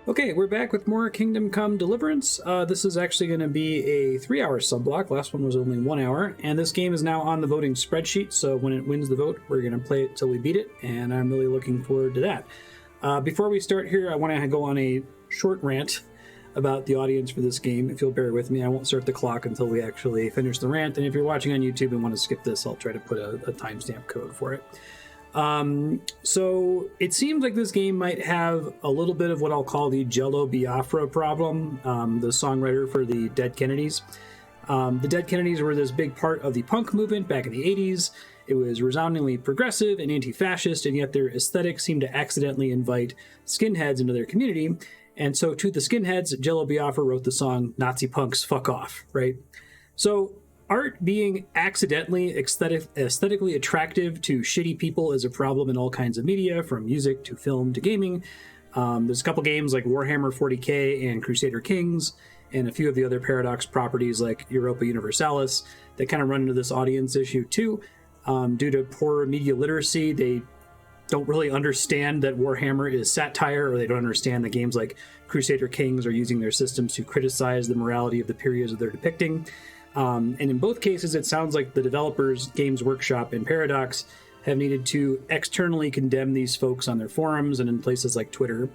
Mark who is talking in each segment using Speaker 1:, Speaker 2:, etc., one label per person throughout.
Speaker 1: Okay, we're back with more Kingdom Come Deliverance. This is actually going to be a 3-hour subblock. Last one was only 1 hour, and this game is now on the voting spreadsheet, so when it wins the vote, we're going to play it till we beat it, and I'm really looking forward to that. Before we start here, I want to go on a short rant about the audience for this game. If you'll bear with me, I won't start the clock until we actually finish the rant, and if you're watching on YouTube and want to skip this, I'll try to put a timestamp code for it. So it seems like this game might have a little bit of what I'll call the Jello Biafra problem, the songwriter for the Dead Kennedys. The Dead Kennedys were this big part of the punk movement back in the 80s. It was resoundingly progressive and anti-fascist, and yet their aesthetic seemed to accidentally invite skinheads into their community. And so to the skinheads, Jello Biafra wrote the song Nazi Punks Fuck Off, right? So art being accidentally aesthetically attractive to shitty people is a problem in all kinds of media, from music to film to gaming. There's a couple games like Warhammer 40k and Crusader Kings, and a few of the other Paradox properties like Europa Universalis that kind of run into this audience issue too. Due to poor media literacy, they don't really understand that Warhammer is satire, or they don't understand that games like Crusader Kings are using their systems to criticize the morality of the periods that they're depicting. And in both cases, it sounds like the developers, Games Workshop and Paradox, have needed to externally condemn these folks on their forums and in places like Twitter.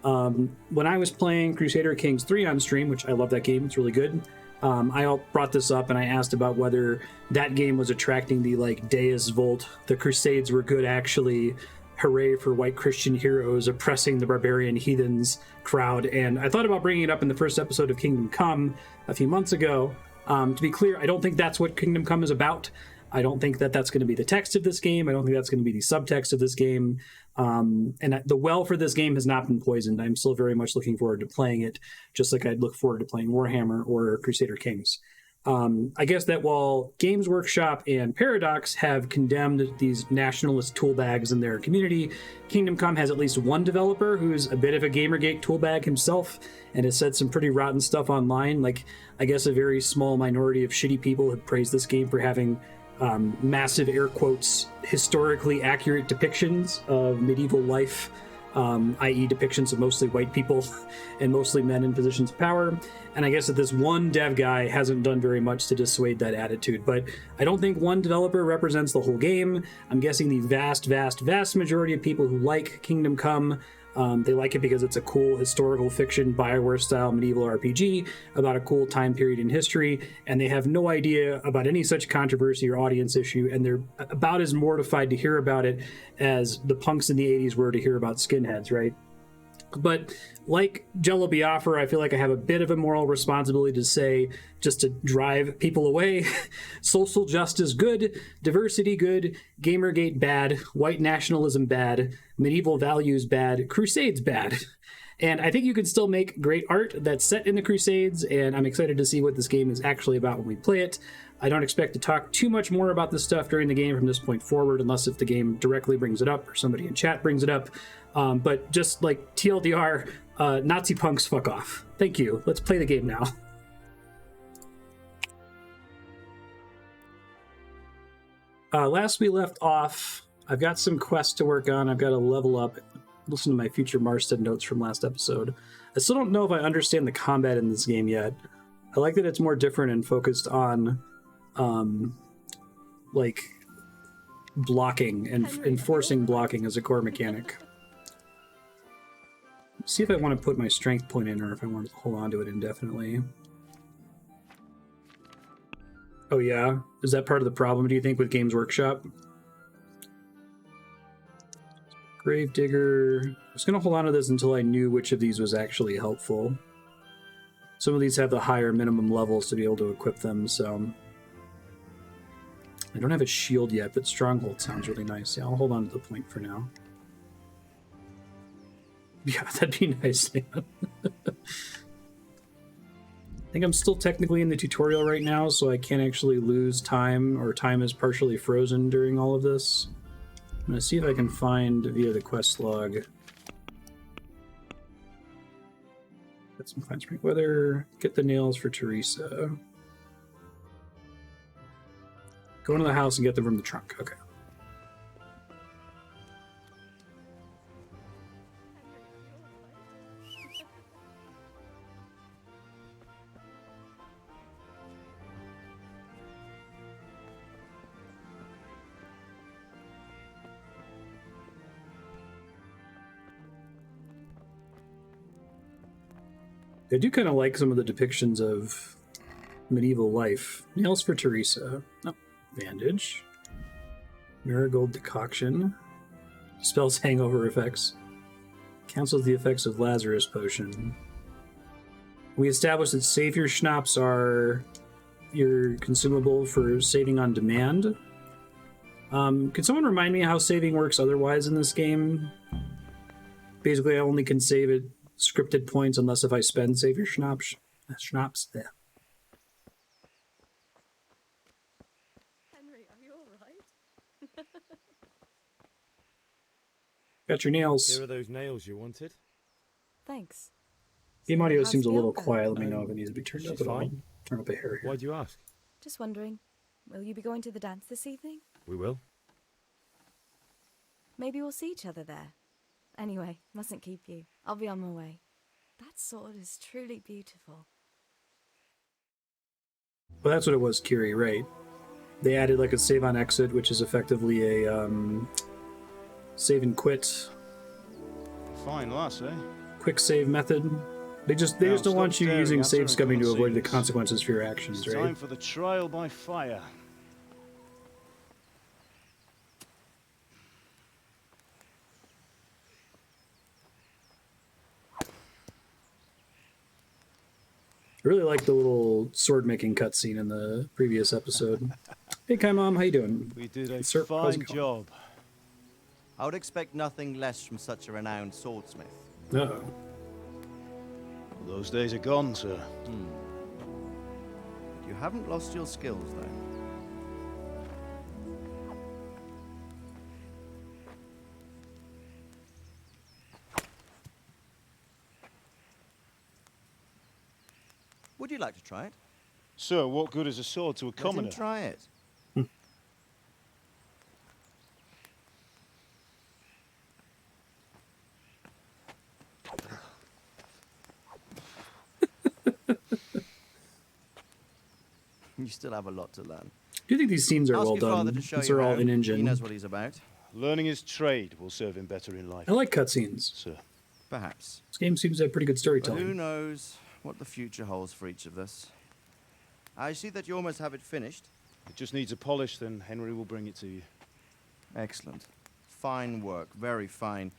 Speaker 1: When I was playing Crusader Kings 3 on stream, which I love that game, it's really good, I brought this up and I asked about whether that game was attracting the Deus Vult, the Crusades were good actually, hooray for white Christian heroes oppressing the barbarian heathens crowd. And I thought about bringing it up in the first episode of Kingdom Come a few months ago. To be clear, I don't think that's what Kingdom Come is about. I don't think that that's going to be the text of this game. I don't think that's going to be the subtext of this game. And the well for this game has not been poisoned. I'm still very much looking forward to playing it, just like I'd look forward to playing Warhammer or Crusader Kings. I guess that while Games Workshop and Paradox have condemned these nationalist toolbags in their community, Kingdom Come has at least one developer who's a bit of a Gamergate toolbag himself and has said some pretty rotten stuff online. Like, I guess a very small minority of shitty people have praised this game for having massive air quotes historically accurate depictions of medieval life, i.e. depictions of mostly white people and mostly men in positions of power. And I guess that this one dev guy hasn't done very much to dissuade that attitude. But I don't think one developer represents the whole game. I'm guessing the vast majority of people who like Kingdom Come, they like it because it's a cool historical fiction BioWare-style medieval RPG about a cool time period in history, and they have no idea about any such controversy or audience issue, and they're about as mortified to hear about it as the punks in the 80s were to hear about skinheads, right? But like Jello Biafra, I feel like I have a bit of a moral responsibility to say, just to drive people away, social justice good, diversity good, Gamergate bad, white nationalism bad, medieval values bad, Crusades bad. And I think you can still make great art that's set in the Crusades, and I'm excited to see what this game is actually about when we play it. I don't expect to talk too much more about this stuff during the game from this point forward, unless if the game directly brings it up or somebody in chat brings it up. But just like TLDR, Nazi punks fuck off. Thank you. Let's play the game now. Last we left off, I've got some quests to work on. I've got to level up. Listen to my future Marstead notes from last episode. I still don't know if I understand the combat in this game yet. I like that it's more different and focused on like blocking and enforcing blocking as a core mechanic. See if I want to put my strength point in or if I want to hold on to it indefinitely. Oh yeah? Is that part of the problem, do you think, with Games Workshop? Gravedigger. I was going to hold on to this until I knew which of these was actually helpful. Some of these have the higher minimum levels to be able to equip them, so... I don't have a shield yet, but Stronghold sounds really nice. Yeah, I'll hold on to the point for now. Yeah, that'd be nice, man. I think I'm still technically in the tutorial right now, so I can't actually lose time, or time is partially frozen during all of this. I'm going to see if I can find, via the quest log, get some fine spring weather, get the nails for Teresa. Go into the house and get them from the trunk. Okay. I do kind of like some of the depictions of medieval life. Nails for Teresa. Oh, bandage. Marigold decoction. Spells hangover effects. Cancels the effects of Lazarus potion. We established that savior schnapps are your consumable for saving on demand. Can someone remind me how saving works otherwise in this game? Basically, I only can save at scripted points unless if I spend savior schnapps. There.
Speaker 2: Henry, are you all right?
Speaker 1: Got your nails.
Speaker 3: Here are those nails you wanted.
Speaker 2: Thanks.
Speaker 1: Game audio
Speaker 2: How's
Speaker 1: seems a little
Speaker 2: Bianca?
Speaker 1: quiet. Let me know if it needs to be turned
Speaker 3: She's
Speaker 1: up at all.
Speaker 3: fine.
Speaker 1: Turn up a hair here.
Speaker 3: Why do you ask?
Speaker 2: Just wondering, will you be going to the dance this evening?
Speaker 3: We will.
Speaker 2: Maybe we'll see each other there. Anyway, mustn't keep you. I'll be on my way. That sword is truly beautiful.
Speaker 1: Well, that's what it was, Kiri, right? They added like a save on exit, which is effectively a save and quit,
Speaker 4: Fine lass, eh?
Speaker 1: quick save method. They just don't want you using save scumming to avoid the consequences for your actions,
Speaker 4: It's
Speaker 1: right?
Speaker 4: time for the trial by fire.
Speaker 1: I really like the little sword making cutscene in the previous episode. Hey, Kai Mom, how you doing?
Speaker 4: We did a
Speaker 1: Sir, how's
Speaker 4: fine
Speaker 1: it going?
Speaker 4: job.
Speaker 5: I would expect nothing less from such a renowned swordsmith.
Speaker 1: Uh-oh.
Speaker 4: Those days are gone, sir.
Speaker 5: You haven't lost your skills, though. Would you like to try it?
Speaker 4: Sir, what good is a sword to a
Speaker 5: Let him
Speaker 4: commoner?
Speaker 5: try it. You still have a lot to learn.
Speaker 1: Do you think these scenes are
Speaker 5: Ask
Speaker 1: well
Speaker 5: your father
Speaker 1: done?
Speaker 5: to show
Speaker 1: Since
Speaker 5: you
Speaker 1: they're all
Speaker 5: around.
Speaker 1: in
Speaker 5: He
Speaker 1: engine.
Speaker 5: knows what he's about.
Speaker 4: Learning his trade will serve him better in life,
Speaker 1: I like cutscenes.
Speaker 4: sir.
Speaker 5: Perhaps.
Speaker 1: This game seems to have pretty good
Speaker 5: But who
Speaker 1: storytelling.
Speaker 5: knows what the future holds for each of us. I see that you almost have it finished.
Speaker 4: It just needs a polish, then Henry will bring it to you.
Speaker 5: Excellent. Fine work, very fine.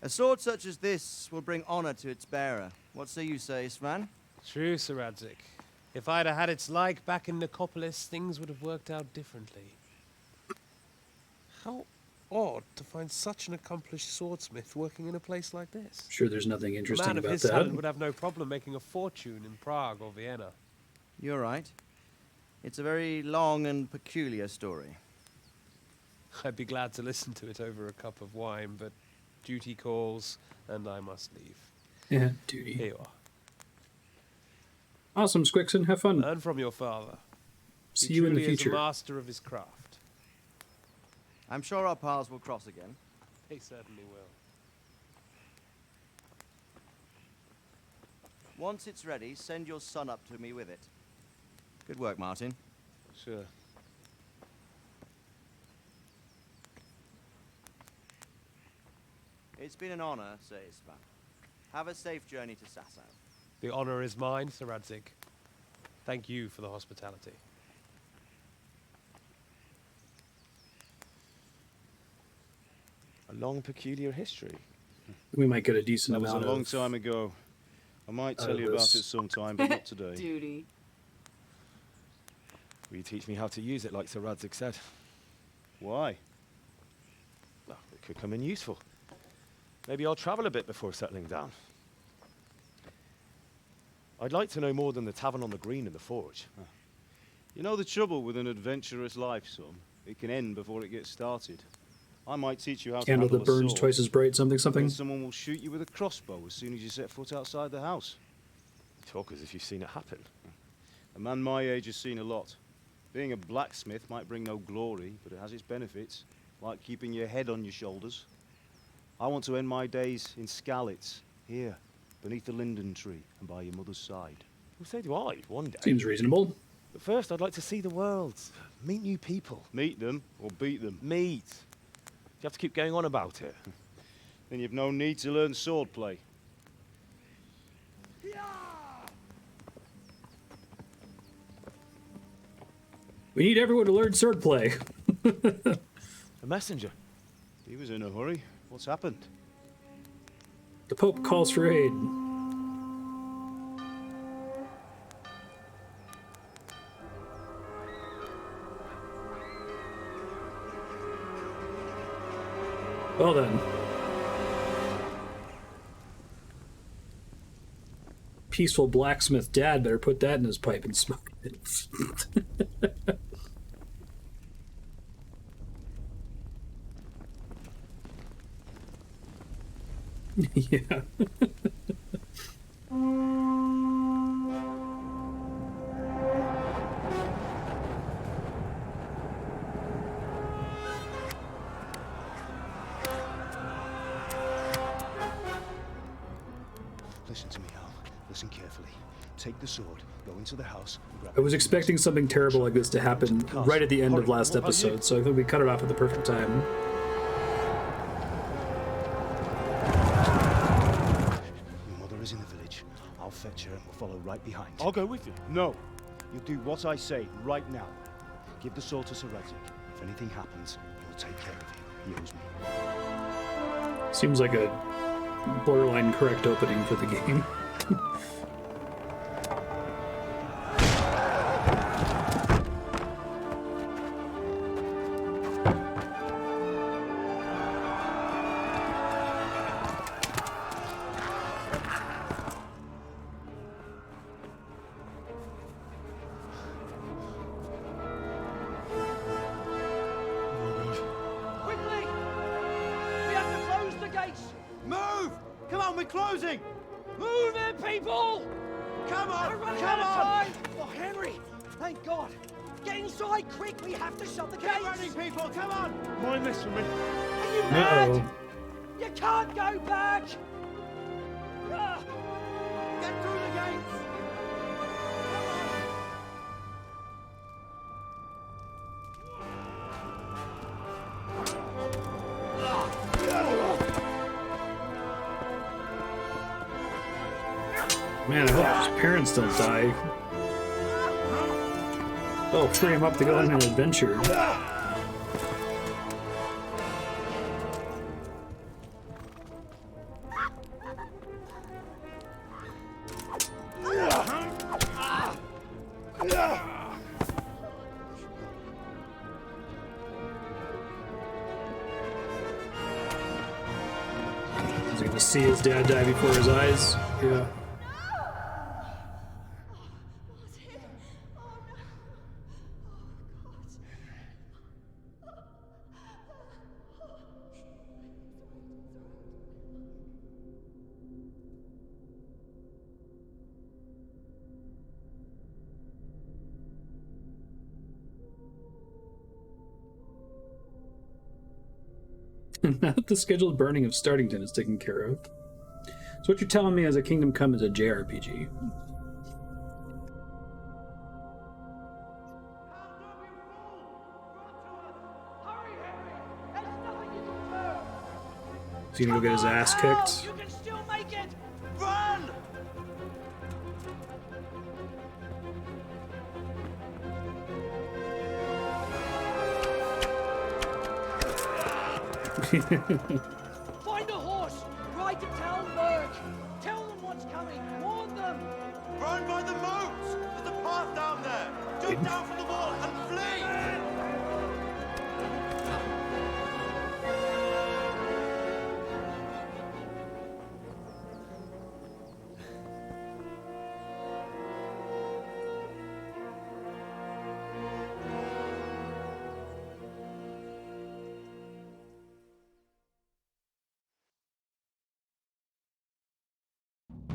Speaker 5: A sword such as this will bring honor to its bearer. What say you, Svan?
Speaker 6: True, Sir Radzik. If I'd have had its like back in Nicopolis, things would have worked out differently. How odd to find such an accomplished swordsmith working in a place like this.
Speaker 1: Sure, there's nothing
Speaker 6: A
Speaker 1: interesting
Speaker 6: man of
Speaker 1: about
Speaker 6: his
Speaker 1: that.
Speaker 6: talent would have no problem making a fortune in Prague or Vienna.
Speaker 5: You're right. It's a very long and peculiar story.
Speaker 6: I'd be glad to listen to it over a cup of wine, but duty calls, and I must leave.
Speaker 1: Yeah, duty.
Speaker 6: Here you are.
Speaker 1: Awesome, Squixon. Have fun.
Speaker 6: Learn from your father.
Speaker 1: See
Speaker 6: He
Speaker 1: you in the
Speaker 6: truly is
Speaker 1: future.
Speaker 6: a master of his craft.
Speaker 5: I'm sure our paths will cross again.
Speaker 6: He certainly will.
Speaker 5: Once it's ready, send your son up to me with it. Good work, Martin.
Speaker 4: Sir.
Speaker 5: It's been an honor, Sir Isvan. Have a safe journey to Sasau.
Speaker 6: The honor is mine, Sir Radzik. Thank you for the hospitality.
Speaker 3: A long, peculiar history.
Speaker 1: We might get a decent
Speaker 4: That was a
Speaker 1: amount
Speaker 4: long
Speaker 1: of...
Speaker 4: time ago. I might
Speaker 1: out
Speaker 4: tell
Speaker 1: of
Speaker 4: you about
Speaker 1: this.
Speaker 4: it sometime, but not today.
Speaker 2: Duty.
Speaker 3: Will you teach me how to use it like Sir Radzik said?
Speaker 4: Why?
Speaker 3: Well, it could come in useful. Maybe I'll travel a bit before settling down. I'd like to know more than the tavern on the green and the forge.
Speaker 4: You know the trouble with an adventurous life, son? It can end before it gets started. I might teach you how
Speaker 1: Candle
Speaker 4: to
Speaker 1: that
Speaker 4: handle a
Speaker 1: burns
Speaker 4: sword,
Speaker 1: twice as bright, something,
Speaker 4: and
Speaker 1: something.
Speaker 4: then someone will shoot you with a crossbow as soon as you set foot outside the house.
Speaker 3: You talk as if you've seen it happen.
Speaker 4: A man my age has seen a lot. Being a blacksmith might bring no glory, but it has its benefits, like keeping your head on your shoulders. I want to end my days in Skalitz, here, beneath the linden tree and by your mother's side.
Speaker 3: Well, so do I, one day.
Speaker 1: Seems reasonable.
Speaker 3: But first, I'd like to see the world. Meet new people.
Speaker 4: Meet them or beat them.
Speaker 3: Meet. You have to keep going on about it.
Speaker 4: Then you've no need to learn swordplay.
Speaker 1: We need everyone to learn swordplay.
Speaker 3: A messenger.
Speaker 4: He was in a hurry. What's happened?
Speaker 1: The Pope calls for aid. Well then. Peaceful blacksmith dad better put that in his pipe and smoke it. Yeah.
Speaker 4: Listen to me, Al. Listen carefully. Take the sword, go into the house, and grab
Speaker 1: I was expecting something terrible like this to happen right at the end of last episode, so I think we cut it off at the perfect time.
Speaker 4: Your mother is in the village. I'll fetch her and we'll follow right behind.
Speaker 3: I'll go with you.
Speaker 4: No. You'll do what I say right now. Give the sword to Sir Rant. If anything happens, he'll take care of you. He owes me.
Speaker 1: Seems like a borderline correct opening for the game.
Speaker 7: Quickly! We have to close the gates!
Speaker 5: Move! Come on, we're closing!
Speaker 7: Move it, people!
Speaker 5: Come on!
Speaker 7: We're running
Speaker 5: Come
Speaker 7: out of
Speaker 5: on!
Speaker 7: time! Oh, Henry! Thank God! Get inside, quick! We have to shut the
Speaker 5: Get
Speaker 7: gates!
Speaker 5: running, people! Come on!
Speaker 3: Mind this for me.
Speaker 7: Are you mad?
Speaker 1: Uh-oh.
Speaker 7: You can't go back! Ah,
Speaker 5: Get through the gates!
Speaker 1: Man, I hope his parents don't die. They'll free him up to go on an adventure. He's going to see his dad die before his eyes. Yeah. Now that the scheduled burning of Startington is taken care of. So what you're telling me is that Kingdom Come is a JRPG.
Speaker 7: hurry, Henry! There's nothing you can do!
Speaker 1: Is he gonna go get his ass
Speaker 7: Al,
Speaker 1: kicked?
Speaker 7: you can still make it!
Speaker 5: Run!
Speaker 7: Find a horse! Ride to Talmberg! Tell them what's coming! Warn them!
Speaker 5: Run by the moat! There's a path down there! Jump down from the wall and flee!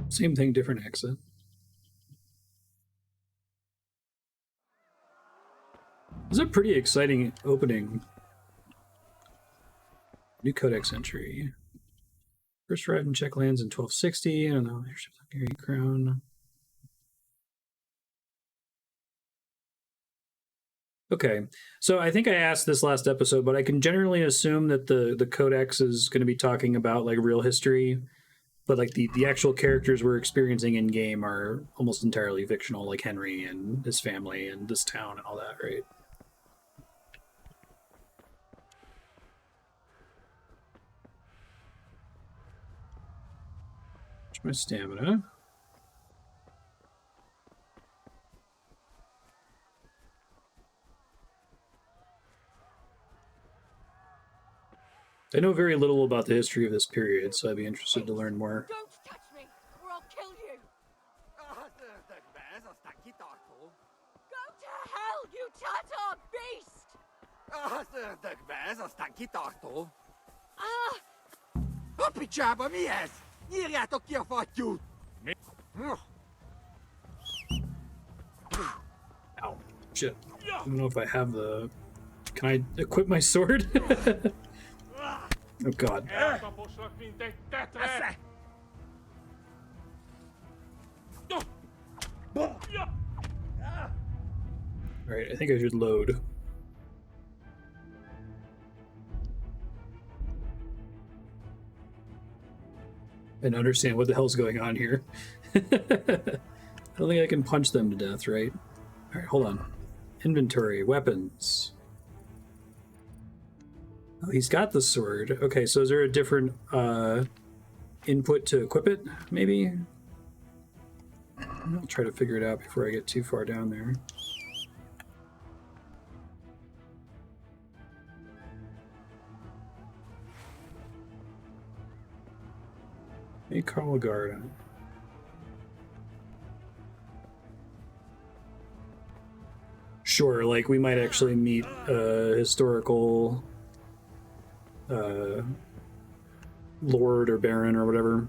Speaker 1: Same thing, different accent. It's a pretty exciting opening. New codex entry. First arrived in Czech lands in 1260. I don't know. Leadership of the Hungarian crown. Okay, so I think I asked this last episode, but I can generally assume that the codex is going to be talking about like real history, but like the actual characters we're experiencing in game are almost entirely fictional, like Henry and his family and this town and all that, right? My stamina. I know very little about the history of this period, so I'd be interested to learn more.
Speaker 2: Don't touch me, or I'll kill you. Go to hell, you Tatar beast!
Speaker 8: A picsába mi ez? Nyírjátok ki a fattyút!
Speaker 1: Ow. Shit. I don't know if I have the... Can I equip my sword? Oh god. Alright, I think I should load. And understand what the hell's going on here. I don't think I can punch them to death, right? Alright, hold on. Inventory, weapons. Oh, he's got the sword. Okay, so is there a different input to equip it, maybe? I'll try to figure it out before I get too far down there. Hey, call a guard on it. Sure, like we might actually meet a historical lord or baron or whatever.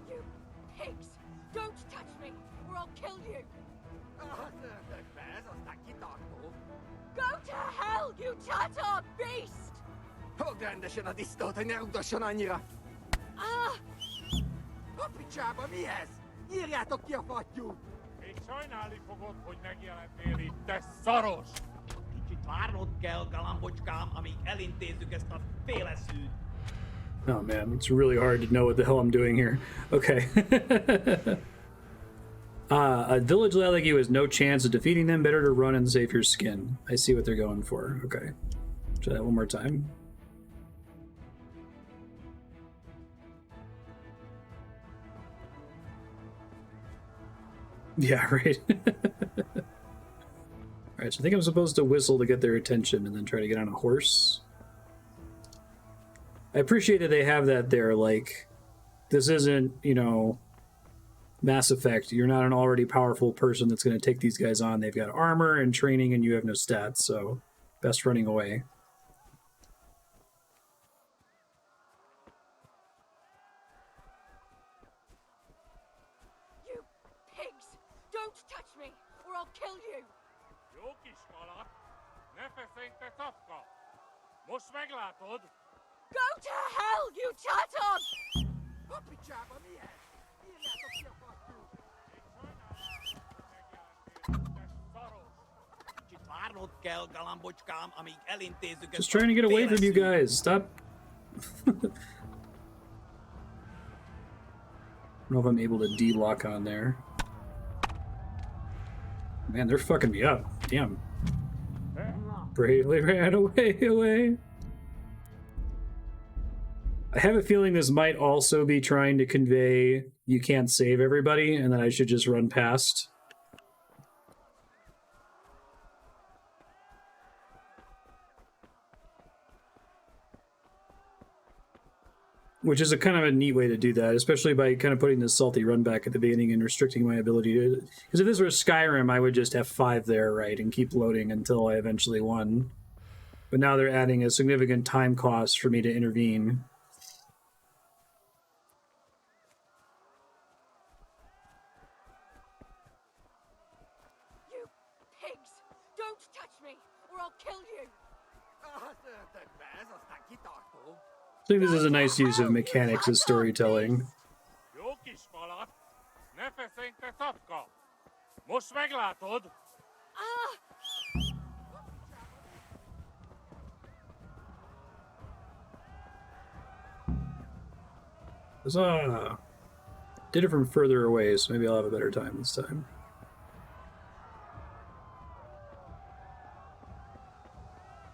Speaker 2: You pigs! Don't touch me, or I'll kill you! Go to hell, you Tatar beast!
Speaker 8: Hagd rendesen a disznót, hogy ne rugdosson annyira! A picsába mi ez? Nyírjátok ki a fattyút!
Speaker 9: Még sajnálni fogod, hogy megjelentél itt, te szaros!
Speaker 7: Kicsit várnod kell, galambocskám, amíg elintézzük ezt a féleszűt.
Speaker 1: Oh man, it's really hard to know what the hell I'm doing here. Okay. A village lad like you has no chance of defeating them. Better to run and save your skin. I see what they're going for. Okay. Try that one more time. Yeah, right. Alright, so I think I'm supposed to whistle to get their attention and then try to get on a horse. I appreciate that they have that there, like, this isn't, you know, Mass Effect. You're not an already powerful person that's going to take these guys on. They've got armor and training and you have no stats, so best running away.
Speaker 2: You pigs! Don't touch me, or I'll kill you!
Speaker 9: Jó kis malak, ne feszengj, te szafka! Most meglátod?
Speaker 2: Go to hell, you Tatar!
Speaker 8: A picsába mi ez? Nyírjátok ki a fattyút!
Speaker 7: Kicsit várnod kell, galambocskám, amíg elintézzük ezt
Speaker 1: Just trying to get away from you guys. Stop. I don't know if I'm able to D-lock on there. Man, they're fucking me up. Damn. Bravely ran away. I have a feeling this might also be trying to convey you can't save everybody and that I should just run past. Which is a kind of a neat way to do that, especially by kind of putting this salty run back at the beginning and restricting my ability to... Because if this were Skyrim, I would just have 5 there, right, and keep loading until I eventually won. But now they're adding a significant time cost for me to intervene.
Speaker 2: You pigs! Don't touch me, or I'll kill you!
Speaker 8: Szörtök be, ez aztán kitartó!
Speaker 1: I think this is a nice use of mechanics as storytelling.
Speaker 9: Jó kis malak, ne feszengj, te szafka! Most meglátod?
Speaker 1: Huzzah! Did it from further away, so maybe I'll have a better time this time.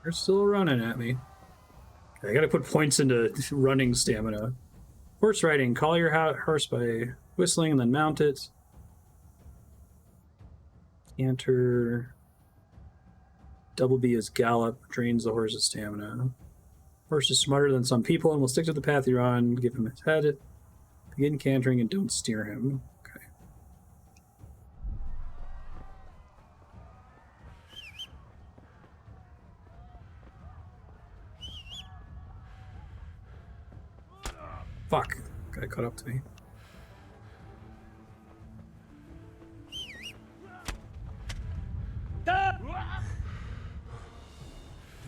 Speaker 1: They're still running at me. I gotta put points into running stamina. Horse riding. Call your horse by whistling and then mount it. Canter. Double B is gallop. Drains the horse's stamina. Horse is smarter than some people and will stick to the path you're on. Give him his head. Begin cantering and don't steer him. Okay. Fuck. Guy caught up to me.
Speaker 8: The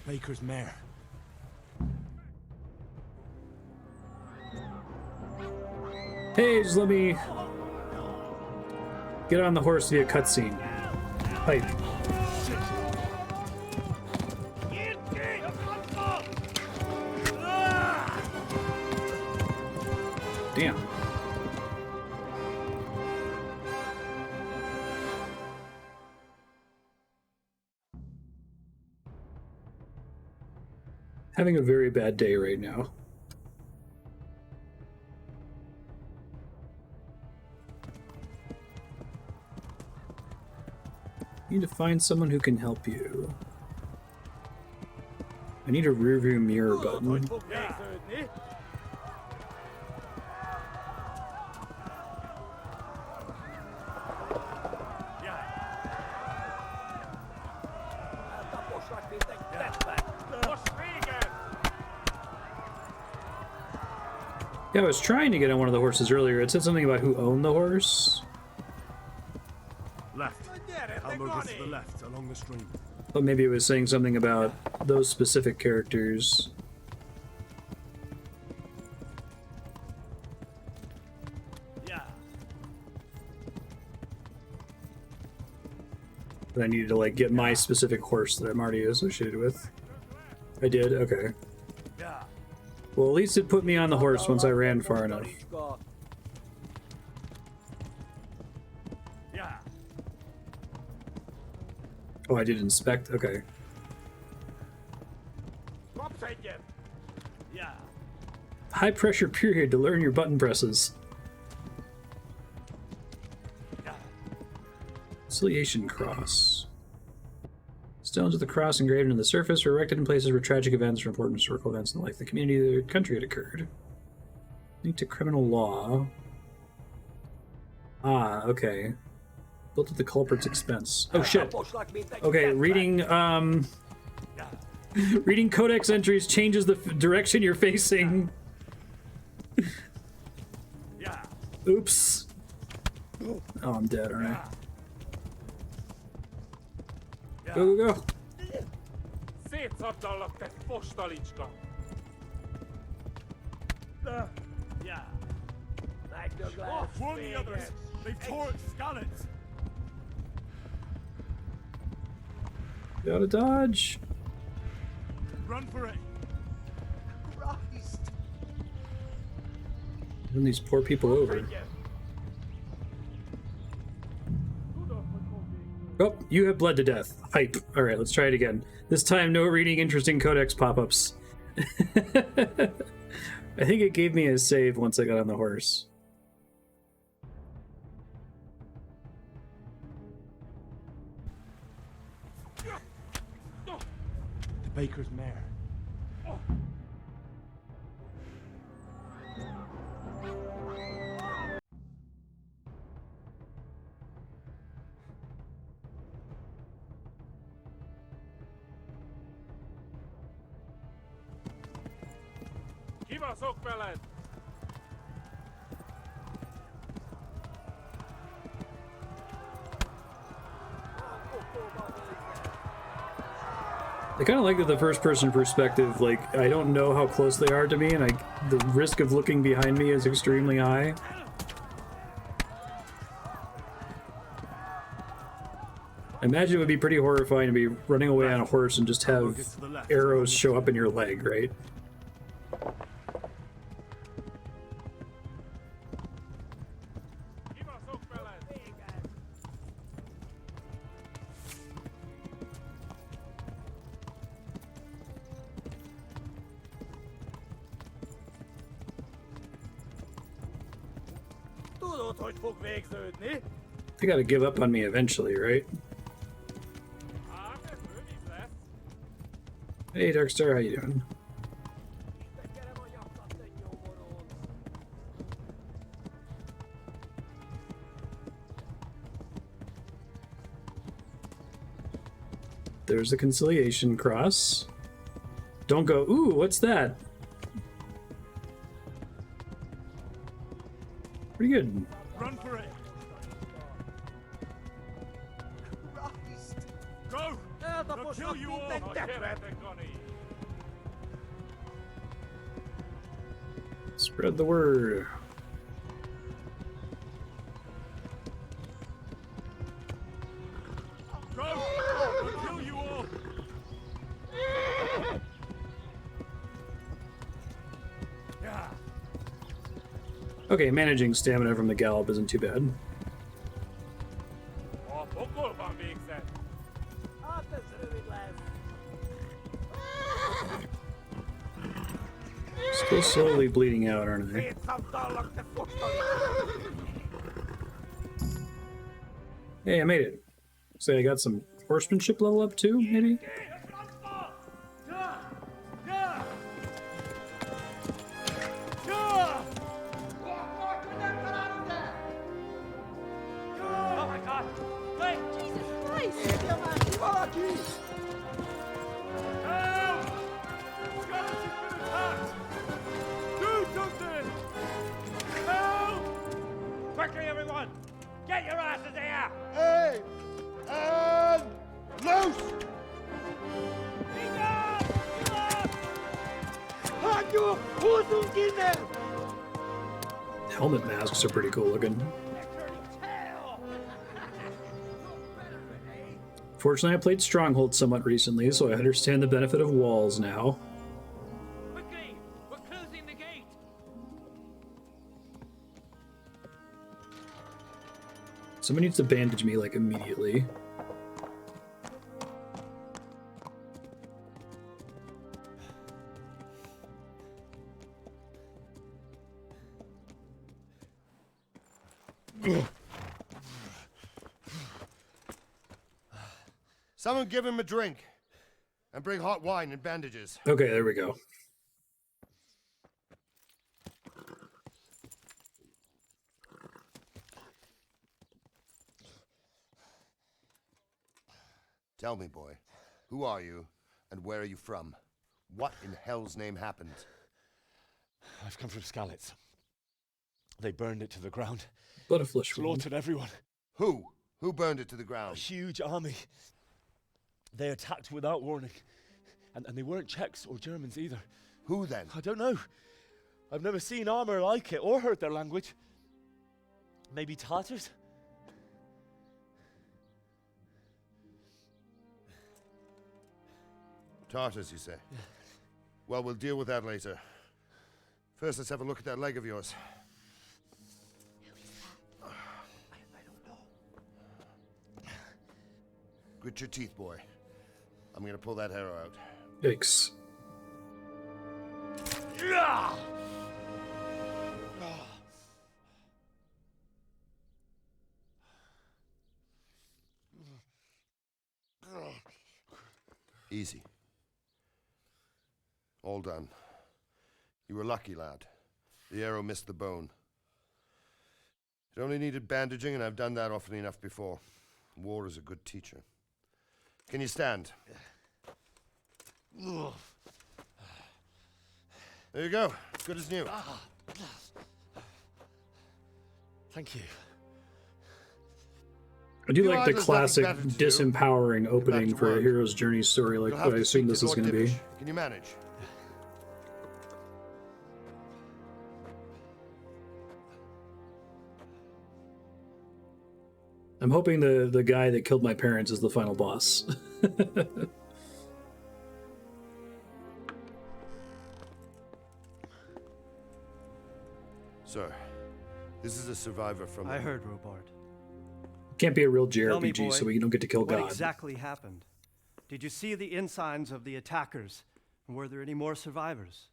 Speaker 8: baker's mare.
Speaker 1: Hey, just let me get on the horse via cutscene. Pipe. Damn. Having a very bad day right now. You need to find someone who can help you. I need a rearview mirror button. Yeah, I was trying to get on one of the horses earlier. It said something about who owned the horse.
Speaker 8: Left. Hamburg is to the left, along the stream.
Speaker 1: But maybe it was saying something about those specific characters.
Speaker 8: Yeah.
Speaker 1: But I needed to like get my specific horse that I'm already associated with. I did? Okay.
Speaker 8: Yeah.
Speaker 1: Well, at least it put me on the horse once I ran far enough.
Speaker 8: Yeah.
Speaker 1: Oh, I did inspect? Okay.
Speaker 8: Yeah.
Speaker 1: High pressure period to learn your button presses. Conciliation cross. Stones with the cross engraved into the surface were erected in places where tragic events or important historical events in the life of the community or the country had occurred. Linked to criminal law. Ah, okay. Built at the culprit's expense. Oh shit. Okay, reading reading codex entries changes the direction you're facing. Oops. Oh, I'm dead, aren't I? Go, go, go.
Speaker 9: Szétszabdallak, te fostalicska!
Speaker 8: Yeah. Warn the others. They've torched Skalitz.
Speaker 1: Gotta dodge.
Speaker 8: Run for it.
Speaker 1: Run these poor people over. Oh, you have bled to death. Hype. Alright, let's try it again. This time, no reading interesting codex pop-ups. I think it gave me a save once I got on the horse.
Speaker 8: The baker's mare.
Speaker 9: Kivaszok veled!
Speaker 1: I kind of like that the first-person perspective, like, I don't know how close they are to me, and the risk of looking behind me is extremely high. I imagine it would be pretty horrifying to be running away on a horse and just have arrows show up in your leg, right?
Speaker 9: Kivaszok veled!
Speaker 1: They gotta give up on me eventually, right? Hey, Darkstar, how you doing? There's the conciliation cross. Don't go, ooh, what's that? Pretty good.
Speaker 9: Run for it. Go! They'll kill you all.
Speaker 1: Spread the word.
Speaker 9: Go! They'll kill you all. Yeah.
Speaker 1: Okay, managing stamina from the gallop isn't too bad.
Speaker 9: Oh, buckle van being said.
Speaker 1: Still slowly bleeding out, aren't I? Hey, I made it. Say I got some horsemanship level up too, maybe?
Speaker 7: Oh my god! Wait!
Speaker 2: Jesus Christ!
Speaker 9: Help! Skeleton's been attacked! Do something! Help!
Speaker 7: Quickly, everyone! Get your asses here!
Speaker 8: Hey! And loose!
Speaker 1: Helmet masks are pretty cool looking. Fortunately, I played Stronghold somewhat recently, so I understand the benefit of walls now.
Speaker 7: Quickly! We're closing the gate!
Speaker 1: Someone needs to bandage me, like, immediately.
Speaker 8: Someone give him a drink. And bring hot wine and bandages.
Speaker 1: Okay, there we go.
Speaker 8: Tell me, boy, who are you and where are you from? What in hell's name happened?
Speaker 3: I've come from Skalitz. They burned it to the ground.
Speaker 1: Blood of flesh wound.
Speaker 3: Slaughtered everyone.
Speaker 8: Who? Who burned it to the
Speaker 3: A
Speaker 8: ground?
Speaker 3: huge army. They attacked without warning. And they weren't Czechs or Germans either.
Speaker 8: Who then?
Speaker 3: I don't know. I've never seen armor like it or heard their language. Maybe Tatars?
Speaker 8: Tartars, you say? Well, we'll deal with that later. First, let's have a look at that leg of yours. Grit your teeth, boy. I'm gonna pull that arrow out.
Speaker 1: Yikes.
Speaker 8: Easy. All done. You were lucky, lad. The arrow missed the bone. It only needed bandaging, and I've done that often enough before. War is a good teacher. Can you stand? There you go. Good as new.
Speaker 3: Thank you.
Speaker 1: I do
Speaker 8: You
Speaker 1: like
Speaker 8: know,
Speaker 1: the
Speaker 8: there's
Speaker 1: classic
Speaker 8: nothing better to do.
Speaker 1: disempowering opening
Speaker 8: to
Speaker 1: for a
Speaker 8: work.
Speaker 1: hero's journey story like
Speaker 8: You'll
Speaker 1: what
Speaker 8: have
Speaker 1: I
Speaker 8: to
Speaker 1: assume
Speaker 8: speak
Speaker 1: this
Speaker 8: to
Speaker 1: is
Speaker 8: Lord
Speaker 1: going to be.
Speaker 8: Dippish. Can you manage?
Speaker 1: I'm hoping the guy that killed my parents is the final boss.
Speaker 8: Sir, this is a survivor from...
Speaker 10: I heard, Robart.
Speaker 1: Can't be a real
Speaker 10: Tell me,
Speaker 1: JRPG,
Speaker 10: boy,
Speaker 1: so we don't get to kill
Speaker 10: what
Speaker 1: God.
Speaker 10: exactly happened? Did you see the ensigns of the attackers? And were there any more survivors?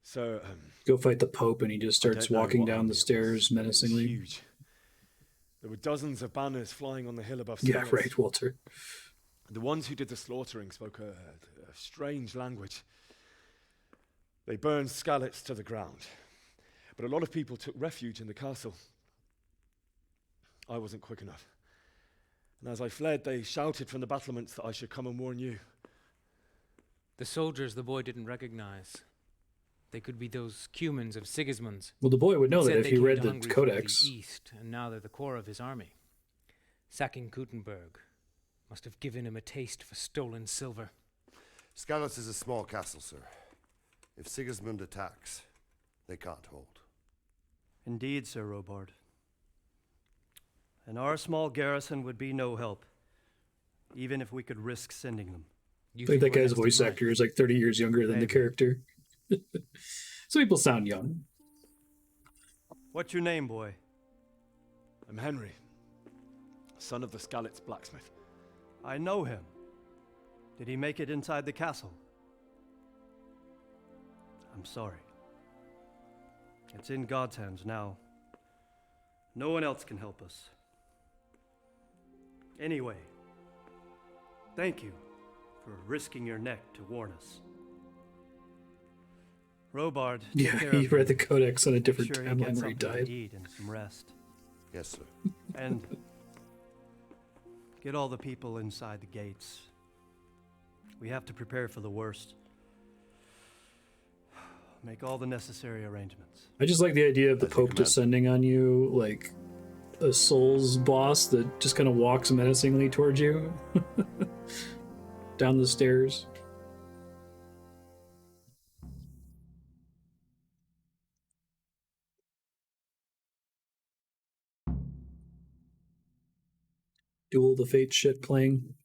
Speaker 3: So,
Speaker 1: Go fight the Pope, and he just starts
Speaker 3: don't know
Speaker 1: walking
Speaker 3: what
Speaker 1: down
Speaker 3: army
Speaker 1: the
Speaker 3: it was.
Speaker 1: stairs
Speaker 3: It was
Speaker 1: menacingly.
Speaker 3: huge. There were dozens of banners flying on the hill above
Speaker 1: Yeah,
Speaker 3: Skalitz.
Speaker 1: right, Walter.
Speaker 3: The ones who did the slaughtering spoke a strange language. They burned Skalitz to the ground, but a lot of people took refuge in the castle. I wasn't quick enough. And as I fled, they shouted from the battlements that I should come and warn you.
Speaker 11: The soldiers the boy didn't recognize. They could be those Cumans of Sigismund's.
Speaker 1: Well, the boy would know that
Speaker 11: Said
Speaker 1: if
Speaker 11: they
Speaker 1: he
Speaker 11: came
Speaker 1: read
Speaker 11: to
Speaker 1: the
Speaker 11: Hungary
Speaker 1: codex.
Speaker 11: from the east, and now they're the core of his army. Sacking Gutenberg must have given him a taste for stolen silver.
Speaker 8: Skalitz is a small castle, sir. If Sigismund attacks, they can't hold.
Speaker 10: Indeed, Sir Robard. And our small garrison would be no help, even if we could risk sending them.
Speaker 1: I think that guy's voice actor is like 30 years younger than the
Speaker 10: Maybe.
Speaker 1: character. Some people sound young.
Speaker 10: What's your name, boy?
Speaker 3: I'm Henry, son of the Skalitz blacksmith.
Speaker 10: I know him. Did he make it inside the castle? I'm sorry. It's in God's hands now. No one else can help us. Anyway, thank you for risking your neck to warn us. Robard, take
Speaker 1: Yeah,
Speaker 10: care
Speaker 1: he
Speaker 10: of
Speaker 1: read
Speaker 10: him.
Speaker 1: the codex on a different
Speaker 10: Be sure you
Speaker 1: timeline
Speaker 10: get
Speaker 1: where he
Speaker 10: something to
Speaker 1: died.
Speaker 10: eat and some rest.
Speaker 8: Yes, sir.
Speaker 10: And get all the people inside the gates. We have to prepare for the worst. Make all the necessary arrangements.
Speaker 1: I just like the idea of the
Speaker 8: As you
Speaker 1: Pope
Speaker 8: command.
Speaker 1: descending on you like a Souls boss that just kind of walks menacingly towards you down the stairs. Duel of the Fates shit playing.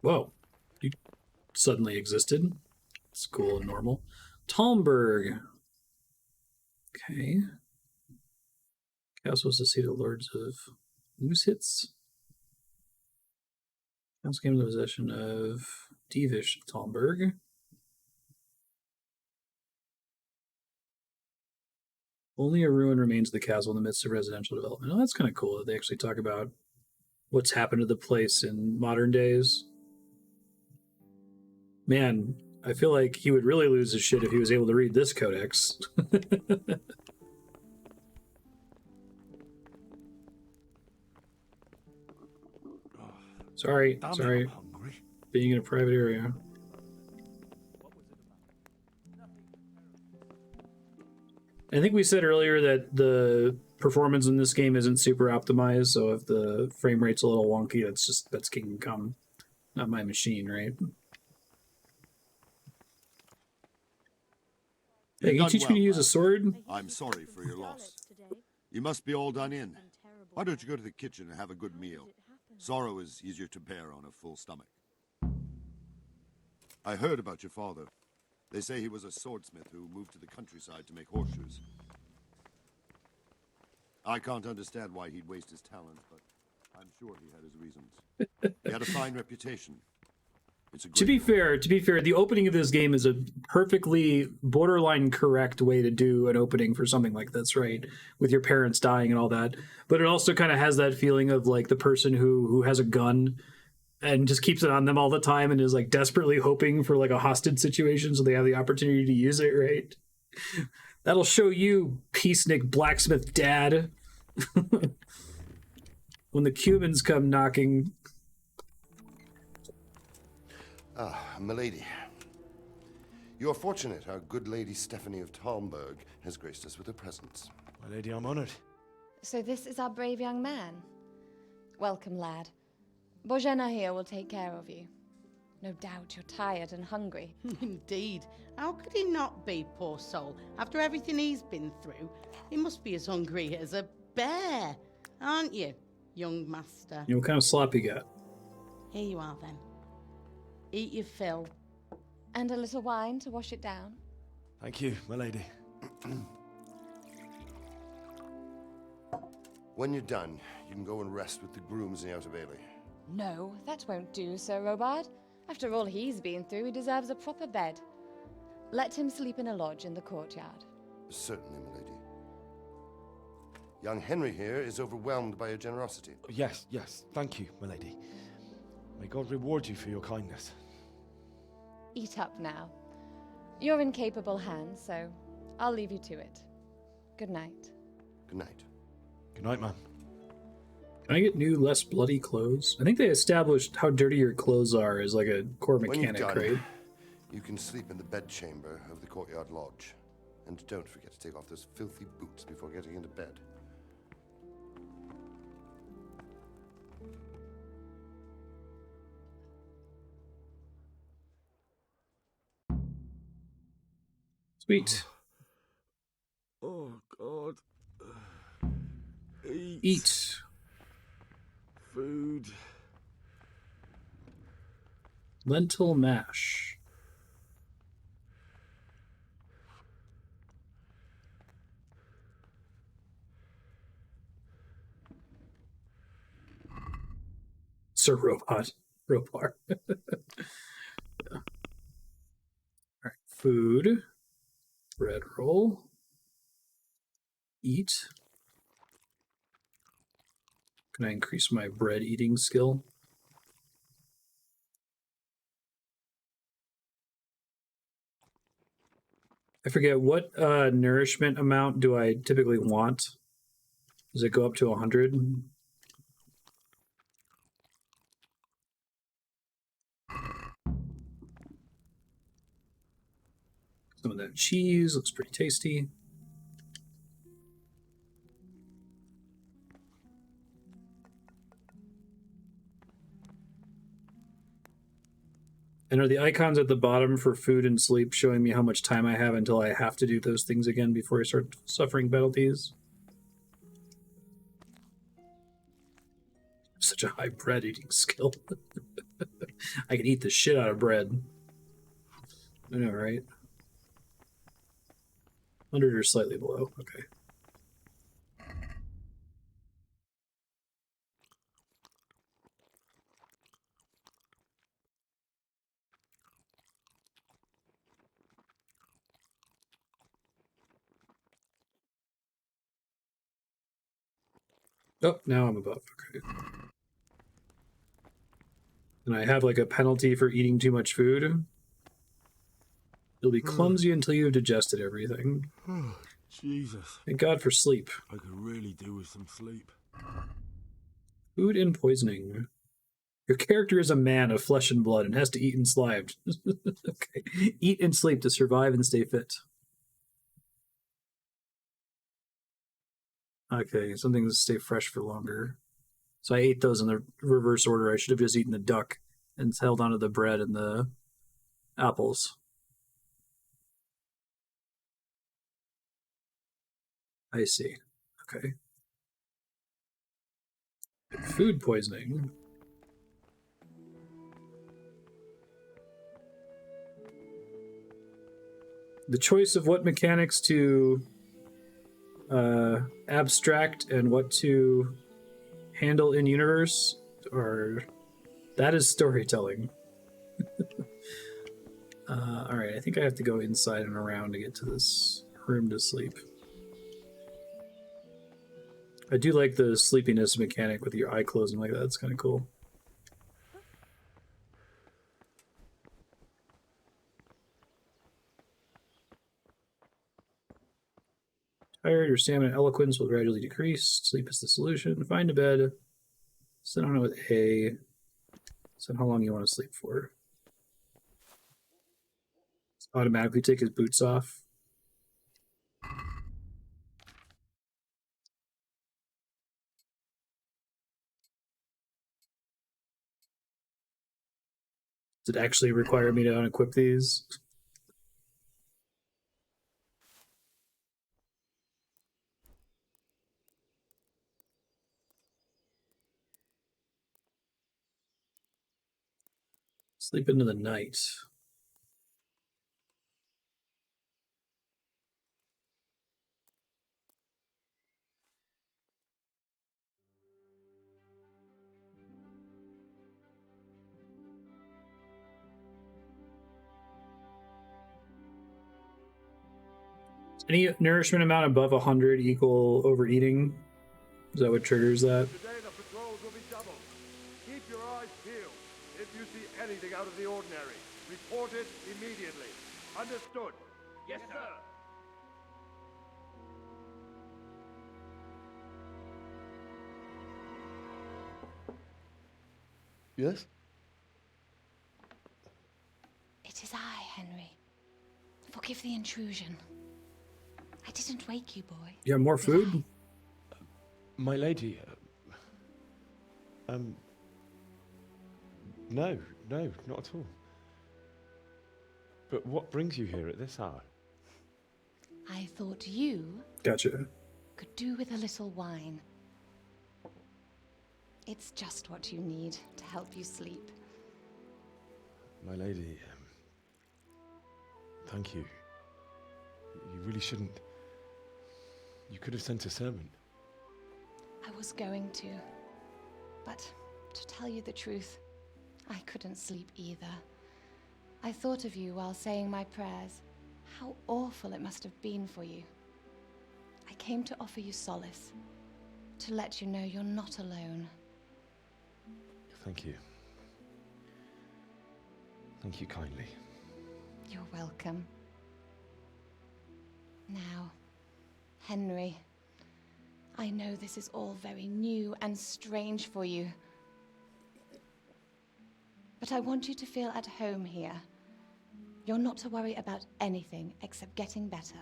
Speaker 1: Whoa, you suddenly existed. It's cool and normal. Talmberg. Okay. Castle was the seat of lords of Moosehitz. Council came into possession of Dievish Talmberg. Only a ruin remains of the castle in the midst of residential development. Oh, that's kind of cool that they actually talk about what's happened to the place in modern days. Man, I feel like he would really lose his shit if he was able to read this codex. Sorry. Being in a private area. I think we said earlier that the performance in this game isn't super optimized, so if the frame rate's a little wonky, that's Kingdom Come, not my machine, right? Hey, can you teach me to use a sword?
Speaker 12: I'm sorry for your loss. You must be all done in. Why don't you go to the kitchen and have a good meal? Sorrow is easier to bear on a full stomach. I heard about your father. They say he was a swordsmith who moved to the countryside to make horseshoes. I can't understand why he'd waste his talent, but I'm sure he had his reasons. He had a fine reputation. It's a
Speaker 1: To be fair, the opening of this game is a perfectly borderline correct way to do an opening for something like this, right? With your parents dying and all that. But it also kind of has that feeling of like the person who has a gun and just keeps it on them all the time and is like desperately hoping for like a hostage situation so they have the opportunity to use it, right? That'll show you, peacenik blacksmith dad. When the Cumans come knocking.
Speaker 8: Ah, milady. You're fortunate our good lady Stephanie of Talmberg has graced us with her presence.
Speaker 3: My lady, I'm honored.
Speaker 2: So this is our brave young man. Welcome, lad. Bozhena here will take care of you. No doubt you're tired and hungry.
Speaker 13: Indeed. How could he not be, poor soul? After everything he's been through, he must be as hungry as a bear, aren't you, young master?
Speaker 1: What kind of slop you got?
Speaker 13: Here you are, then. Eat your fill,
Speaker 2: And a little wine to wash it down.
Speaker 3: Thank you, my lady.
Speaker 8: When you're done, you can go and rest with the grooms in the Outer Bailey.
Speaker 2: No, that won't do, Sir Robard. After all he's been through, he deserves a proper bed. Let him sleep in a lodge in the courtyard.
Speaker 8: Certainly, my lady. Young Henry here is overwhelmed by your generosity.
Speaker 3: Yes, yes, thank you, my lady. May God reward you for your kindness.
Speaker 2: Eat up now. You're in capable hands, so I'll leave you to it. Good night.
Speaker 8: Good night.
Speaker 3: Good night, man.
Speaker 1: Can I get new, less bloody clothes? I think they established how dirty your clothes are as like a core mechanic, right?
Speaker 8: You can sleep in the bedchamber of the courtyard lodge. And don't forget to take off those filthy boots before getting into bed.
Speaker 1: Sweet.
Speaker 3: Oh, God.
Speaker 1: Eat.
Speaker 3: Food.
Speaker 1: Lentil mash. Sir Robot. Robot. Yeah. All right. Food. Bread roll. Eat. Can I increase my bread eating skill? I forget, what nourishment amount do I typically want? Does it go up to 100? Some of that cheese looks pretty tasty. And are the icons at the bottom for food and sleep showing me how much time I have until I have to do those things again before I start suffering penalties? Such a high bread eating skill. I can eat the shit out of bread. I know, right? 100 or slightly below. Okay. Oh, now I'm above. Okay. And I have like a penalty for eating too much food. You'll be clumsy until you've digested everything.
Speaker 3: Jesus.
Speaker 1: Thank God for sleep.
Speaker 3: I could really do with some sleep.
Speaker 1: Food and poisoning. Your character is a man of flesh and blood and has to eat and sleep. Okay. Eat and sleep to survive and stay fit. Okay, some things stay fresh for longer. So I ate those in the reverse order. I should have just eaten the duck and held onto the bread and the apples. I see. Okay. Food poisoning. The choice of what mechanics to abstract and what to handle in universe, or that is storytelling. All right, I think I have to go inside and around to get to this room to sleep. I do like the sleepiness mechanic with your eye closing like that. It's kind of cool. Tired, your stamina and eloquence will gradually decrease. Sleep is the solution. Find a bed. Sit on it with A. Set how long you want to sleep for. Automatically take his boots off. Does it actually require me to unequip these? Sleep into the night. Any nourishment amount above 100 equal overeating? Is that what triggers that?
Speaker 12: Today the patrols will be doubled. Keep your eyes peeled. If you see anything out of the ordinary, report it immediately. Understood?
Speaker 7: Yes, sir.
Speaker 3: Yes?
Speaker 2: It is I, Henry. Forgive the intrusion. I didn't wake you, boy.
Speaker 1: You have more food?
Speaker 3: My lady, no, not at all. But what brings you here at this hour?
Speaker 2: I thought you
Speaker 1: Gotcha.
Speaker 2: could do with a little wine. It's just what you need to help you sleep.
Speaker 3: My lady, thank you. You really shouldn't. You could have sent a servant.
Speaker 2: I was going to. But to tell you the truth, I couldn't sleep either. I thought of you while saying my prayers. How awful it must have been for you. I came to offer you solace. To let you know you're not alone.
Speaker 3: Thank you. Thank you kindly.
Speaker 2: You're welcome. Now, Henry, I know this is all very new and strange for you. But I want you to feel at home here. You're not to worry about anything except getting better.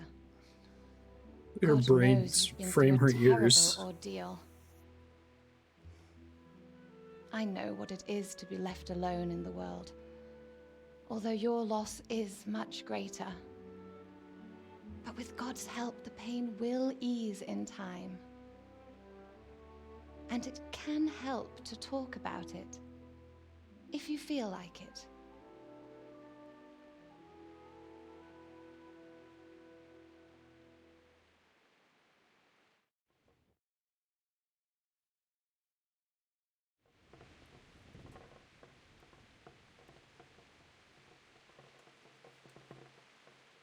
Speaker 1: Her
Speaker 2: God
Speaker 1: brains
Speaker 2: knows you've been
Speaker 1: frame her
Speaker 2: through a
Speaker 1: ears.
Speaker 2: terrible ordeal. I know what it is to be left alone in the world, although your loss is much greater. But with God's help, the pain will ease in time. And it can help to talk about it, if you feel like it.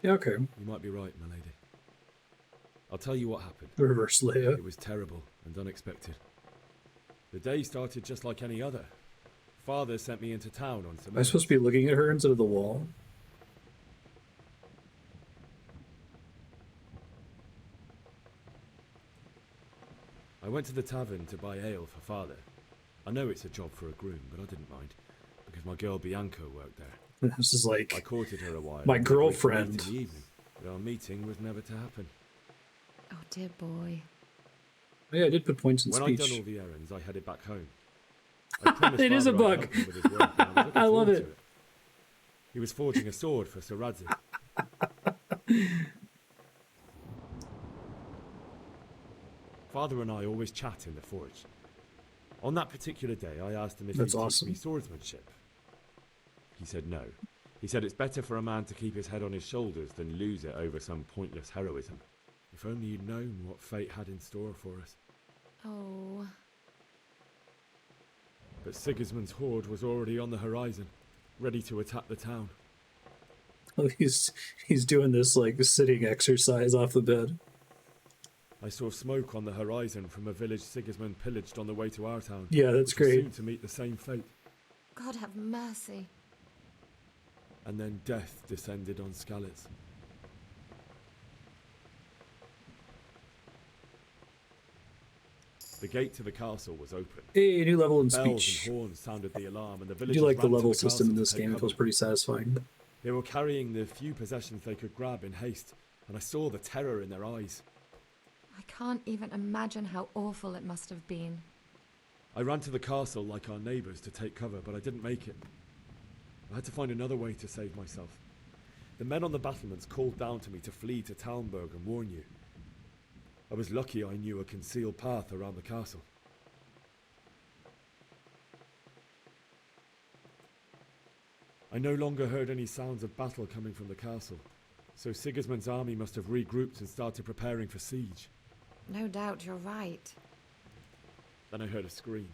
Speaker 1: Yeah, okay.
Speaker 3: You might be right, my lady. I'll tell you what happened.
Speaker 1: Reverse Leia.
Speaker 3: It was terrible and unexpected. The day started just like any other. Father sent me into town on some...
Speaker 1: Am I supposed to be looking at her instead of the wall?
Speaker 3: I went to the tavern to buy ale for Father. I know it's a job for a groom, but I didn't mind, because my girl Bianca worked there.
Speaker 1: This is like
Speaker 3: I courted her a while.
Speaker 1: my
Speaker 3: and we agreed to
Speaker 1: girlfriend.
Speaker 3: meet in the evening, but our meeting was never to happen.
Speaker 2: Oh, dear boy.
Speaker 1: Oh, yeah, I did put points in
Speaker 3: When I'd
Speaker 1: speech.
Speaker 3: done all the errands, I headed back home. I promised
Speaker 1: It is a
Speaker 3: Father I'd
Speaker 1: bug.
Speaker 3: help him with his work, and I was looking
Speaker 1: I love
Speaker 3: forward
Speaker 1: it.
Speaker 3: to it. He was forging a sword for Sir Radzi. Father and I always chat in the forge. On that particular day, I asked him if
Speaker 1: That's
Speaker 3: he'd teach
Speaker 1: awesome.
Speaker 3: me swordsmanship. He said no. He said it's better for a man to keep his head on his shoulders than lose it over some pointless heroism. If only you'd known what fate had in store for us.
Speaker 2: Oh.
Speaker 3: But Sigismund's horde was already on the horizon, ready to attack the town.
Speaker 1: Oh, he's doing this like sitting exercise off the bed.
Speaker 3: I saw smoke on the horizon from a village Sigismund pillaged on the way to our town.
Speaker 1: Yeah, that's
Speaker 3: which was
Speaker 1: great.
Speaker 3: soon to meet the same fate.
Speaker 2: God have mercy.
Speaker 3: And then death descended on Skalitz. The gate to the castle was open.
Speaker 1: Hey, new level in
Speaker 3: Bells
Speaker 1: speech.
Speaker 3: and horns sounded the alarm, and the
Speaker 1: I
Speaker 3: villagers
Speaker 1: do like the
Speaker 3: ran to
Speaker 1: level
Speaker 3: castle
Speaker 1: system in
Speaker 3: to
Speaker 1: this
Speaker 3: take
Speaker 1: game. It
Speaker 3: cover.
Speaker 1: feels pretty satisfying.
Speaker 3: They were carrying the few possessions they could grab in haste, and I saw the terror in their eyes.
Speaker 2: I can't even imagine how awful it must have been.
Speaker 3: I ran to the castle like our neighbours to take cover, but I didn't make it. I had to find another way to save myself. The men on the battlements called down to me to flee to Talmberg and warn you. I was lucky I knew a concealed path around the castle. I no longer heard any sounds of battle coming from the castle, so Sigismund's army must have regrouped and started preparing for siege.
Speaker 2: No doubt you're right.
Speaker 3: Then I heard a scream.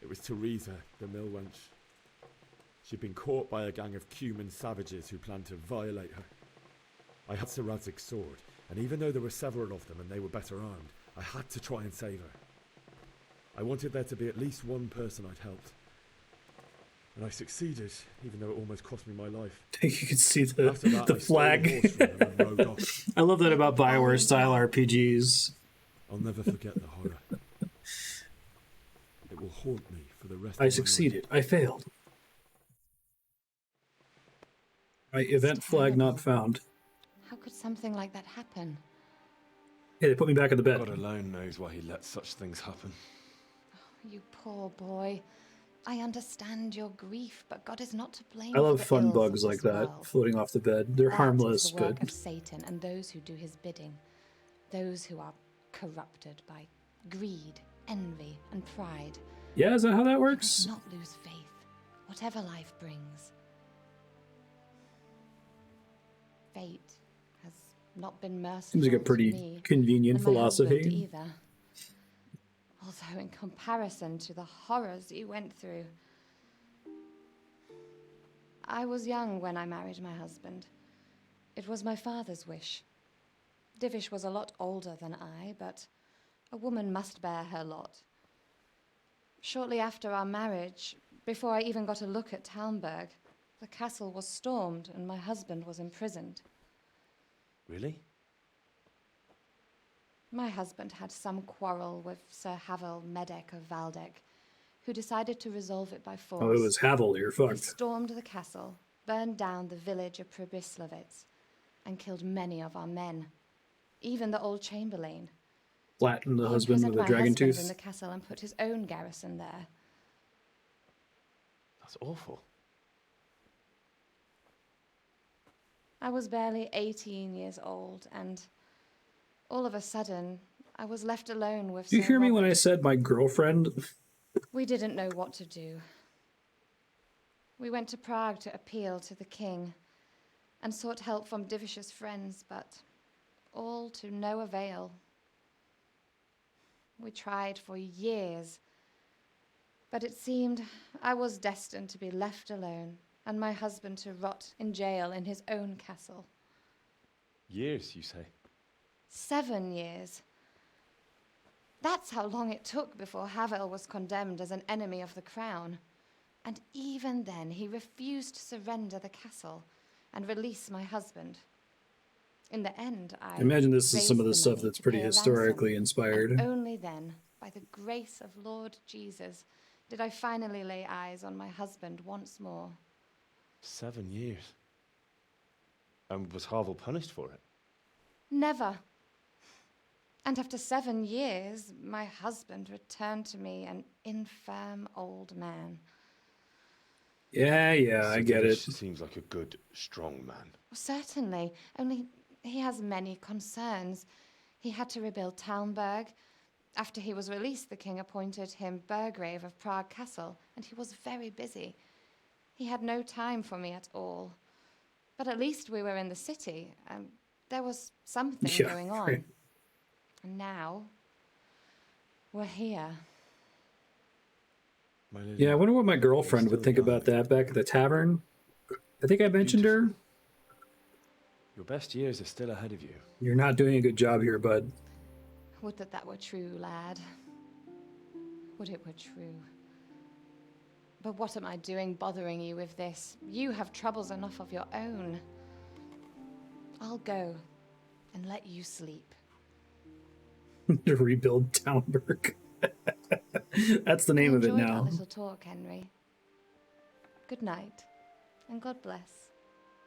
Speaker 3: It was Teresa, the mill wench. She'd been caught by a gang of Cuman savages who planned to violate her. I had Sir Radzig's sword, and even though there were several of them and they were better armed, I had to try and save her. I wanted there to be at least one person I'd helped. And I succeeded, even though it almost cost me my life.
Speaker 1: You can see the
Speaker 3: I
Speaker 1: flag.
Speaker 3: and rode off.
Speaker 1: I love that about Bioware style RPGs.
Speaker 3: I'll never forget the horror. It will haunt me for the rest of my
Speaker 1: I
Speaker 3: life.
Speaker 1: succeeded. I failed. My event flag not found.
Speaker 2: How could something like that happen?
Speaker 1: Hey, they put me back in the bed.
Speaker 3: God alone knows why he let such things happen.
Speaker 2: Oh, you poor boy. I understand your grief, but God is not to blame.
Speaker 1: I love
Speaker 2: for the
Speaker 1: fun
Speaker 2: ills
Speaker 1: bugs
Speaker 2: of
Speaker 1: like
Speaker 2: this
Speaker 1: that,
Speaker 2: world.
Speaker 1: floating off the bed. They're
Speaker 2: That
Speaker 1: harmless,
Speaker 2: is the work
Speaker 1: but
Speaker 2: of Satan and those who do his bidding. Those who are corrupted by greed, envy, and pride.
Speaker 1: yeah, is that how that
Speaker 2: You
Speaker 1: works?
Speaker 2: must not lose faith, whatever life brings. Fate has not been merciful.
Speaker 1: Seems like a
Speaker 2: to
Speaker 1: pretty
Speaker 2: me,
Speaker 1: convenient
Speaker 2: and my husband
Speaker 1: philosophy.
Speaker 2: either. Although in comparison to the horrors you went through. I was young when I married my husband. It was my father's wish. Divish was a lot older than I, but a woman must bear her lot. Shortly after our marriage, before I even got a look at Talmberg, the castle was stormed and my husband was imprisoned.
Speaker 3: Really?
Speaker 2: My husband had some quarrel with Sir Havel Medek of Valdek, who decided to resolve it by force.
Speaker 1: Oh, it was Havel, you're
Speaker 2: He
Speaker 1: fucked.
Speaker 2: stormed the castle, burned down the village of Pribyslavitz, and killed many of our men, even the old chamberlain.
Speaker 1: Flattened the
Speaker 2: He
Speaker 1: husband
Speaker 2: imprisoned
Speaker 1: with a
Speaker 2: my
Speaker 1: dragon
Speaker 2: husband
Speaker 1: tooth.
Speaker 2: in the castle and put his own garrison there.
Speaker 3: That's awful.
Speaker 2: I was barely 18 years old, and all of a sudden, I was left alone with
Speaker 1: Did you
Speaker 2: Sir
Speaker 1: hear me when
Speaker 2: Robert.
Speaker 1: I said my girlfriend?
Speaker 2: We didn't know what to do. We went to Prague to appeal to the king and sought help from Divish's friends, but all to no avail. We tried for years, but it seemed I was destined to be left alone and my husband to rot in jail in his own castle.
Speaker 3: Years, you say?
Speaker 2: 7 years. That's how long it took before Havel was condemned as an enemy of the crown. And even then, he refused to surrender the castle and release my husband. In the end, I
Speaker 1: Imagine this is some of the
Speaker 2: raised
Speaker 1: stuff
Speaker 2: money
Speaker 1: that's
Speaker 2: to
Speaker 1: pretty
Speaker 2: pay a
Speaker 1: historically
Speaker 2: ransom,
Speaker 1: inspired.
Speaker 2: And only then, by the grace of Lord Jesus, did I finally lay eyes on my husband once more.
Speaker 3: 7 years. And was Havel punished for it?
Speaker 2: Never. And after 7 years, my husband returned to me an infirm old man.
Speaker 1: Yeah, I get it.
Speaker 3: Seems like a good, strong man.
Speaker 2: Certainly, only he has many concerns. He had to rebuild Talmberg. After he was released, the king appointed him Burgrave of Prague Castle, and he was very busy. He had no time for me at all. But at least we were in the city, and there was something going on.
Speaker 1: Right.
Speaker 2: And now, we're here.
Speaker 3: My lady,
Speaker 1: Yeah, I wonder what my girlfriend
Speaker 3: you're
Speaker 1: would
Speaker 3: still
Speaker 1: think about
Speaker 3: young.
Speaker 1: that back at the tavern. I think I mentioned her.
Speaker 3: Your best years are still ahead of you.
Speaker 1: You're not doing a good job here, bud.
Speaker 2: Would that that were true, lad. Would it were true. But what am I doing bothering you with this? You have troubles enough of your own. I'll go and let you sleep.
Speaker 1: To rebuild Talmberg. That's the name of it
Speaker 2: Enjoyed
Speaker 1: now.
Speaker 2: our little talk, Henry. Good night, and God bless.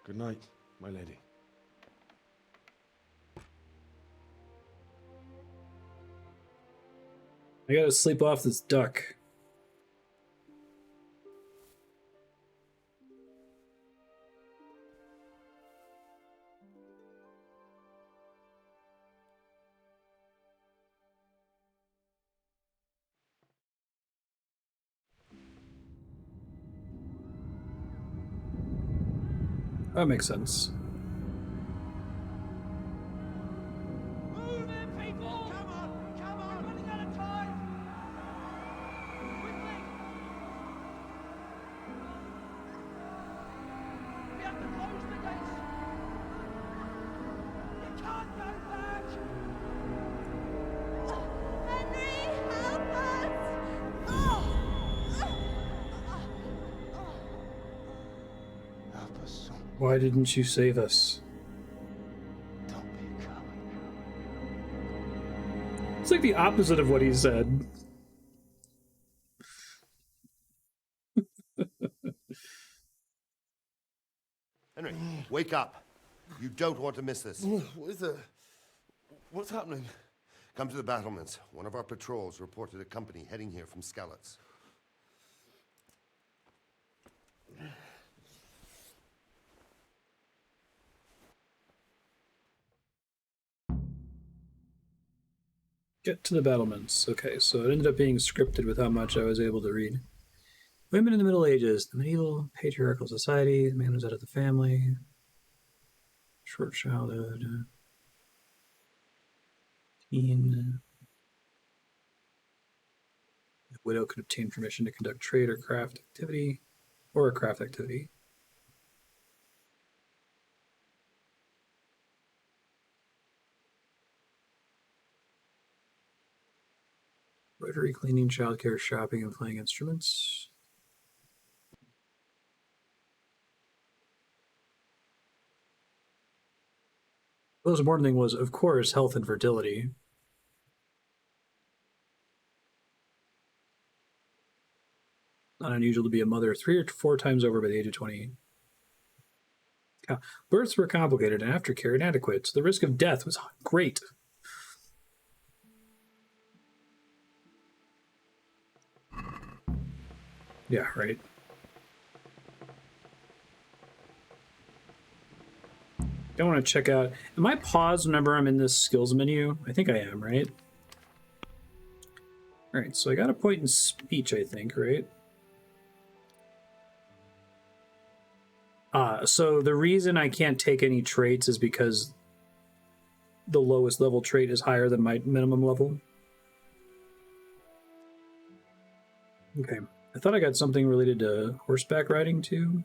Speaker 3: Good night, my lady.
Speaker 1: I gotta sleep off this duck. That makes sense.
Speaker 7: Move in, people! Come on! We're running out of time! Quickly! We have to close the gates!
Speaker 1: Why didn't you save us?
Speaker 4: Don't be a coward.
Speaker 1: It's like the opposite of what he said.
Speaker 8: Henry, wake up. You don't want to miss this.
Speaker 3: What is it? What's happening?
Speaker 8: Come to the battlements. One of our patrols reported a company heading here from Skalitz.
Speaker 1: Get to the battlements. Okay, so it ended up being scripted with how much I was able to read. Women in the Middle Ages, the medieval patriarchal society, the man was out of the family, short childhood, teen. The widow could obtain permission to conduct trade or craft activity, or a craft activity. Rotary cleaning, childcare, shopping, and playing instruments. The most important thing was, of course, health and fertility. Not unusual to be a mother 3 or 4 times over by the age of 20. Births were complicated and aftercare inadequate, so the risk of death was great. Yeah, right. I want to check out. Am I paused whenever I'm in this skills menu? I think I am, right? All right, so I got a point in speech, I think, right? So the reason I can't take any traits is because the lowest level trait is higher than my minimum level. Okay. I thought I got something related to horseback riding too.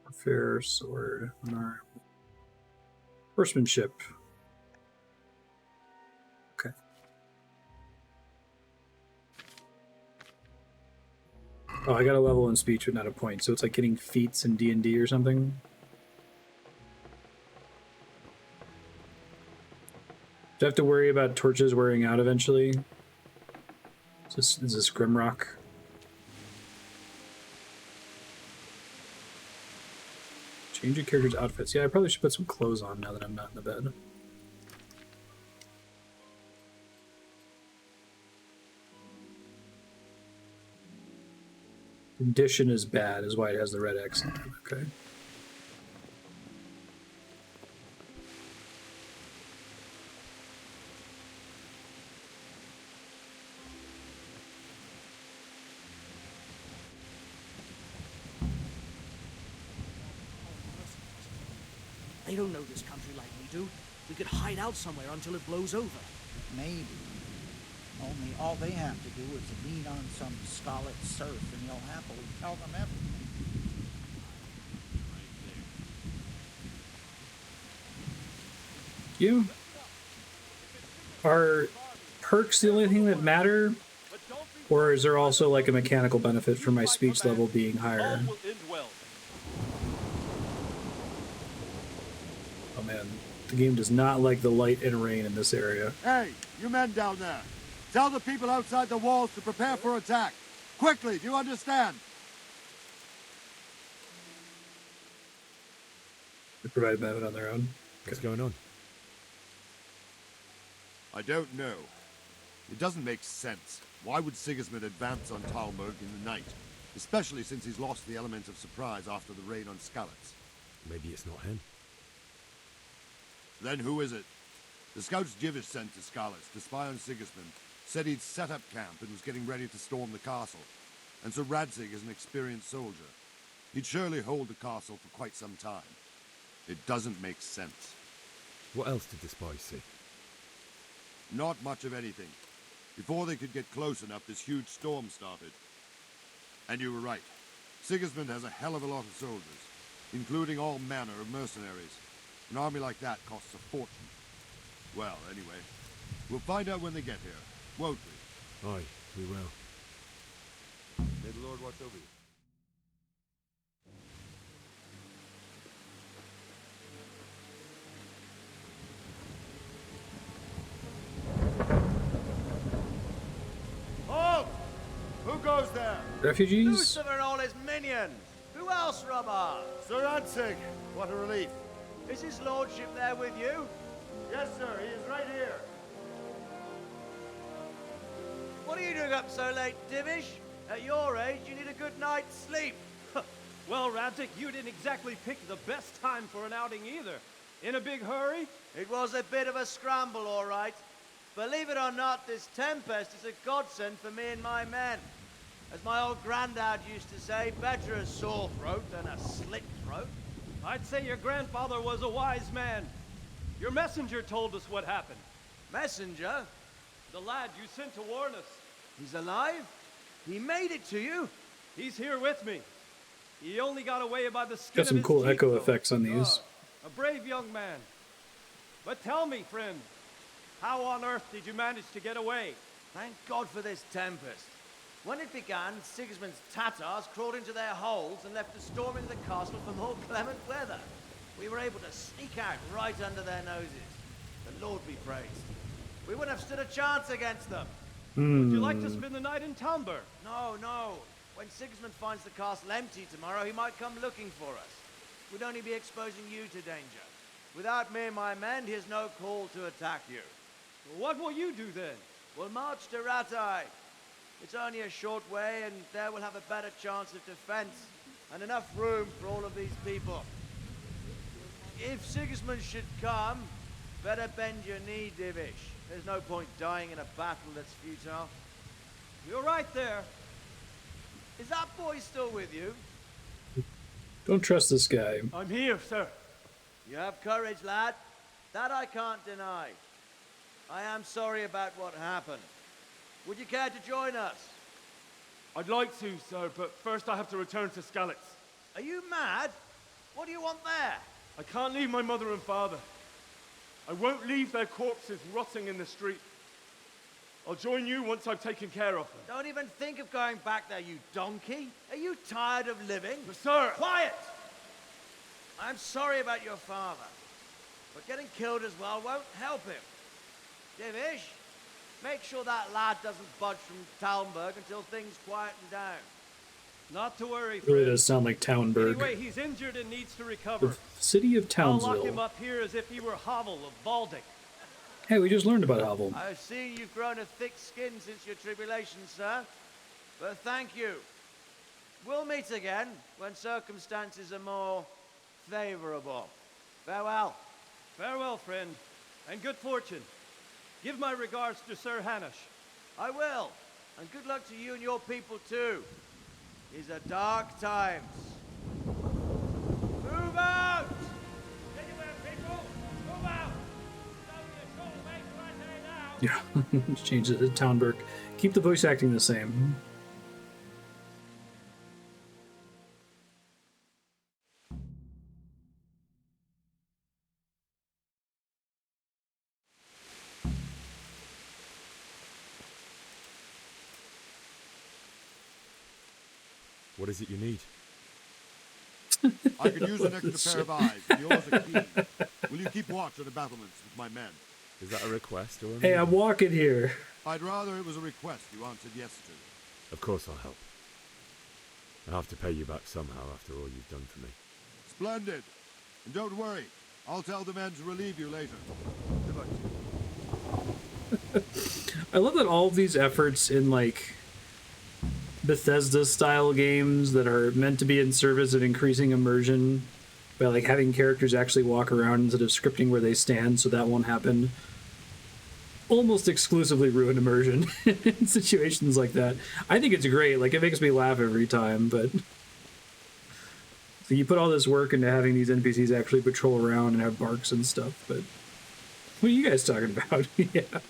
Speaker 1: Warfare, sword, unarmed. Horsemanship. Okay. Oh, I got a level in speech but not a point, so it's like getting feats in D&D or something. Do I have to worry about torches wearing out eventually? Is this Grimrock? Change your character's outfits. Yeah, I probably should put some clothes on now that I'm not in the bed. Condition is bad, is why it has the red X on it. Okay.
Speaker 7: They don't know this country like we do. We could hide out somewhere until it blows over.
Speaker 14: Maybe. Only all they have to do is lean on some Scarlet serf and you'll happily tell them everything.
Speaker 1: You? Are perks the only thing that matter? Or is there also like a mechanical benefit for my speech level being higher? Oh man, the game does not like the light and rain in this area.
Speaker 12: Hey, you men down there. Tell the people outside the walls to prepare for attack. Quickly, do you understand?
Speaker 1: They provide benefit on their own.
Speaker 3: What's going on?
Speaker 12: I don't know. It doesn't make sense. Why would Sigismund advance on Talmberg in the night? Especially since he's lost the element of surprise after the raid on Skalitz.
Speaker 3: Maybe it's not him.
Speaker 12: Then who is it? The scouts Jivish sent to Skalitz to spy on Sigismund said he'd set up camp and was getting ready to storm the castle. And so Radzig is an experienced soldier. He'd surely hold the castle for quite some time. It doesn't make sense.
Speaker 3: What else did the spies see?
Speaker 12: Not much of anything. Before they could get close enough, this huge storm started. And you were right. Sigismund has a hell of a lot of soldiers, including all manner of mercenaries. An army like that costs a fortune. Well, anyway, we'll find out when they get here, won't we?
Speaker 3: Aye, we will.
Speaker 12: May the Lord watch over you.
Speaker 5: Halt! Who goes there?
Speaker 1: Refugees?
Speaker 5: Lucifer and all his minions. Who else, Robber?
Speaker 8: Sir Rantzig, what a relief.
Speaker 5: Is his lordship there with you?
Speaker 8: Yes, sir, he is right here.
Speaker 5: What are you doing up so late, Divish? At your age, you need a good night's sleep.
Speaker 6: Well, Rantic, you didn't exactly pick the best time for an outing either. In a big hurry?
Speaker 5: It was a bit of a scramble, all right. Believe it or not, this tempest is a godsend for me and my men. As my old granddad used to say, better a sore throat than a slit throat.
Speaker 6: I'd say your grandfather was a wise man. Your messenger told us what happened.
Speaker 5: Messenger?
Speaker 6: The lad you sent to warn us.
Speaker 5: He's alive? He made it to you?
Speaker 6: He's here with me. He only got away by the skin
Speaker 1: Got
Speaker 6: of
Speaker 1: some
Speaker 6: his
Speaker 1: cool
Speaker 6: teeth,
Speaker 1: echo
Speaker 6: though.
Speaker 1: effects on these.
Speaker 6: A brave young man. But tell me, friend, how on earth did you manage to get away?
Speaker 5: Thank God for this tempest. When it began, Sigismund's Tatars crawled into their holes and left a storm into the castle for more clement weather. We were able to sneak out right under their noses. The Lord be praised. We wouldn't have stood a chance against them.
Speaker 6: Would you like to spend the night in Talmberg?
Speaker 5: No, no. When Sigismund finds the castle empty tomorrow, he might come looking for us. We'd only be exposing you to danger. Without me and my men, he has no call to attack you.
Speaker 6: What will you do then?
Speaker 5: We'll march to Ratai. It's only a short way, and there we'll have a better chance of defense and enough room for all of these people. If Sigismund should come, better bend your knee, Divish. There's no point dying in a battle that's futile.
Speaker 6: You're right there.
Speaker 5: Is that boy still with you?
Speaker 1: Don't trust this guy.
Speaker 6: I'm here, sir.
Speaker 5: You have courage, lad. That I can't deny. I am sorry about what happened. Would you care to join us?
Speaker 3: I'd like to, sir, but first I have to return to Skalitz.
Speaker 5: Are you mad? What do you want there?
Speaker 3: I can't leave my mother and father. I won't leave their corpses rotting in the street. I'll join you once I've taken care of them.
Speaker 5: Don't even think of going back there, you donkey. Are you tired of living?
Speaker 3: But sir!
Speaker 5: Quiet! I'm sorry about your father, but getting killed as well won't help him. Divish, make sure that lad doesn't budge from Talmberg until things quieten down.
Speaker 6: Not to worry,
Speaker 1: It really
Speaker 6: friend.
Speaker 1: does sound like Townberg.
Speaker 6: Anyway, he's injured and needs to recover.
Speaker 1: The city of
Speaker 6: I'll lock him
Speaker 1: Townsville.
Speaker 6: up here as if he were Havel of Valdic.
Speaker 1: Hey, we just learned about Havel.
Speaker 5: I've seen you've grown a thick skin since your tribulation, sir. But thank you. We'll meet again when circumstances are more favorable. Farewell.
Speaker 6: Farewell, friend, and good fortune. Give my regards to Sir Hanush.
Speaker 5: I will. And good luck to you and your people, too. These are dark times. Move out!
Speaker 1: Yeah, let's change it to Townberg. Keep the voice acting the same.
Speaker 3: What is it you need?
Speaker 12: I could use an extra pair of eyes, and yours are keen. Will you keep watch on the battlements with my men?
Speaker 3: Is that a request or a
Speaker 1: Hey, I'm walking here.
Speaker 12: I'd rather it was a request you answered yes to.
Speaker 3: Of course I'll help. I have to pay you back somehow after all you've done for me.
Speaker 12: Splendid. And don't worry, I'll tell the men to relieve you later. Good luck.
Speaker 1: I love that all of these efforts in like Bethesda style games that are meant to be in service of increasing immersion by like having characters actually walk around instead of scripting where they stand so that won't happen, almost exclusively ruin immersion in situations like that. I think it's great. Like, it makes me laugh every time, but so you put all this work into having these NPCs actually patrol around and have barks and stuff, but what are you guys talking about? Yeah.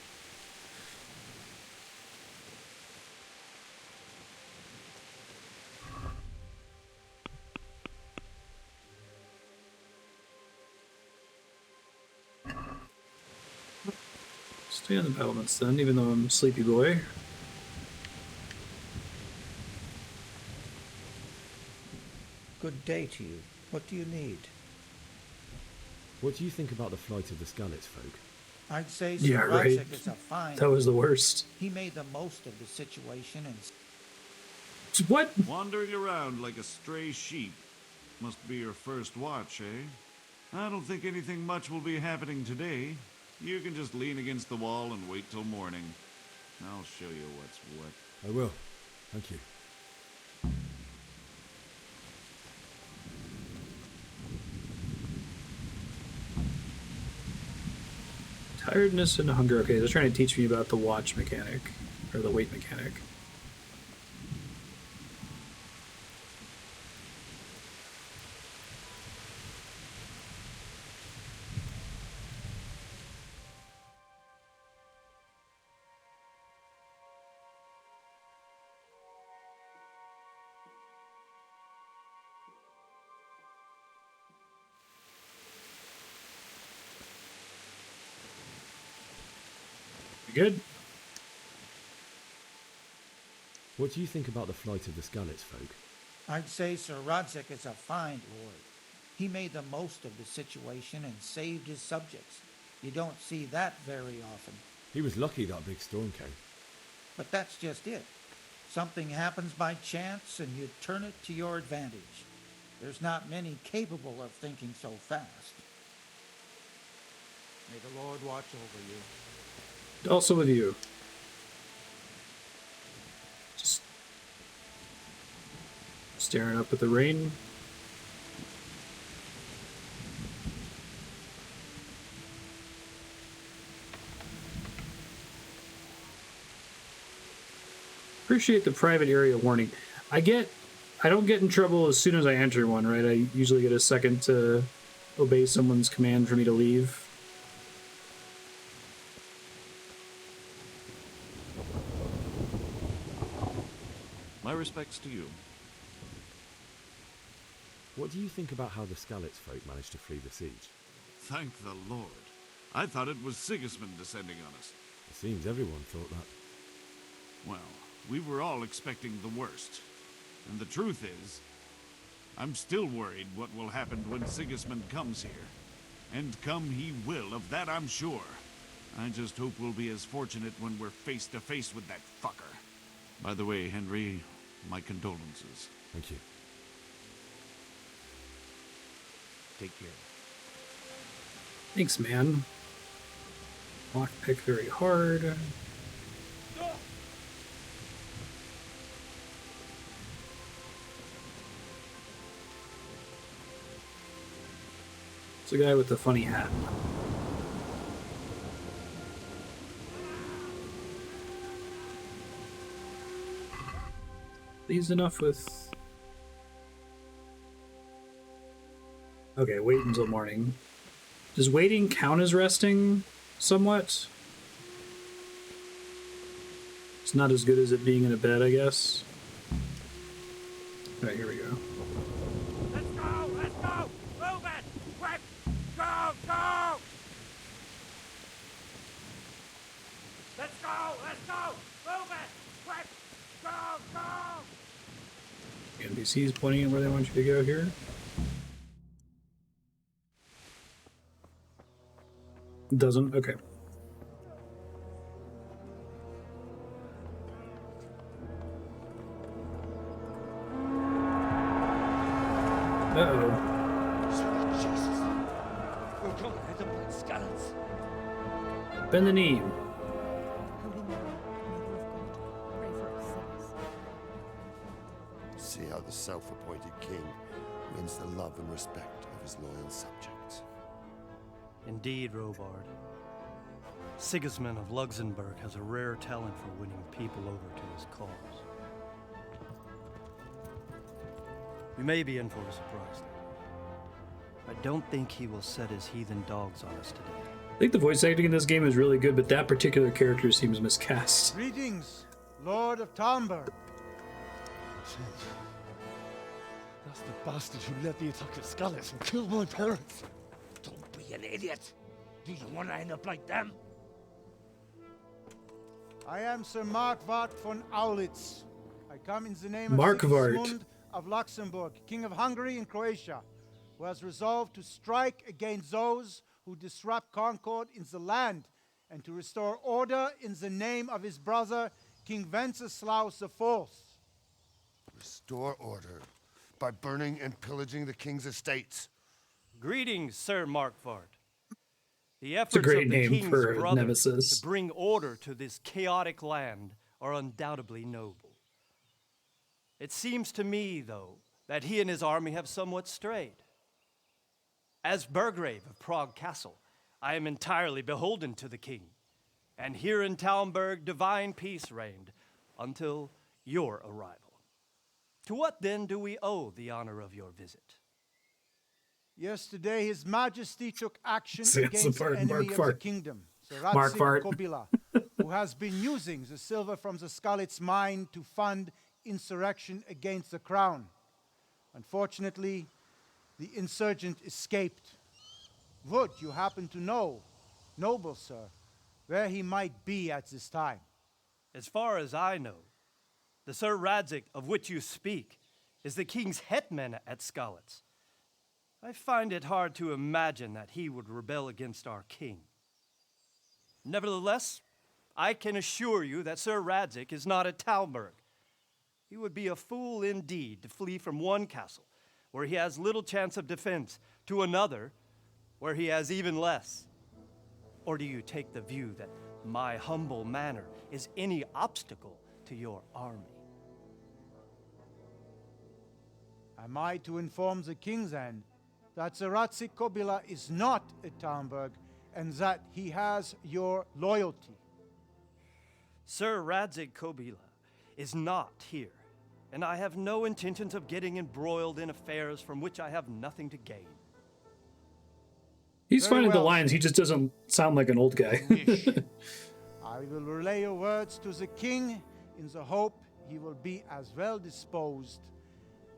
Speaker 1: Stay on the battlements then, even though I'm a sleepy boy.
Speaker 14: Good day to you. What do you need?
Speaker 15: What do you think about the flight of the Skalitz folk?
Speaker 14: I'd say
Speaker 1: Yeah,
Speaker 14: Sir
Speaker 1: right.
Speaker 14: Rodzik is a fine...
Speaker 1: That was the worst.
Speaker 14: He made the most of the situation and...
Speaker 1: What?
Speaker 12: Wandering around like a stray sheep. Must be your first watch, eh? I don't think anything much will be happening today. You can just lean against the wall and wait till morning. I'll show you what's what.
Speaker 15: I will. Thank you.
Speaker 1: Tiredness and hunger. Okay, they're trying to teach me about the watch mechanic, or the weight mechanic. Good.
Speaker 15: What do you think about the flight of the Skalitz folk?
Speaker 14: I'd say Sir Rodzik is a fine lord. He made the most of the situation and saved his subjects. You don't see that very often.
Speaker 15: He was lucky that big storm came.
Speaker 14: But that's just it. Something happens by chance and you turn it to your advantage. There's not many capable of thinking so fast. May the Lord watch over you.
Speaker 1: Also with you. Just staring up at the rain. Appreciate the private area warning. I don't get in trouble as soon as I enter one, right? I usually get a second to obey someone's command for me to leave.
Speaker 12: My respects to you.
Speaker 15: What do you think about how the Skalitz folk managed to flee the siege?
Speaker 12: Thank the Lord. I thought it was Sigismund descending on us.
Speaker 15: It seems everyone thought that.
Speaker 12: Well, we were all expecting the worst. And the truth is, I'm still worried what will happen when Sigismund comes here. And come he will, of that I'm sure. I just hope we'll be as fortunate when we're face to face with that fucker. By the way, Henry, my condolences.
Speaker 15: Thank you.
Speaker 12: Take care.
Speaker 1: Thanks, man. Lockpick very hard. It's the guy with the funny hat. These enough with... Okay, wait until morning. Does waiting count as resting somewhat? It's not as good as it being in a bed, I guess. Alright, here we go.
Speaker 9: Let's go! Let's go! Move it! Quick! Go! Go! Let's go! Let's go! Move it! Quick! Go! Go!
Speaker 1: NPCs pointing at where they want you to go here. It doesn't? Okay. Uh-oh.
Speaker 7: Sweet Jesus. We're gonna hit them like scallops.
Speaker 1: Bend the knee.
Speaker 8: See how the self-appointed king wins the love and respect of his loyal subjects.
Speaker 10: Indeed, Robard. Sigismund of Luxembourg has a rare talent for winning people over to his cause. You may be in for a surprise, though. I don't think he will set his heathen dogs on us today.
Speaker 1: I think the voice acting in this game is really good, but that particular character seems miscast.
Speaker 16: Greetings, Lord of Talmberg.
Speaker 3: That's the bastard who led the attack at Skalitz and killed my parents.
Speaker 7: Don't be an idiot. Do you want to end up like them?
Speaker 16: I am Sir Markvart von Aulitz. I come in the name of
Speaker 1: Markvart.
Speaker 16: Sigismund of Luxembourg, King of Hungary and Croatia, who has resolved to strike against those who disrupt concord in the land and to restore order in the name of his brother, King Wenceslaus IV.
Speaker 8: Restore order by burning and pillaging the king's estates.
Speaker 10: Greetings, Sir Markvart. The
Speaker 1: It's a
Speaker 10: efforts
Speaker 1: great
Speaker 10: of the
Speaker 1: name
Speaker 10: king's
Speaker 1: for a
Speaker 10: brother
Speaker 1: nemesis.
Speaker 10: to bring order to this chaotic land are undoubtedly noble. It seems to me, though, that he and his army have somewhat strayed. As Burgrave of Prague Castle, I am entirely beholden to the king, and here in Talmberg divine peace reigned until your arrival. To what then do we owe the honor of your visit?
Speaker 16: Yesterday, His Majesty took action
Speaker 1: See, that's the
Speaker 16: against the
Speaker 1: part,
Speaker 16: enemy of the
Speaker 1: Markvart.
Speaker 16: kingdom,
Speaker 1: Markvart.
Speaker 16: Kobila, who has been using the silver from the Skalitz mine to fund insurrection against the crown. Unfortunately, the insurgent escaped. Would you happen to know, noble sir, where he might be at this time?
Speaker 10: As far as I know, the Sir Radzik of which you speak is the king's hetman at Skalitz. I find it hard to imagine that he would rebel against our king. Nevertheless, I can assure you that Sir Radzik is not at Talmberg. He would be a fool indeed to flee from one castle, where he has little chance of defense, to another, where he has even less. Or do you take the view that my humble manner is any obstacle to your army?
Speaker 16: Am I to inform the king then that Sir Radzik Kobila is not at Talmberg and that he has your loyalty?
Speaker 10: Sir Radzik Kobila is not here, and I have no intentions of getting embroiled in affairs from which I have nothing to gain.
Speaker 1: He's
Speaker 16: Very
Speaker 1: finding the
Speaker 16: well.
Speaker 1: lines, he just doesn't sound like an old guy.
Speaker 16: I will relay your words to the king in the hope he will be as well disposed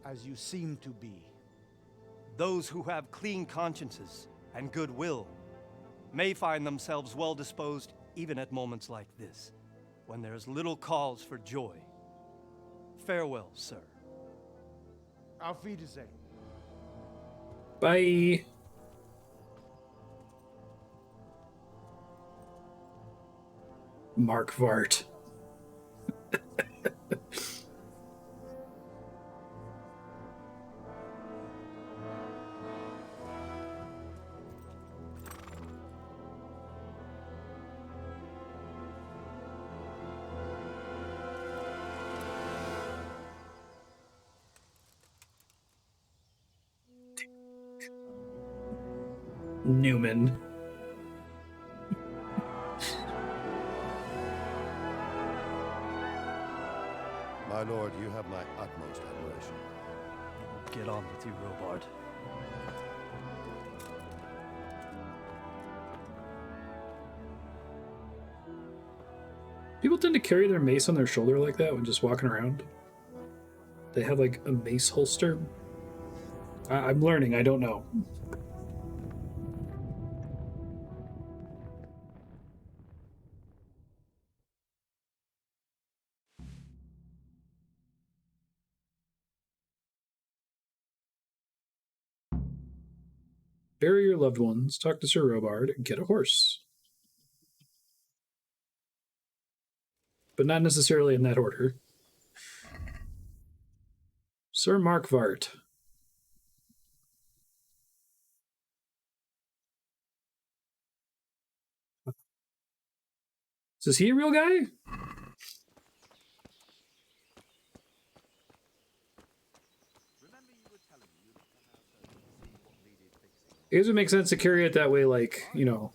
Speaker 16: as you seem to be.
Speaker 10: Those who have clean consciences and goodwill may find themselves well disposed even at moments like this, when there's little cause for joy. Farewell, sir.
Speaker 16: Auf Wiedersehen.
Speaker 1: Bye. Markvart. Newman.
Speaker 8: My lord, you have my utmost admiration.
Speaker 10: Get on with you, Robard.
Speaker 1: People tend to carry their mace on their shoulder like that when just walking around. They have like a mace holster. I'm learning, I don't know. Bury your loved ones, talk to Sir Robard, and get a horse. But not necessarily in that order. Sir Markvart. Is he a real guy? I guess it would make sense to carry it that way, like, you know,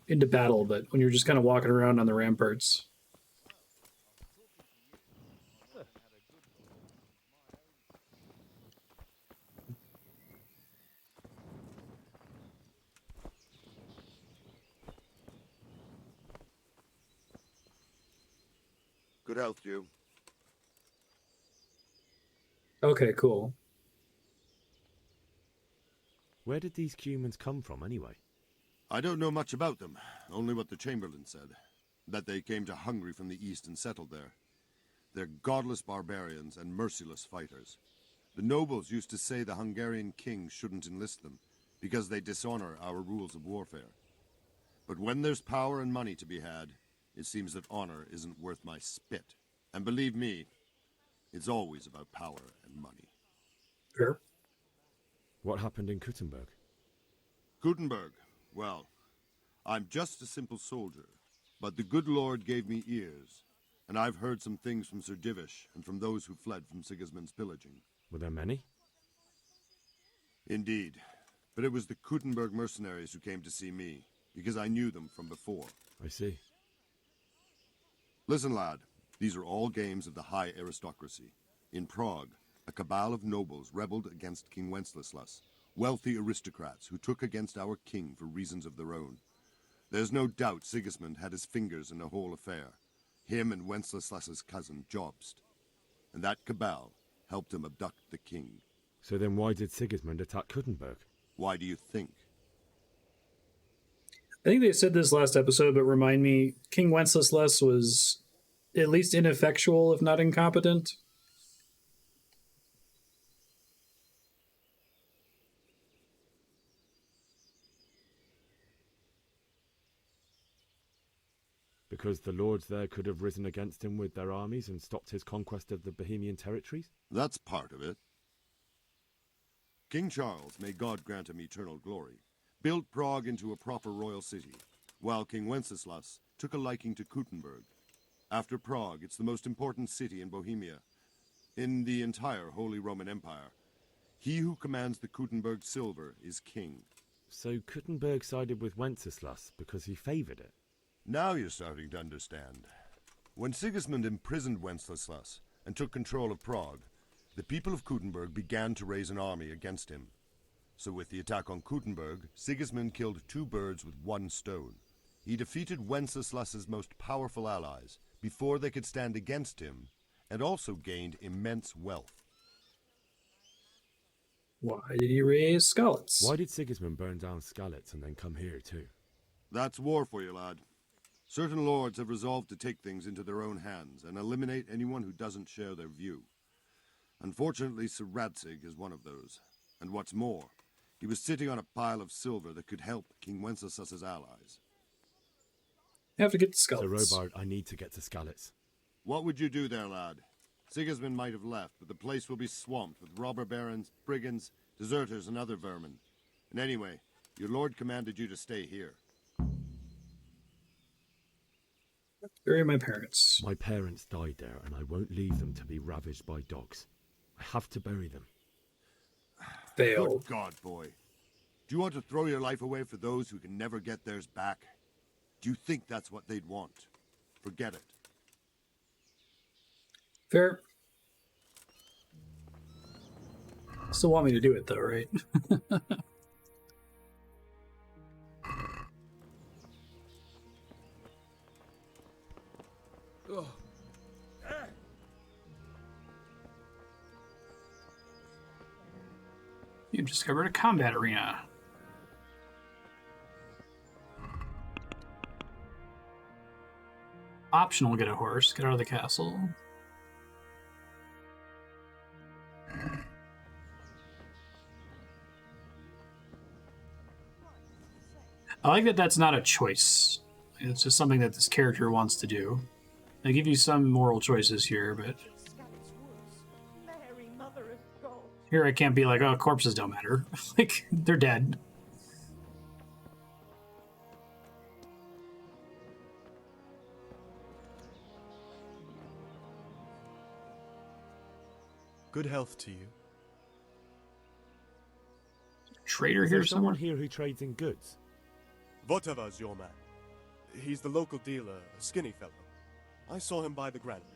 Speaker 1: into battle, but when you're just kind of walking around on the ramparts.
Speaker 12: Good health to you.
Speaker 1: Okay, cool.
Speaker 15: Where did these humans come from, anyway?
Speaker 12: I don't know much about them, only what the Chamberlain said. That they came to Hungary from the east and settled there. They're godless barbarians and merciless fighters. The nobles used to say the Hungarian king shouldn't enlist them, because they dishonor our rules of warfare. But when there's power and money to be had, it seems that honor isn't worth my spit. And believe me, it's always about power and money.
Speaker 1: Sure.
Speaker 15: What happened in Kuttenberg?
Speaker 12: Kuttenberg, well, I'm just a simple soldier, but the good Lord gave me ears, and I've heard some things from Sir Divish and from those who fled from Sigismund's pillaging.
Speaker 15: Were there many?
Speaker 12: Indeed, but it was the Kuttenberg mercenaries who came to see me, because I knew them from before.
Speaker 15: I see.
Speaker 12: Listen, lad, these are all games of the high aristocracy. In Prague, a cabal of nobles rebelled against King Wenceslas, wealthy aristocrats who took against our king for reasons of their own. There's no doubt Sigismund had his fingers in the whole affair, him and Wenceslas's cousin Jobst. And that cabal helped him abduct the king.
Speaker 15: So then why did Sigismund attack Kuttenberg?
Speaker 12: Why do you think?
Speaker 1: I think they said this last episode, but remind me, King Wenceslas was at least ineffectual, if not incompetent.
Speaker 15: Because the lords there could have risen against him with their armies and stopped his conquest of the Bohemian territories?
Speaker 12: That's part of it. King Charles, may God grant him eternal glory, built Prague into a proper royal city, while King Wenceslas took a liking to Kuttenberg. After Prague, it's the most important city in Bohemia, in the entire Holy Roman Empire. He who commands the Kuttenberg silver is king.
Speaker 15: So Kuttenberg sided with Wenceslas because he favoured it?
Speaker 12: Now you're starting to understand. When Sigismund imprisoned Wenceslas and took control of Prague, the people of Kuttenberg began to raise an army against him. So with the attack on Kuttenberg, Sigismund killed two birds with one stone. He defeated Wenceslas's most powerful allies before they could stand against him, and also gained immense wealth.
Speaker 1: Why did he raise Skalitz?
Speaker 15: Why did Sigismund burn down Skalitz and then come here too?
Speaker 12: That's war for you, lad. Certain lords have resolved to take things into their own hands and eliminate anyone who doesn't share their view. Unfortunately, Sir Radzig is one of those. And what's more, he was sitting on a pile of silver that could help King Wenceslas's allies.
Speaker 1: You have to get to Skalitz.
Speaker 15: Sir Robard, I need to get to Skalitz.
Speaker 12: What would you do there, lad? Sigismund might have left, but the place will be swamped with robber barons, brigands, deserters, and other vermin. And anyway, your lord commanded you to stay here.
Speaker 1: Bury my parents.
Speaker 15: My parents died there, and I won't leave them to be ravaged by dogs. I have to bury them.
Speaker 1: Fail.
Speaker 12: Good God, boy. Do you want to throw your life away for those who can never get theirs back? Do you think that's what they'd want? Forget it.
Speaker 1: Fair. Still want me to do it, though, right? You discovered a combat arena. Optional, get a horse. Get out of the castle. I like that that's not a choice. It's just something that this character wants to do. They give you some moral choices here, but here I can't be like, oh, corpses don't matter. Like, they're dead.
Speaker 17: Good health to you.
Speaker 1: Trader
Speaker 15: Is
Speaker 1: here
Speaker 15: there someone
Speaker 1: somewhere?
Speaker 15: here who trades in goods?
Speaker 17: Votava's your man. He's the local dealer, a skinny fellow. I saw him buy the granary.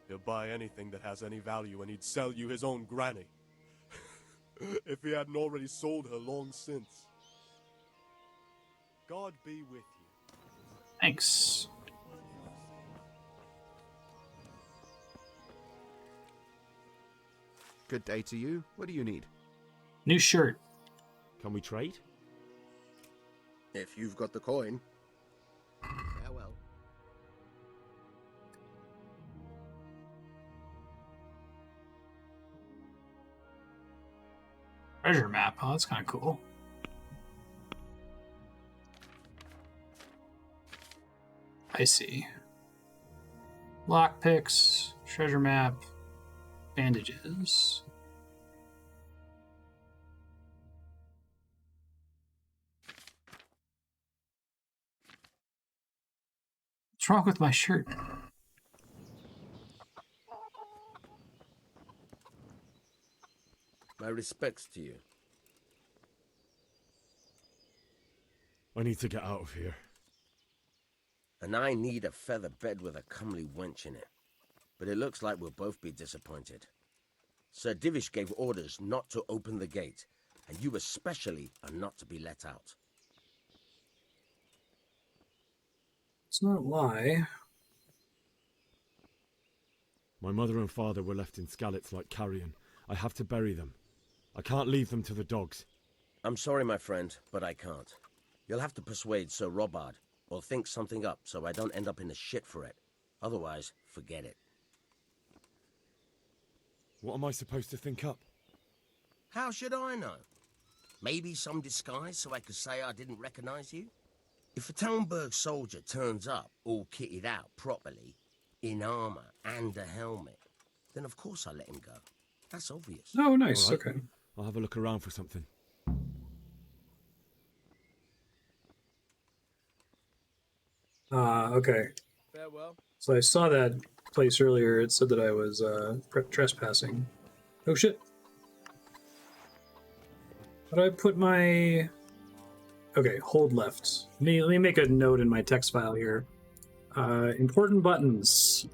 Speaker 17: He'll buy anything that has any value, and he'd sell you his own granny. If he hadn't already sold her long since. God be with you.
Speaker 1: Thanks.
Speaker 18: Good day to you. What do you need?
Speaker 1: New shirt.
Speaker 15: Can we trade?
Speaker 18: If you've got the coin. Farewell.
Speaker 1: Treasure map. Oh, that's kind of cool. I see. Lockpicks, treasure map, bandages. What's wrong with my shirt?
Speaker 18: My respects to you.
Speaker 15: I need to get out of here.
Speaker 18: And I need a feather bed with a comely wench in it. But it looks like we'll both be disappointed. Sir Divish gave orders not to open the gate, and you especially are not to be let out.
Speaker 1: Let's not lie.
Speaker 15: My mother and father were left in Skalitz like carrion. I have to bury them. I can't leave them to the dogs.
Speaker 18: I'm sorry, my friend, but I can't. You'll have to persuade Sir Robard, or think something up so I don't end up in the shit for it. Otherwise, forget it.
Speaker 15: What am I supposed to think up?
Speaker 18: How should I know? Maybe some disguise so I could say I didn't recognize you? If a Talmberg soldier turns up all kitted out properly, in armor and a helmet, then of course I let him go. That's obvious.
Speaker 1: Oh, nice.
Speaker 15: All right.
Speaker 1: Okay.
Speaker 15: I'll have a look around for something.
Speaker 1: Okay.
Speaker 5: Farewell.
Speaker 1: So I saw that place earlier. It said that I was trespassing. Oh shit. How do I put my... Okay, hold left. Let me make a note in my text file here. Important buttons.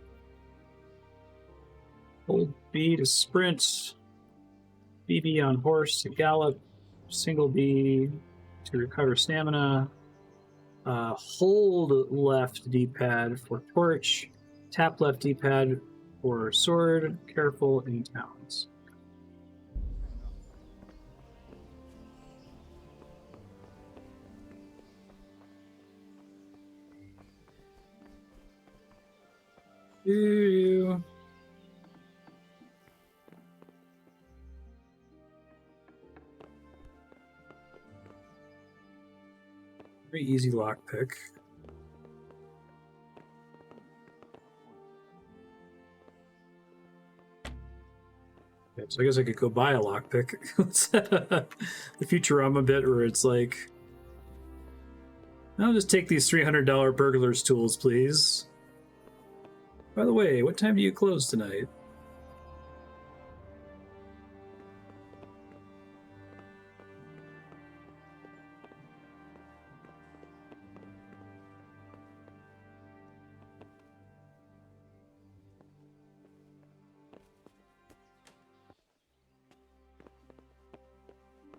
Speaker 1: Hold B to sprint. BB on horse to gallop. Single B to recover stamina. Hold left D-pad for torch. Tap left D-pad for sword. Careful in towns. Ooh. Very easy lockpick. Okay, so I guess I could go buy a lockpick. The Futurama bit where it's like, I'll just take these $300 burglar's tools, please. By the way, what time do you close tonight?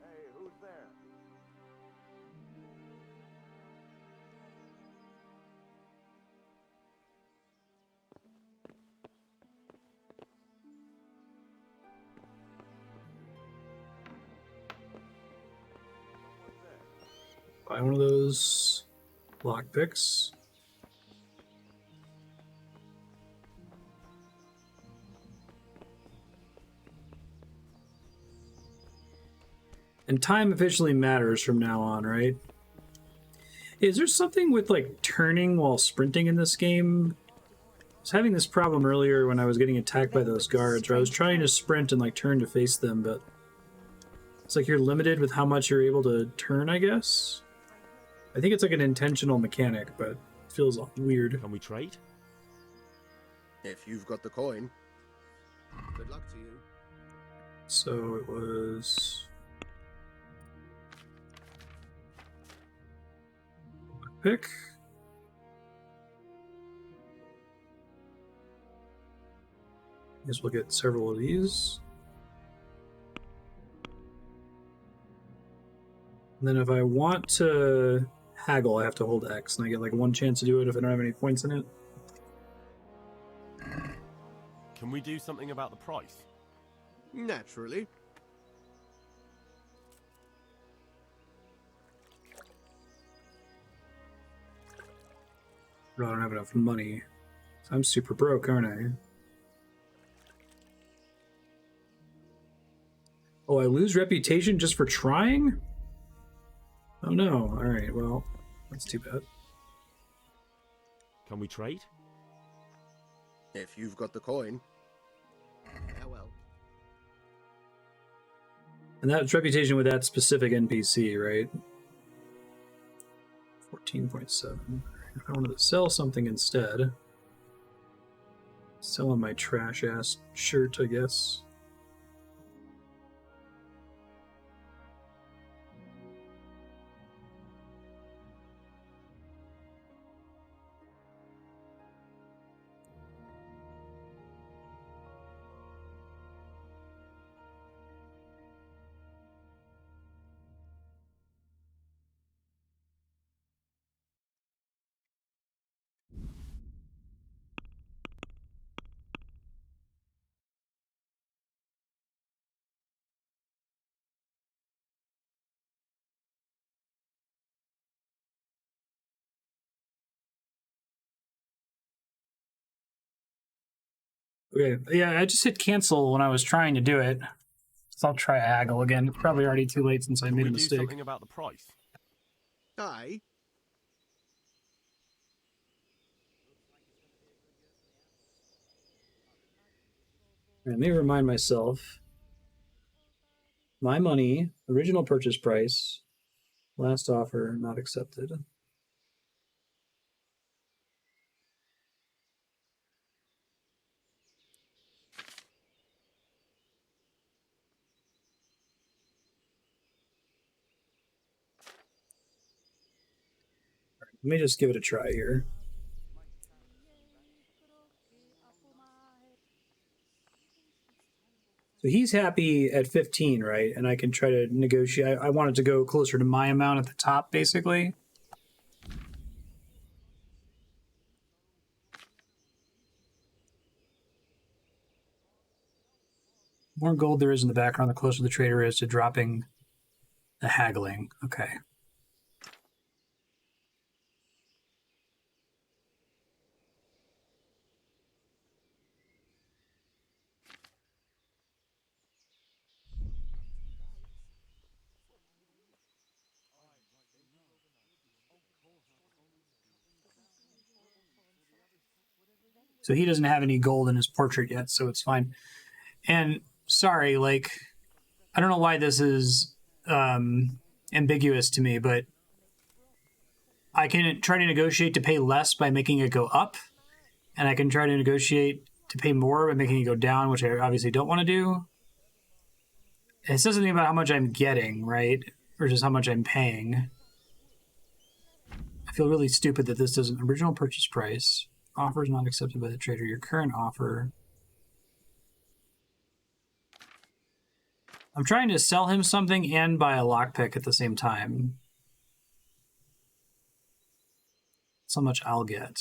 Speaker 5: Hey, who's there?
Speaker 1: Buy one of those lockpicks. And time officially matters from now on, right? Is there something with like turning while sprinting in this game? I was having this problem earlier when I was getting attacked by those guards, where I was trying to sprint and like turn to face them, but it's like you're limited with how much you're able to turn, I guess? I think it's like an intentional mechanic, but it feels weird.
Speaker 15: Can we trade?
Speaker 18: If you've got the coin. Good luck to you.
Speaker 1: So it was... pick. Guess we'll get several of these. And then if I want to haggle, I have to hold X, and I get like one chance to do it if I don't have any points in it.
Speaker 15: Can we do something about the price?
Speaker 18: Naturally.
Speaker 1: I don't have enough money. I'm super broke, aren't I? Oh, I lose reputation just for trying? Oh no. Alright, well, that's too bad.
Speaker 15: Can we trade?
Speaker 18: If you've got the coin. Farewell.
Speaker 1: And that's reputation with that specific NPC, right? 14.7. If I wanted to sell something instead. Selling my trash ass shirt, I guess. Okay, yeah, I just hit cancel when I was trying to do it. So I'll try haggle again. It's probably already too late since I made a mistake.
Speaker 15: Do something about the price.
Speaker 18: Aye.
Speaker 1: Let me remind myself. My money, original purchase price, last offer, not accepted. Let me just give it a try here. So he's happy at 15, right? And I can try to negotiate. I wanted to go closer to my amount at the top, basically. The more gold there is in the background, the closer the trader is to dropping the haggling. Okay. So he doesn't have any gold in his portrait yet, so it's fine. And sorry, like, I don't know why this is ambiguous to me, but I can try to negotiate to pay less by making it go up, and I can try to negotiate to pay more by making it go down, which I obviously don't want to do. It says something about how much I'm getting, right? Versus how much I'm paying. I feel really stupid that this doesn't. Original purchase price. Offer is not accepted by the trader. Your current offer. I'm trying to sell him something and buy a lockpick at the same time. That's how much I'll get.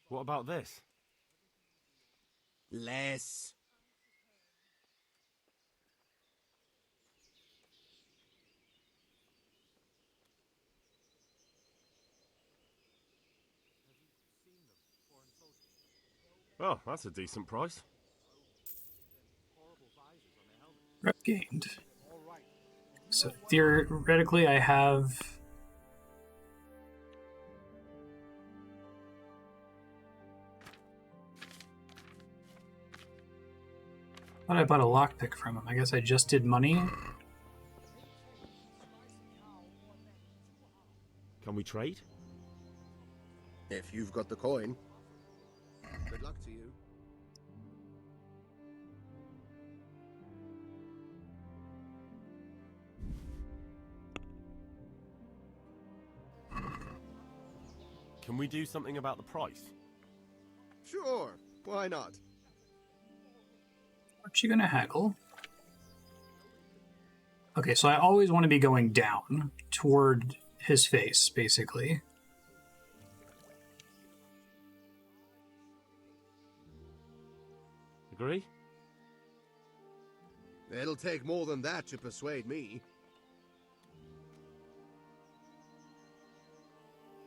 Speaker 15: What about this?
Speaker 18: Less.
Speaker 15: Oh, that's a decent price.
Speaker 1: Rep gained. So theoretically, I have. I thought I bought a lockpick from him. I guess I just did money.
Speaker 15: Can we trade?
Speaker 18: If you've got the coin. Good luck to you.
Speaker 15: Can we do something about the price?
Speaker 18: Sure, why not?
Speaker 1: Aren't you gonna haggle? Okay, so I always want to be going down toward his face, basically.
Speaker 15: Agree?
Speaker 18: It'll take more than that to persuade me.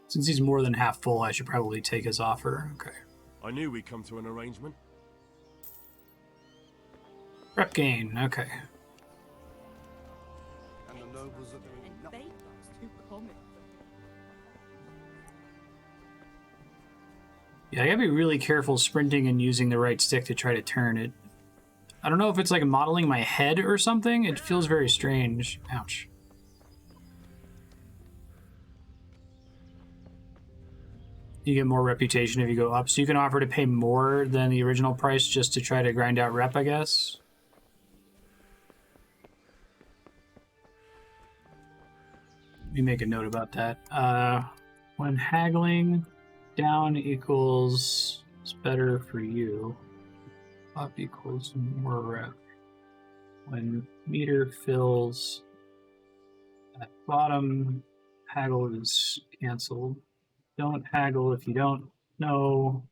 Speaker 1: Since he's more than half full, I should probably take his offer. Okay.
Speaker 17: I knew we'd come to an arrangement.
Speaker 1: Rep gain. Okay.
Speaker 12: And the nobles are doing nothing.
Speaker 1: Yeah, I gotta be really careful sprinting and using the right stick to try to turn it. I don't know if it's like modeling my head or something. It feels very strange. Ouch. You get more reputation if you go up, so you can offer to pay more than the original price just to try to grind out rep, I guess. Let me make a note about that. When haggling, down equals it's better for you. Up equals more rep. When meter fills at bottom, haggle is canceled. Don't haggle if you don't know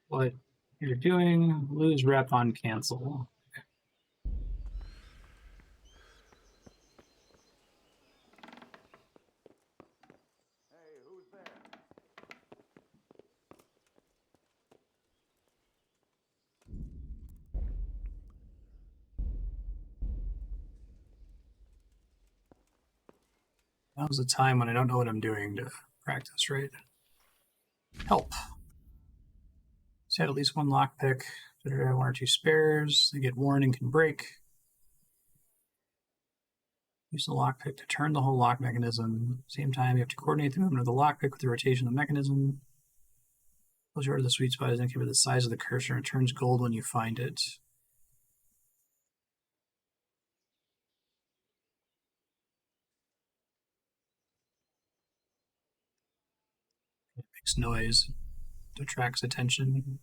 Speaker 1: what you're doing. Lose rep on cancel. Now's the time when I don't know what I'm doing to practice, right? Help. So I had at least one lockpick. Better have one or two spares. They get worn and can break. Use the lockpick to turn the whole lock mechanism. Same time, you have to coordinate the movement of the lockpick with the rotation of the mechanism. Closure to the sweet spot is indicated by the size of the cursor and turns gold when you find it. It makes noise. It attracts attention.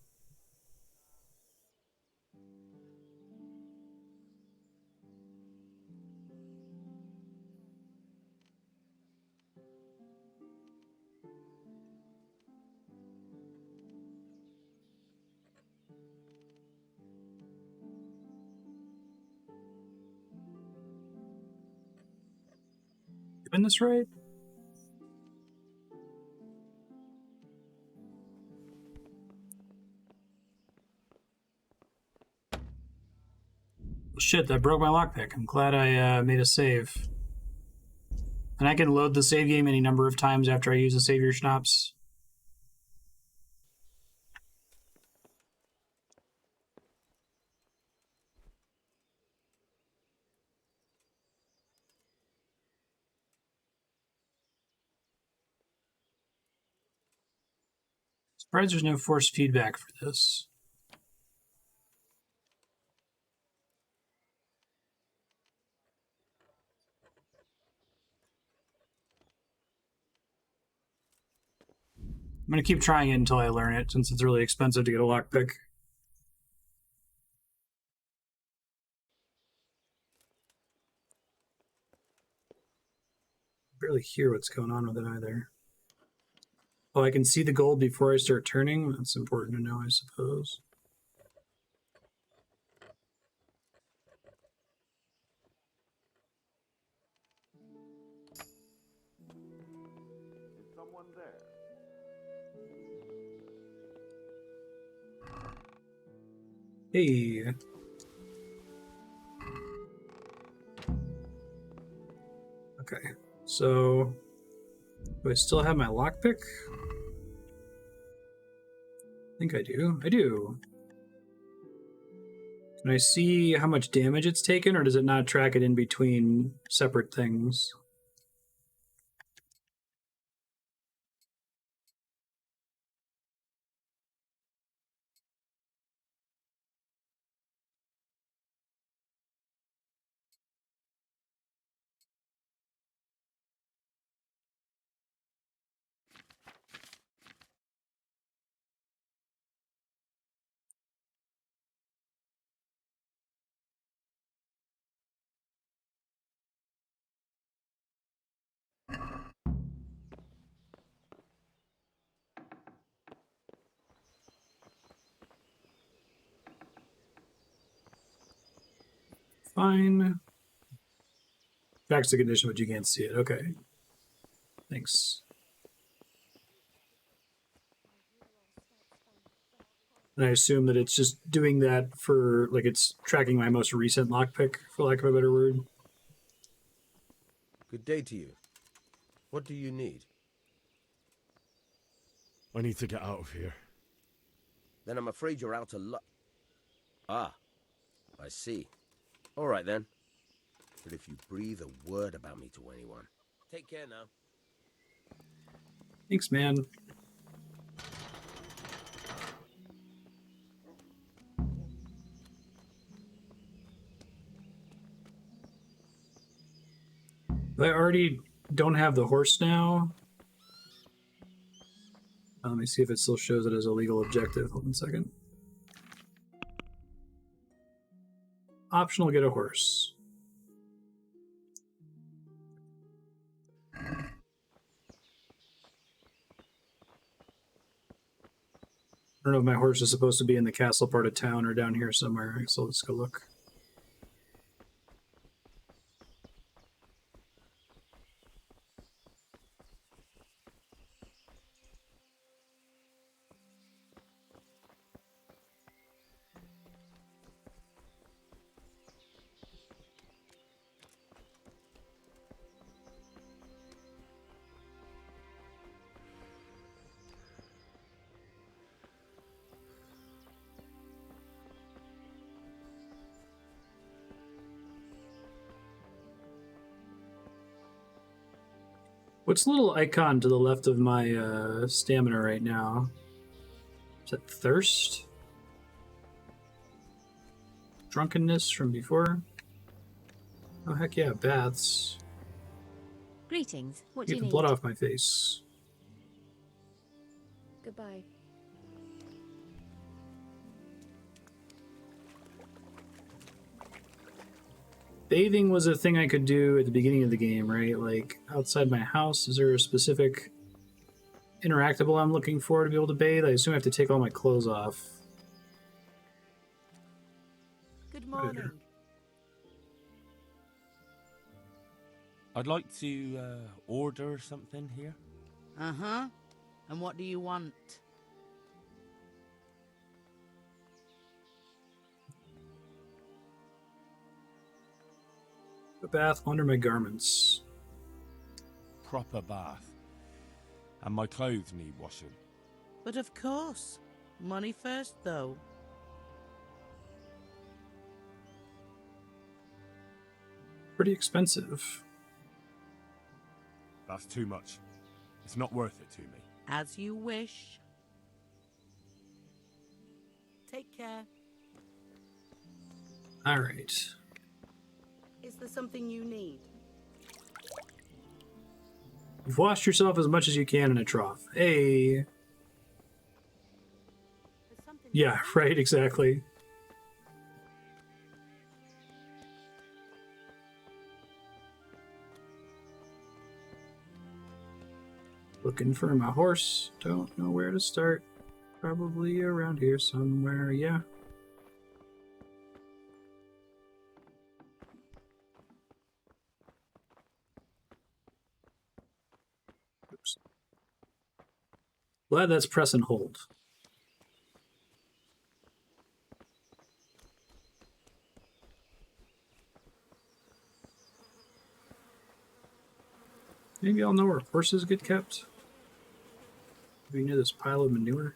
Speaker 1: Doing this right? Well, shit, that broke my lockpick. I'm glad I made a save. And I can load the save game any number of times after I use the savior schnapps. Surprised there's no forced feedback for this. I'm going to keep trying it until I learn it, since it's really expensive to get a lockpick. Barely hear what's going on with it either. Oh, I can see the gold before I start turning? That's important to know, I suppose.
Speaker 12: Is someone there?
Speaker 1: Hey. Okay, so do I still have my lockpick? I think I do. I do. Can I see how much damage it's taken, or does it not track it in between separate things? Fine. Tracks the condition, but you can't see it. Okay. Thanks. And I assume that it's just doing that for, like, it's tracking my most recent lockpick, for lack of a better word.
Speaker 18: Good day to you. What do you need?
Speaker 15: I need to get out of here.
Speaker 18: Then I'm afraid you're out of luck. Ah, I see. All right then. But if you breathe a word about me to anyone, take care now.
Speaker 1: Thanks, man. I already don't have the horse now. Let me see if it still shows it as a legal objective. Hold on a second. Optional, get a horse. I don't know if my horse is supposed to be in the castle part of town or down here somewhere, so let's go look. What's the little icon to the left of my stamina right now? Is that thirst? Drunkenness from before? Oh, heck yeah, baths.
Speaker 19: Greetings. What do
Speaker 1: Get
Speaker 19: you
Speaker 1: the
Speaker 19: need?
Speaker 1: blood off my face.
Speaker 19: Goodbye.
Speaker 1: Bathing was a thing I could do at the beginning of the game, right? Like, outside my house, is there a specific interactable I'm looking for to be able to bathe? I assume I have to take all my clothes off.
Speaker 19: Good morning.
Speaker 20: I'd like to order something here.
Speaker 13: Uh-huh. And what do you want?
Speaker 1: A bath, launder my garments.
Speaker 20: Proper bath. And my clothes need washing.
Speaker 13: But of course. Money first, though.
Speaker 1: Pretty expensive.
Speaker 15: That's too much. It's not worth it to me.
Speaker 13: As you wish. Take care.
Speaker 1: All right.
Speaker 13: Is there something you need?
Speaker 1: You've washed yourself as much as you can in a trough. Hey. Yeah, right, exactly. Looking for my horse. Don't know where to start. Probably around here somewhere, yeah. Oops. Glad that's press and hold. Maybe I'll know where horses get kept. Maybe near this pile of manure.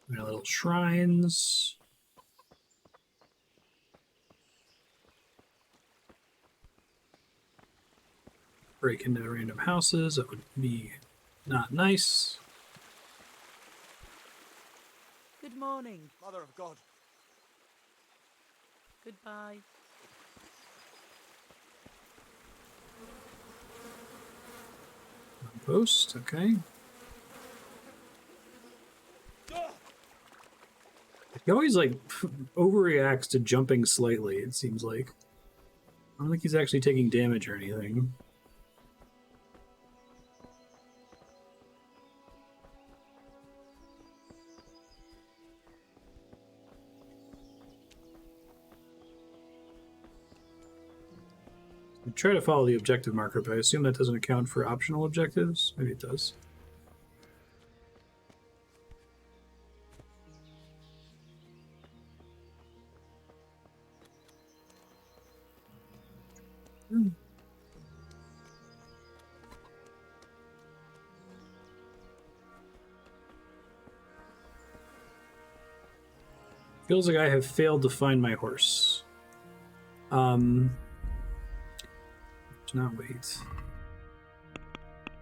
Speaker 1: My little shrines. Break into random houses. That would be not nice.
Speaker 13: Good morning.
Speaker 17: Mother of God.
Speaker 13: Goodbye.
Speaker 1: Post, okay. He always like overreacts to jumping slightly, it seems like. I don't think he's actually taking damage or anything. I try to follow the objective marker, but I assume that doesn't account for optional objectives. Maybe it does. Feels like I have failed to find my horse. Do not wait.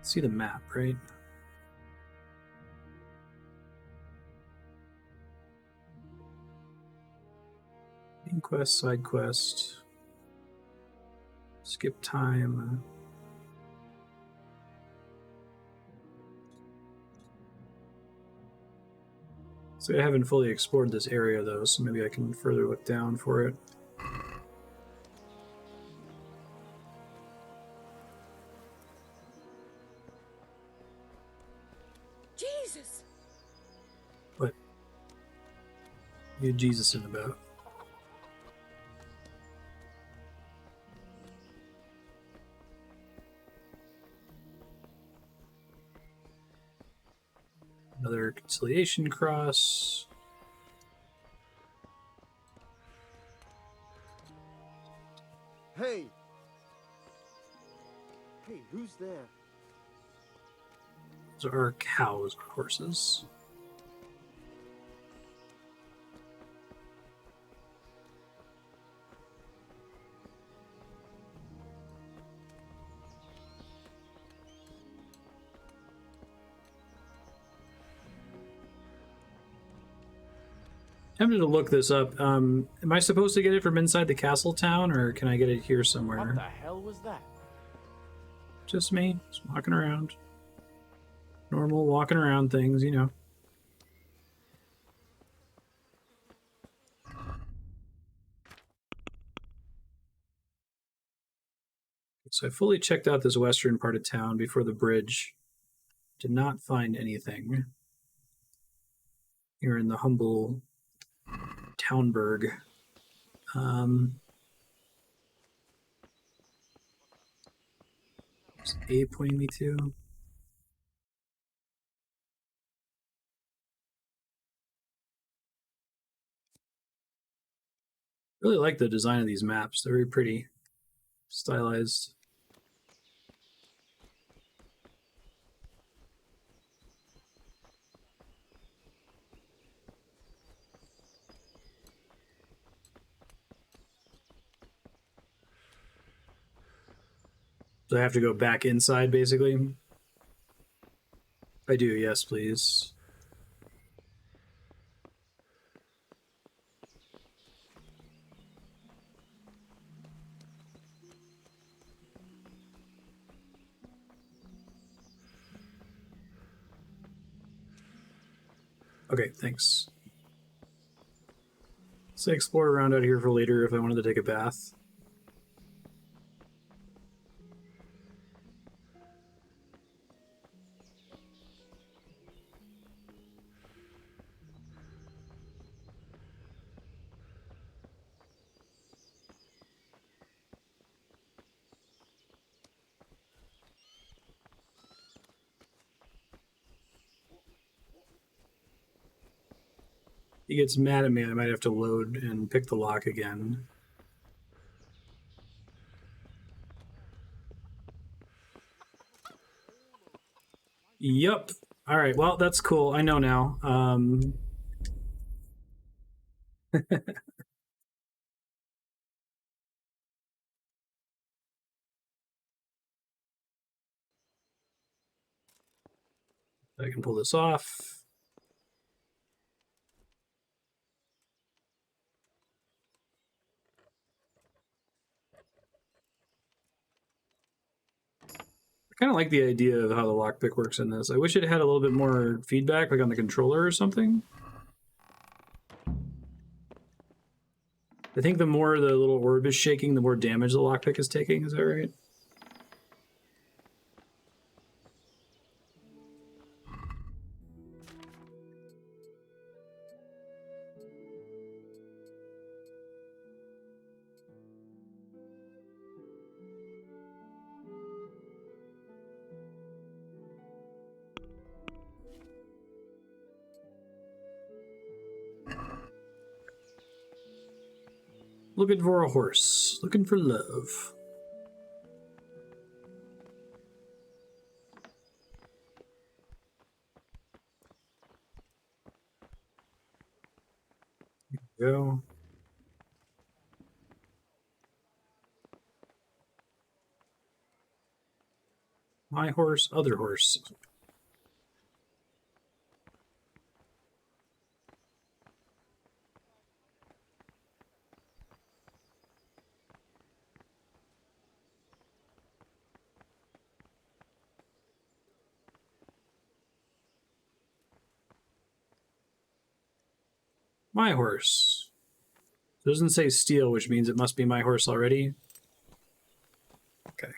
Speaker 1: See the map, right? Main quest, side quest. Skip time. So I haven't fully explored this area though, so maybe I can further look down for it.
Speaker 19: Jesus!
Speaker 1: What? You Jesus-ing about? Another conciliation cross.
Speaker 21: Hey! Hey, who's there?
Speaker 1: Those are cows, not horses. Tempted to look this up. Am I supposed to get it from inside the castle town, or can I get it here somewhere?
Speaker 21: What the hell was that?
Speaker 1: Just me, just walking around. Normal walking around things, you know. So I fully checked out this western part of town before the bridge. Did not find anything. Here in the humble Townburg. What's A pointing me to? Really like the design of these maps. They're very pretty, stylized. So I have to go back inside, basically? I do, yes, please. Okay, thanks. So I explore around out here for later if I wanted to take a bath. He gets mad at me, I might have to load and pick the lock again. Yup. All right, well, that's cool. I know now. I can pull this off. I kind of like the idea of how the lockpick works in this. I wish it had a little bit more feedback, like on the controller or something. I think the more the little orb is shaking, the more damage the lockpick is taking. Is that right? Looking for a horse. Looking for love. Here we go. My horse, other horse. My horse. It doesn't say steal, which means it must be my horse already. Okay.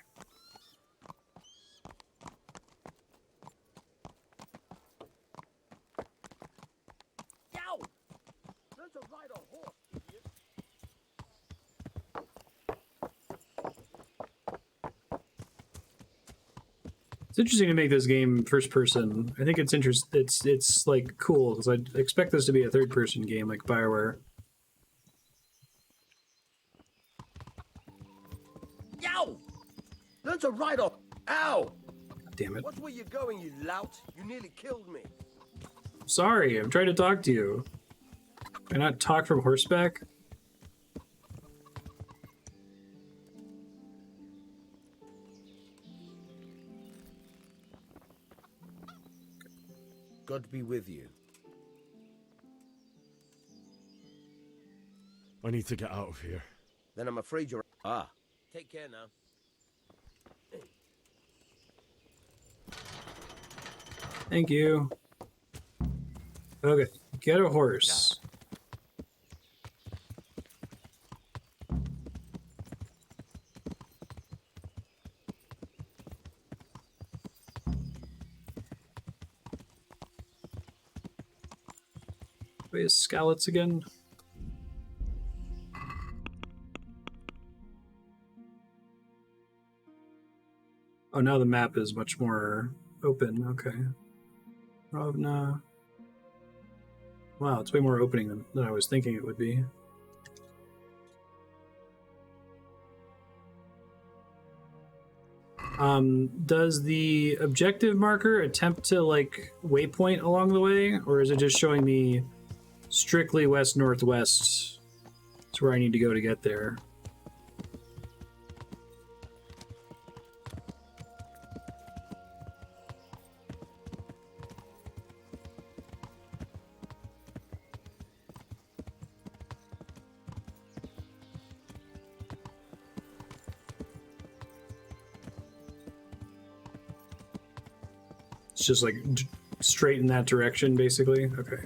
Speaker 18: Yow! Learn to ride a horse, idiot.
Speaker 1: It's interesting to make this game first person. I think it's it's like cool because I expect this to be a third person game like BioWare.
Speaker 18: Yow! Learn to ride a... Ow!
Speaker 1: Damn it.
Speaker 18: Watch where you're going, you lout. You nearly killed me.
Speaker 1: Sorry, I'm trying to talk to you. Can I not talk from horseback?
Speaker 18: God be with you.
Speaker 15: I need to get out of here.
Speaker 18: Then I'm afraid you're... Ah. Take care now.
Speaker 1: Thank you. Okay, get a horse. Wait, is Skalitz again? Oh, now the map is much more open. Okay. Ravna. Wow, it's way more opening than I was thinking it would be. Does the objective marker attempt to, like, waypoint along the way? Or is it just showing me strictly west-northwest to where I need to go to get there? It's just like straight in that direction, basically. Okay.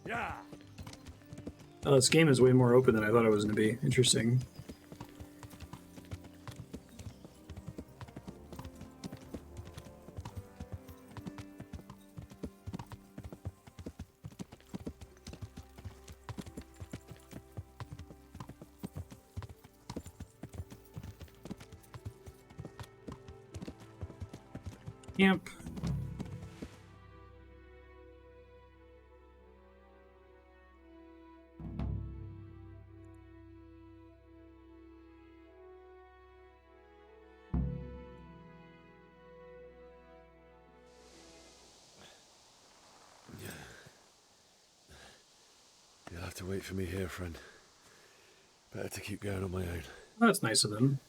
Speaker 3: Yeah.
Speaker 1: Oh, this game is way more open than I thought it was going to be. Interesting. Camp.
Speaker 3: You'll have to wait for me here, friend. Better to keep going on my own.
Speaker 1: That's nice of them.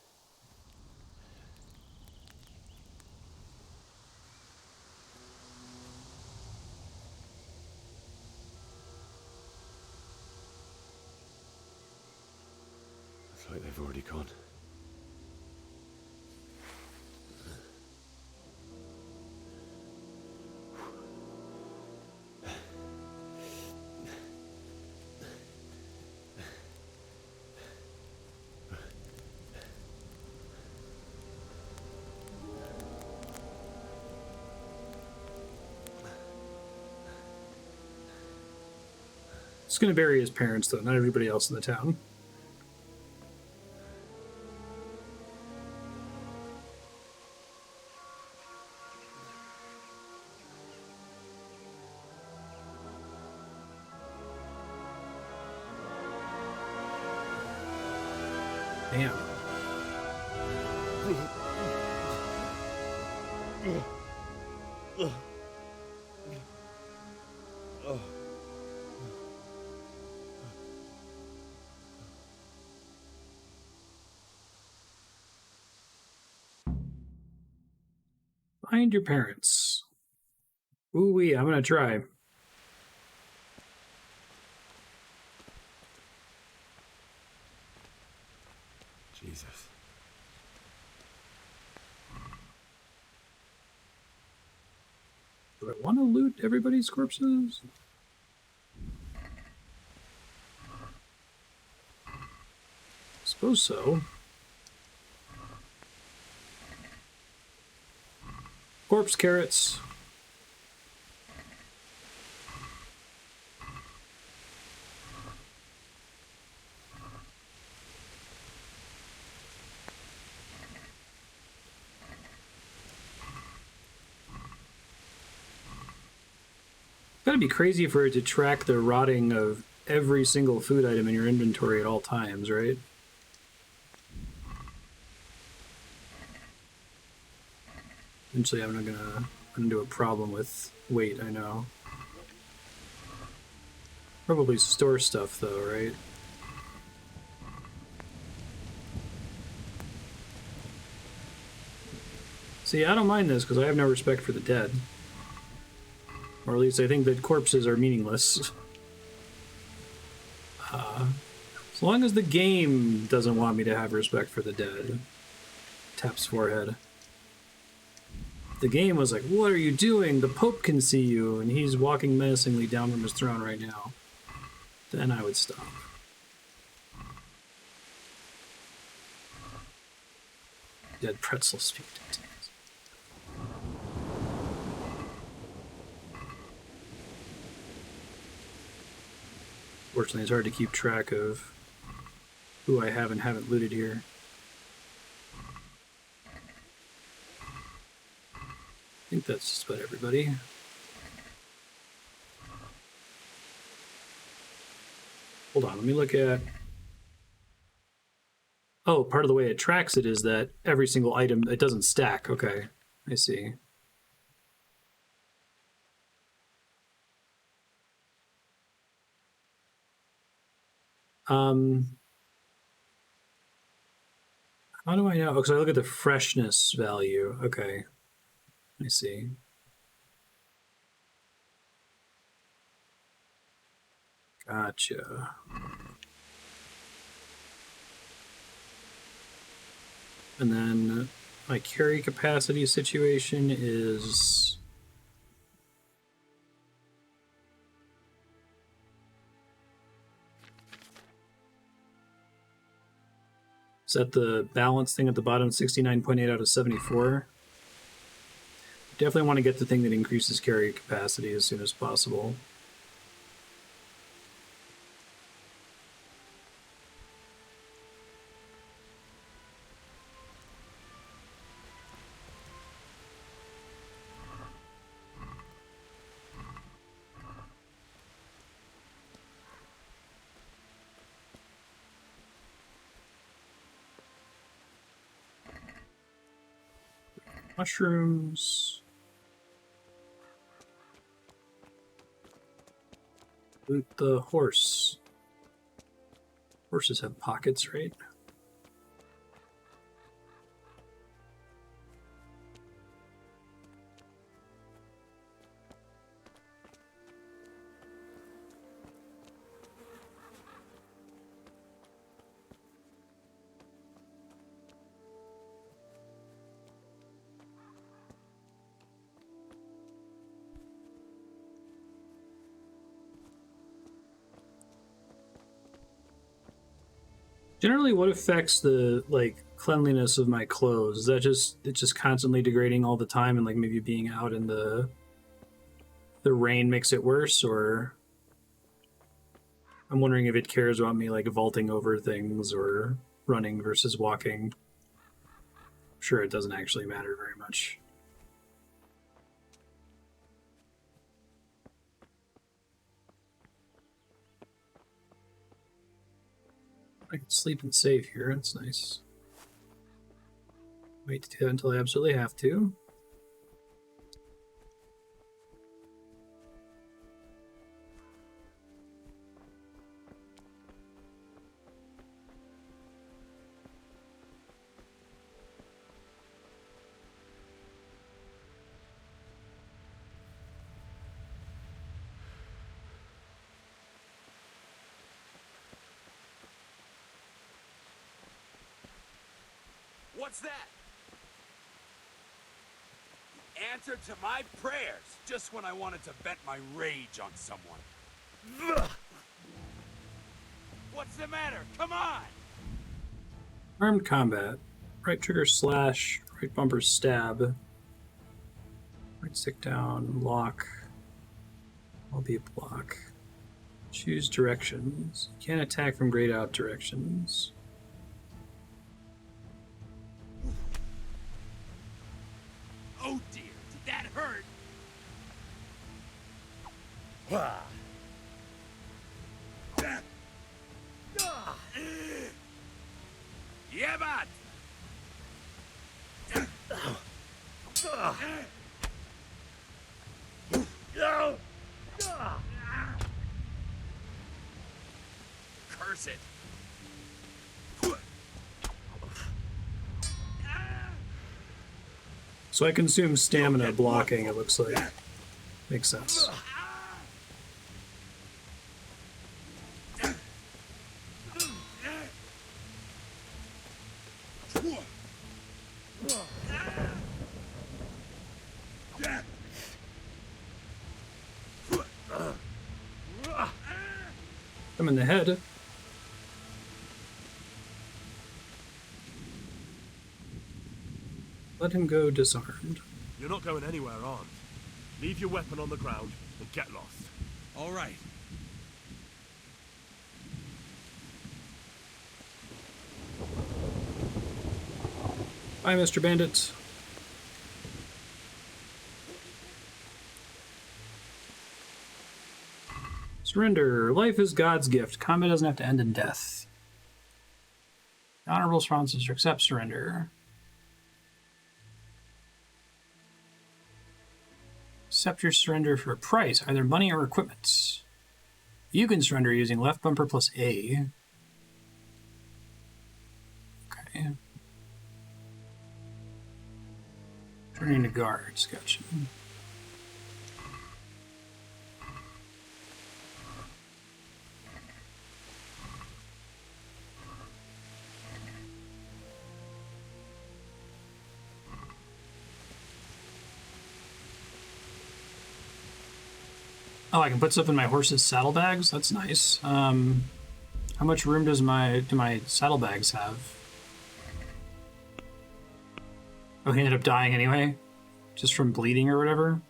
Speaker 3: It's like they've already gone.
Speaker 1: He's going to bury his parents, though, not everybody else in the town. Damn. Find your parents. Ooh-wee, I'm gonna try.
Speaker 15: Jesus.
Speaker 1: Do I want to loot everybody's corpses? Suppose so. Corpse carrots. Gotta be crazy for it to track the rotting of every single food item in your inventory at all times, right? Eventually I'm gonna run into a problem with weight, I know. Probably store stuff though, right? See, I don't mind this because I have no respect for the dead. Or at least I think that corpses are meaningless. As long as the game doesn't want me to have respect for the dead. Taps forehead. The game was like, what are you doing? The Pope can see you, and he's walking menacingly down from his throne right now. Then I would stop. Dead pretzels speak to me. Fortunately, it's hard to keep track of who I have and haven't looted here. I think that's just about everybody. Hold on, let me look at... Oh, part of the way it tracks it is that every single item, it doesn't stack. Okay, I see. How do I know? Because I look at the freshness value. Okay, I see. Gotcha. And then my carry capacity situation is... Is that the balance thing at the bottom, 69.8 out of 74? Definitely want to get the thing that increases carry capacity as soon as possible. Mushrooms. Loot the horse. Horses have pockets, right? Generally, what affects the cleanliness of my clothes? Is that it's just constantly degrading all the time, and like maybe being out in the rain makes it worse, or I'm wondering if it cares about me like vaulting over things or running versus walking. I'm sure it doesn't actually matter very much. I can sleep and save here. That's nice. Wait to do that until I absolutely have to.
Speaker 11: What's that? The answer to my prayers, just when I wanted to vent my rage on someone. Ugh. What's the matter? Come on!
Speaker 1: Armed combat. Right trigger slash, right bumper stab. Right stick down, lock. Albeit block. Choose directions. You can't attack from grayed out directions.
Speaker 11: Oh dear, did that hurt? Yebat! Curse it!
Speaker 1: So I consume stamina blocking, it looks like. Makes sense. I'm in the head. Let him go disarmed.
Speaker 22: You're not going anywhere, armed. Leave your weapon on the ground and get lost.
Speaker 11: All right.
Speaker 1: Bye, Mr. Bandit. Surrender. Life is God's gift. Combat doesn't have to end in death. Honorable responses to accept surrender. Accept your surrender for a price, either money or equipment. You can surrender using left bumper plus A. Okay. Turning to guards, gotcha. Oh, I can put stuff in my horse's saddlebags? That's nice. How much room do my saddlebags have? Oh, he ended up dying anyway? Just from bleeding or whatever?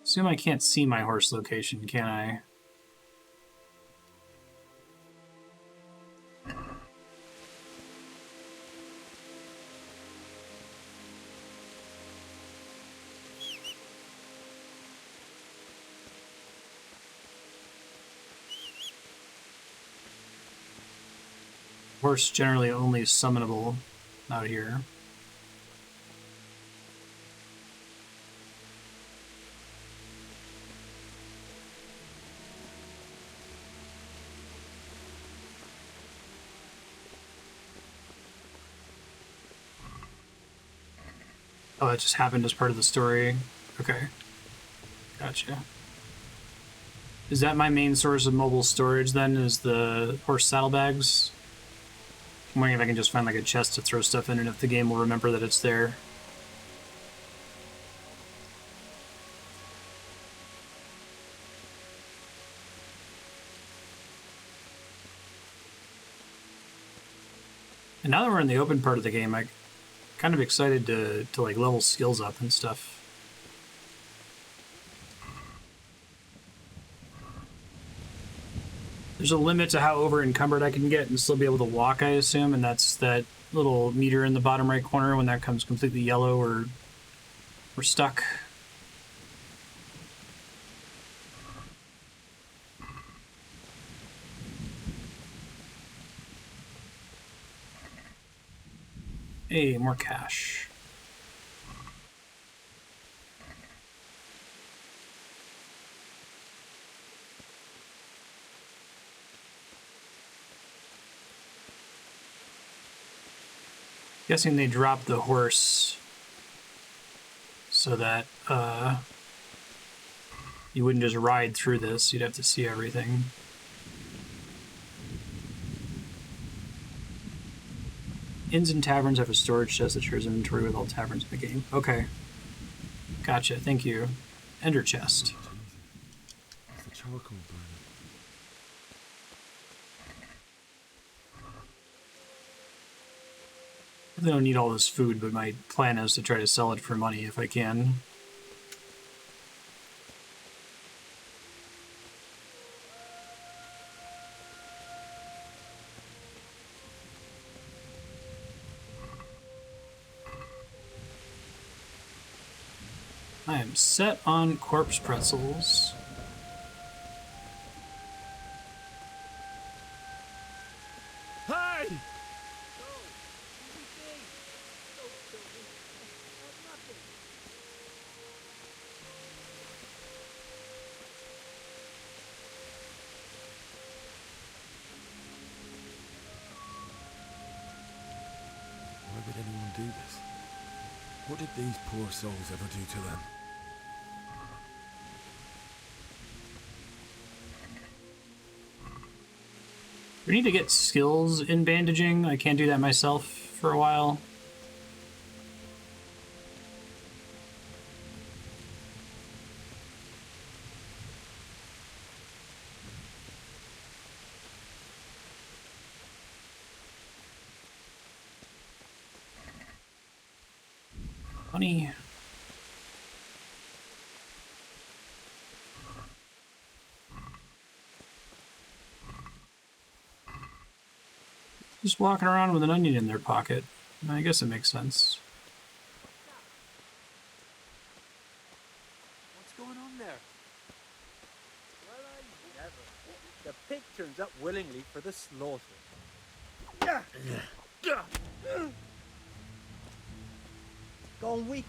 Speaker 1: Assume I can't see my horse location, can I? Horse generally only summonable out here. Oh, it just happened as part of the story. Okay. Gotcha. Is that my main source of mobile storage then, is the horse saddlebags? I'm wondering if I can just find like a chest to throw stuff in and if the game will remember that it's there. And now that we're in the open part of the game, I'm kind of excited to like level skills up and stuff. There's a limit to how over encumbered I can get and still be able to walk, I assume, and that's that little meter in the bottom right corner. When that comes completely yellow or we're stuck. Hey, more cash. Guessing they dropped the horse so that you wouldn't just ride through this. You'd have to see everything. Inns and taverns have a storage chest that shares inventory with all taverns in the game. Okay. Gotcha, thank you. Ender chest.
Speaker 15: It's the charcoal burner.
Speaker 1: I don't need all this food, but my plan is to try to sell it for money if I can. I am set on corpse pretzels.
Speaker 22: Hey!
Speaker 15: Why would anyone do this? What did these poor souls ever do to them?
Speaker 1: We need to get skills in bandaging. I can't do that myself for a while. Funny. Just walking around with an onion in their pocket. I guess it makes sense.
Speaker 21: What's going on there? Well, I never. The pig turns up willingly for the slaughter. Going weak.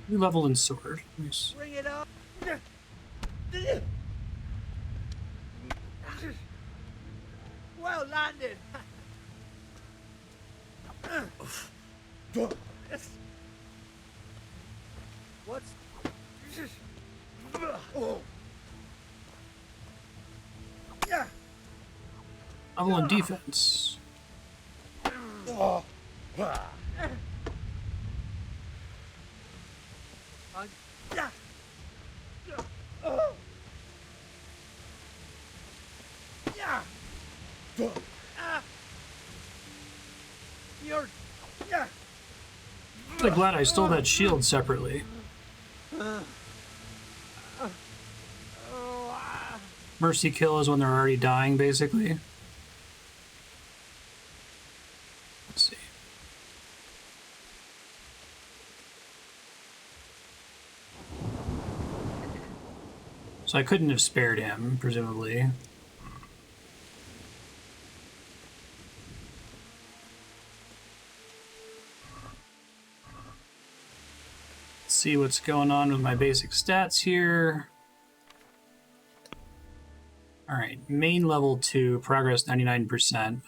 Speaker 1: New level in sword. Nice.
Speaker 21: Bring it up. Well landed. What's?
Speaker 1: Level in defense.
Speaker 21: You're.
Speaker 1: I'm glad I stole that shield separately. Mercy kill is when they're already dying, basically. Let's see. So I couldn't have spared him, presumably. Let's see what's going on with my basic stats here. All right, main level 2, progress 99%.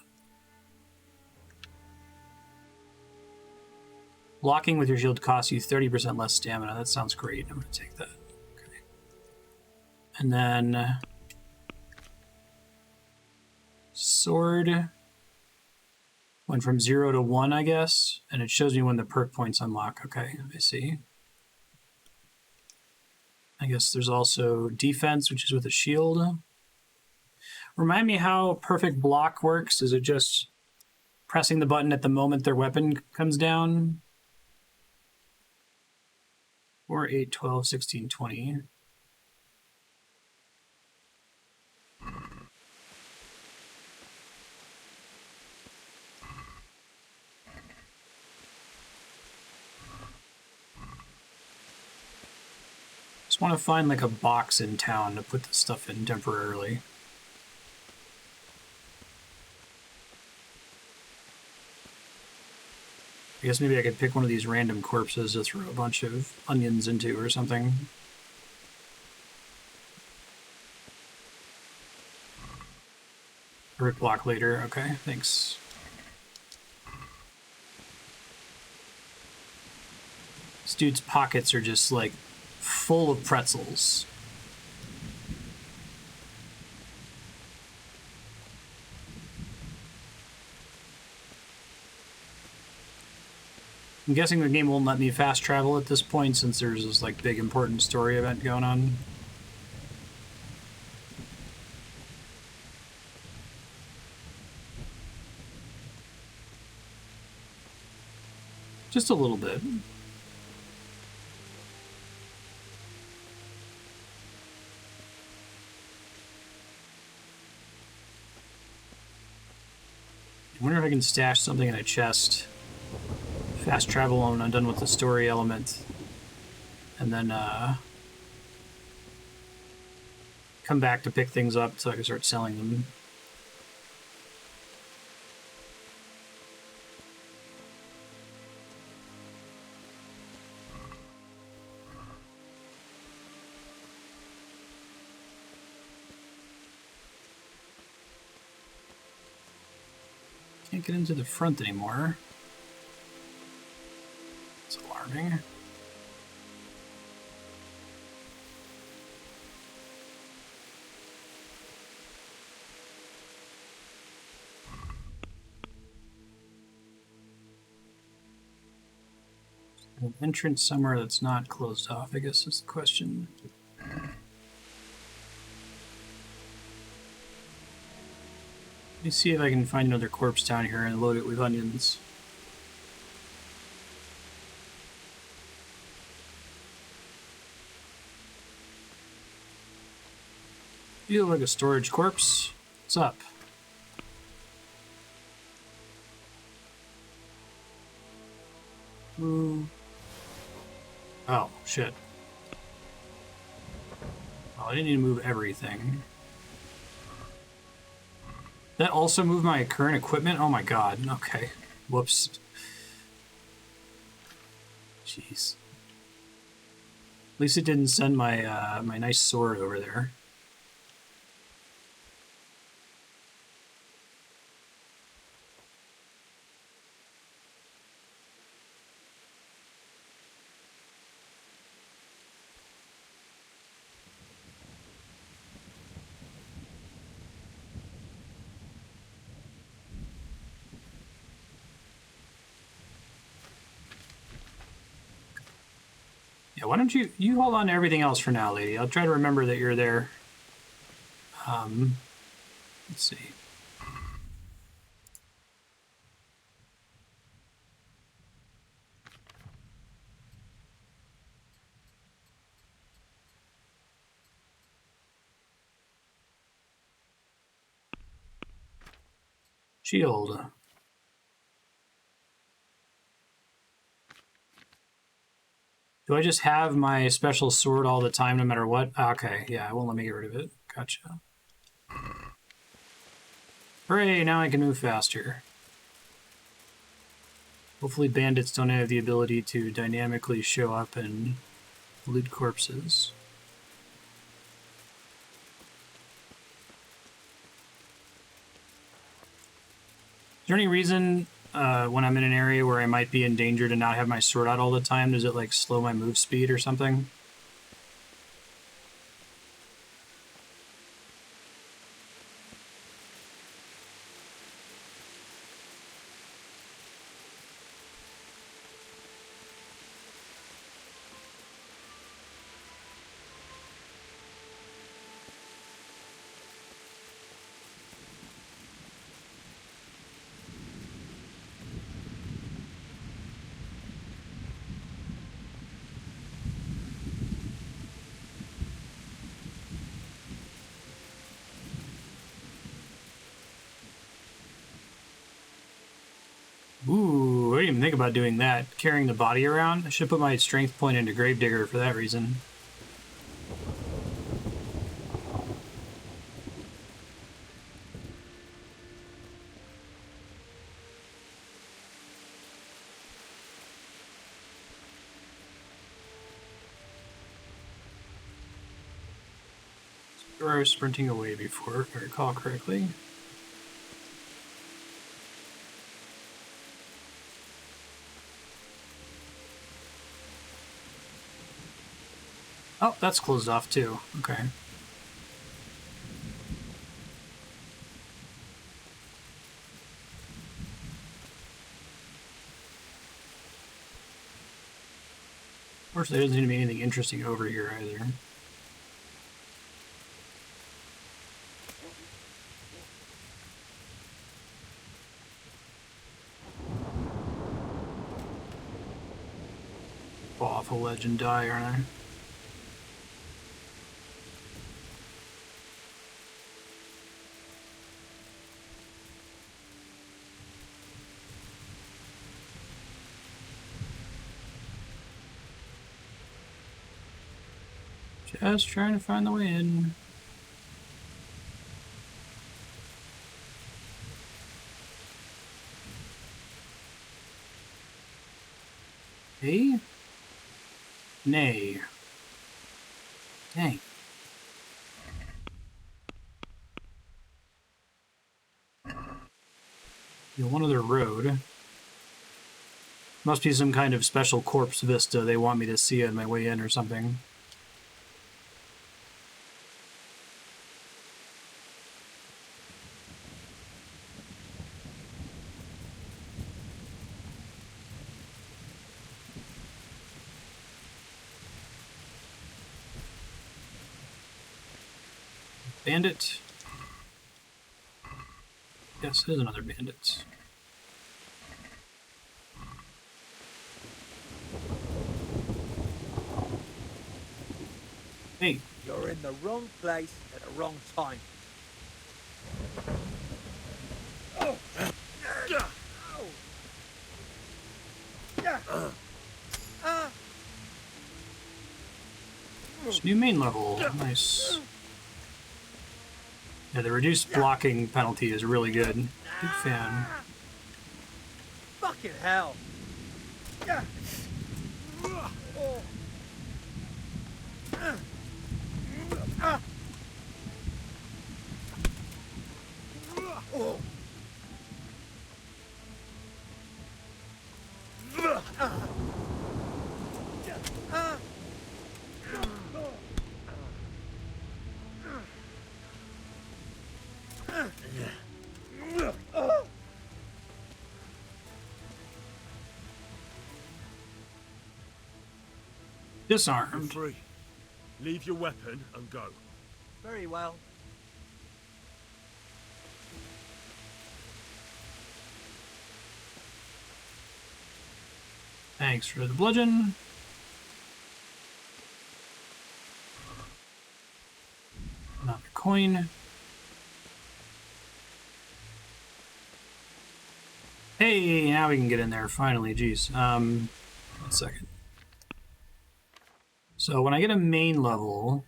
Speaker 1: Blocking with your shield costs you 30% less stamina. That sounds great. I'm going to take that. Okay. And then sword went from 0 to 1, I guess, and it shows me when the perk points unlock. Okay, I see. I guess there's also defense, which is with a shield. Remind me how perfect block works. Is it just pressing the button at the moment their weapon comes down? 4, 8, 12, 16, 20. Just want to find like a box in town to put the stuff in temporarily. I guess maybe I could pick one of these random corpses to throw a bunch of onions into or something. Brick block later. Okay, thanks. This dude's pockets are just like full of pretzels. I'm guessing the game won't let me fast travel at this point since there's this like big important story event going on. Just a little bit. I wonder if I can stash something in a chest. Fast travel when I'm done with the story element. And then come back to pick things up so I can start selling them. Can't get into the front anymore. It's alarming. An entrance somewhere that's not closed off, I guess is the question. Let me see if I can find another corpse down here and load it with onions. You look like a storage corpse. What's up? Ooh. Oh, shit. Oh, I didn't need to move everything. That also moved my current equipment? Oh my god. Okay. Whoops. Jeez. At least it didn't send my my nice sword over there. Yeah, why don't you hold on to everything else for now, lady. I'll try to remember that you're there. Let's see. Shield. Do I just have my special sword all the time no matter what? Okay, yeah, it won't let me get rid of it. Gotcha. Hooray, now I can move faster. Hopefully bandits don't have the ability to dynamically show up and loot corpses. Is there any reason when I'm in an area where I might be in danger to not have my sword out all the time? Does it like slow my move speed or something? Ooh, I didn't even think about doing that. Carrying the body around. I should put my strength point into Gravedigger for that reason. Or I was sprinting away before, if I recall correctly. Oh, that's closed off too. Okay. Of course, there doesn't seem to be anything interesting over here either. Fall off a ledge and die, aren't I? Just trying to find the way in. Hey? Nay. Dang. One other road. Must be some kind of special corpse vista they want me to see on my way in or something. Bandit. Yes, there's another bandit. Hey.
Speaker 21: You're in the wrong place at the wrong time. Oh.
Speaker 1: There's a new main level. Nice. Yeah, the reduced blocking penalty is really good. Big fan.
Speaker 21: Fucking hell.
Speaker 1: Disarmed.
Speaker 22: You're free. Leave your weapon and go.
Speaker 21: Very well.
Speaker 1: Thanks for the bludgeon. Another coin. Hey, now we can get in there finally. Jeez. 1 second. So when I get a main level,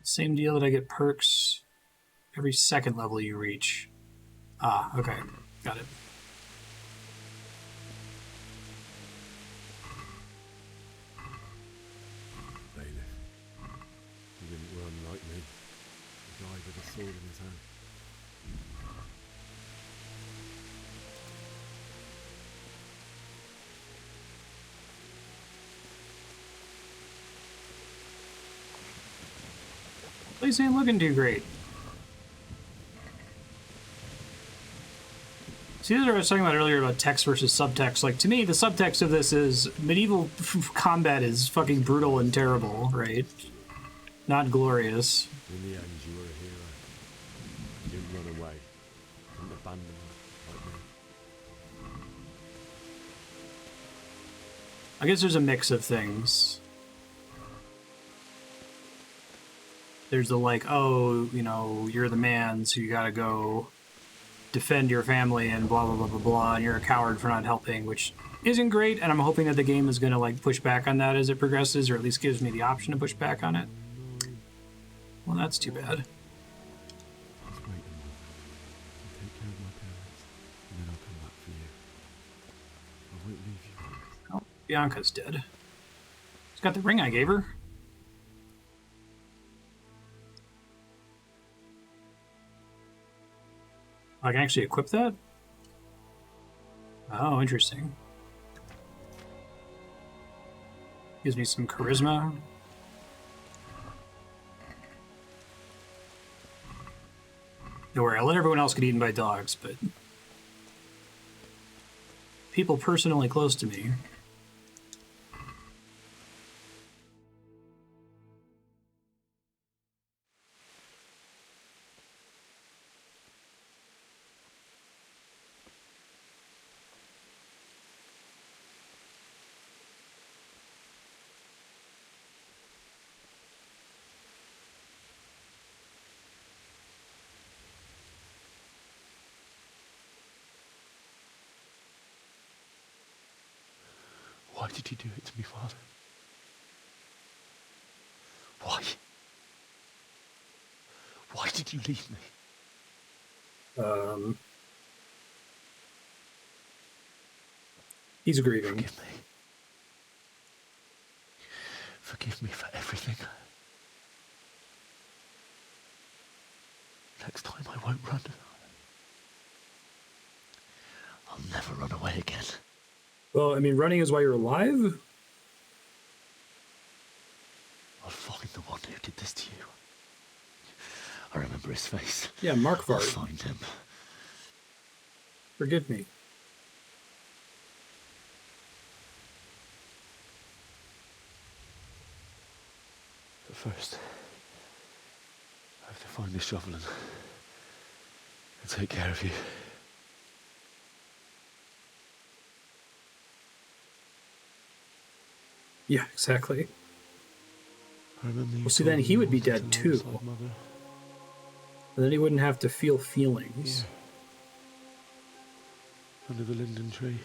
Speaker 1: same deal that I get perks every second level you reach. Ah, okay. Got it.
Speaker 15: Bailiff. He didn't run like me. He died with a sword in his hand.
Speaker 1: Place ain't looking too great. See, this is what I was talking about earlier about text versus subtext. Like, to me, the subtext of this is medieval combat is fucking brutal and terrible, right? Not glorious.
Speaker 15: In the end, you were a hero. You didn't run away. Didn't abandon me like me.
Speaker 1: I guess there's a mix of things. There's the like, oh, you know, you're the man, so you gotta go defend your family and blah, blah, blah, blah, blah, and you're a coward for not helping, which isn't great, and I'm hoping that the game is gonna, like, push back on that as it progresses, or at least gives me the option to push back on it. Well, that's too bad.
Speaker 15: Just wait a moment. I'll take care of my parents, and then I'll come back for you. I won't leave you.
Speaker 1: Oh, Bianca's dead. She's got the ring I gave her. I can actually equip that? Oh, interesting. Gives me some charisma. Don't worry, I'll let everyone else get eaten by dogs, but people personally close to me.
Speaker 3: Why did you do it to me, Father? Why? Why did you leave me?
Speaker 1: He's grieving.
Speaker 3: Forgive me. Forgive me for everything. Next time I won't run. I'll never run away again.
Speaker 1: Well, I mean, running is why you're alive?
Speaker 3: I'll find the one who did this to you. I remember his face.
Speaker 1: Yeah, Markvart.
Speaker 3: I'll find him.
Speaker 1: Forgive me.
Speaker 3: But first, I have to find the shovel and take care of you.
Speaker 1: Yeah, exactly.
Speaker 3: I remember
Speaker 1: Well, see, then he would be dead too. And then he wouldn't have to feel feelings.
Speaker 3: Yeah. Under the linden tree.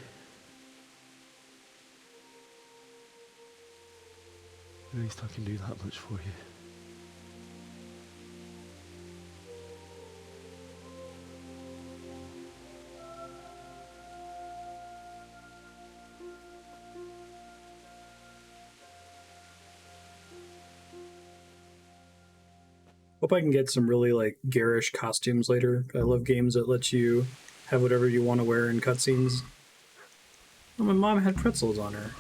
Speaker 3: At least I can do that much for you.
Speaker 1: Hope I can get some really like garish costumes later. I love games that let you have whatever you want to wear in cutscenes. Oh, my mom had pretzels on her.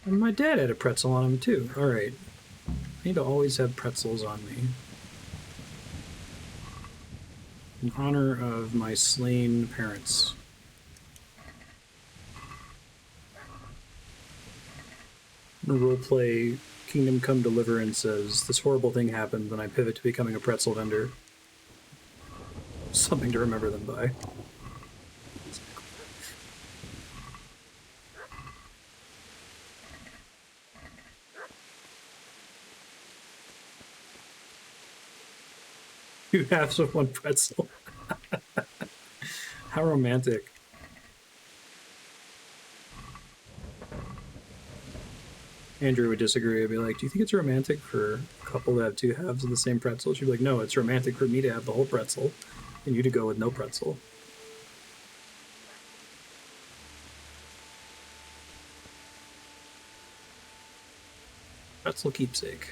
Speaker 1: And my dad had a pretzel on him too. Alright. I need to always have pretzels on me. In honor of my slain parents. I'm gonna roleplay Kingdom Come Deliverance as this horrible thing happened when I pivot to becoming a pretzel vendor. Something to remember them by. Two halves of one pretzel. How romantic. Andrew would disagree. I'd be like, do you think it's romantic for a couple to have two halves of the same pretzel? She'd be like, no, it's romantic for me to have the whole pretzel and you to go with no pretzel. Pretzel keepsake.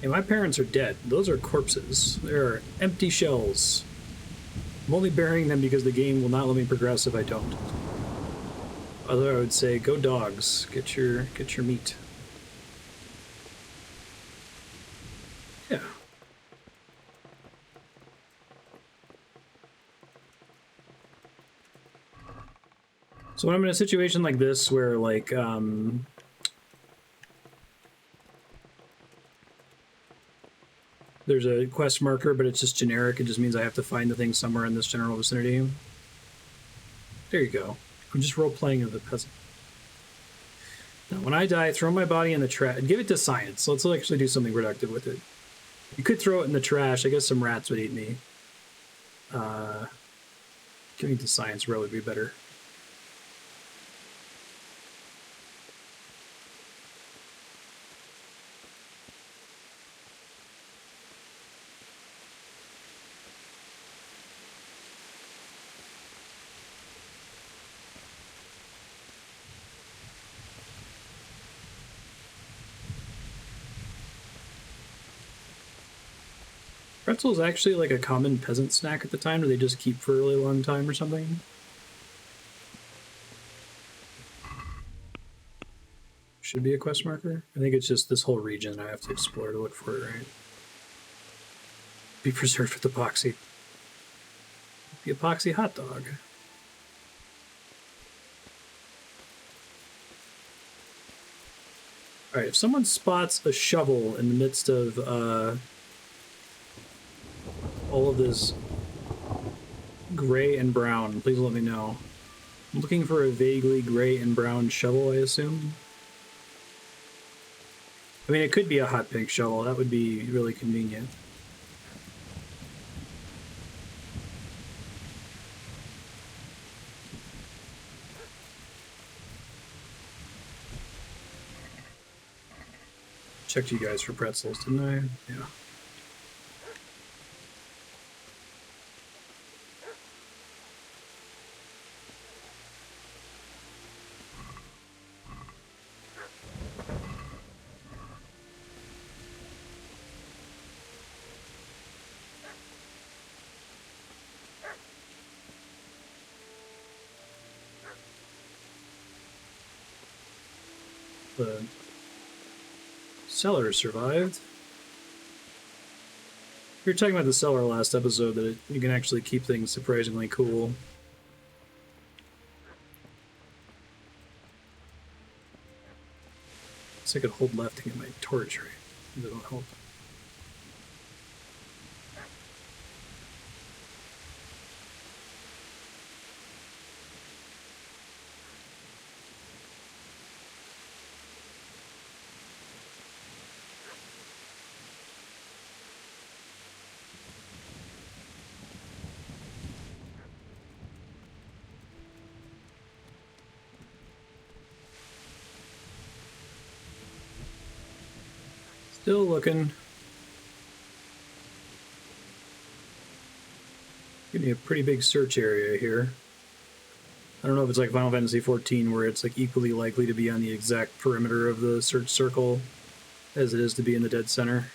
Speaker 1: Hey, my parents are dead. Those are corpses. They're empty shells. I'm only burying them because the game will not let me progress if I don't. Other, I would say, go dogs. Get your meat. Yeah. So when I'm in a situation like this where, like, there's a quest marker, but it's just generic. It just means I have to find the thing somewhere in this general vicinity. There you go. I'm just role-playing as a peasant. Now, when I die, throw my body in the trash. Give it to science. Let's actually do something productive with it. You could throw it in the trash. I guess some rats would eat me. Giving it to science row would be better. Pretzels actually like a common peasant snack at the time? Do they just keep for a really long time or something? Should be a quest marker. I think it's just this whole region I have to explore to look for it, right? Be preserved with epoxy. The epoxy hot dog. Alright, if someone spots a shovel in the midst of all of this gray and brown, please let me know. I'm looking for a vaguely gray and brown shovel, I assume. I mean, it could be a hot pink shovel. That would be really convenient. Checked you guys for pretzels, didn't I? Yeah. The cellar survived. We were talking about the cellar last episode, that you can actually keep things surprisingly cool. So I could hold left to get my torch right. That'll help. Still looking. Give me a pretty big search area here. I don't know if it's like Final Fantasy XIV where it's like equally likely to be on the exact perimeter of the search circle as it is to be in the dead center.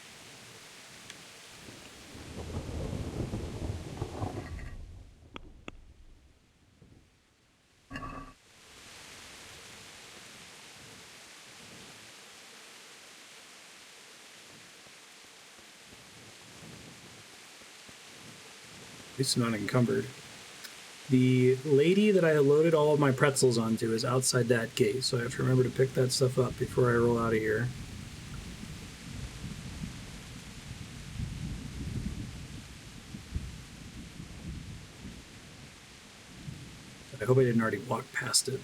Speaker 1: At least not encumbered. The lady that I loaded all of my pretzels onto is outside that gate, so I have to remember to pick that stuff up before I roll out of here. I hope I didn't already walk past it.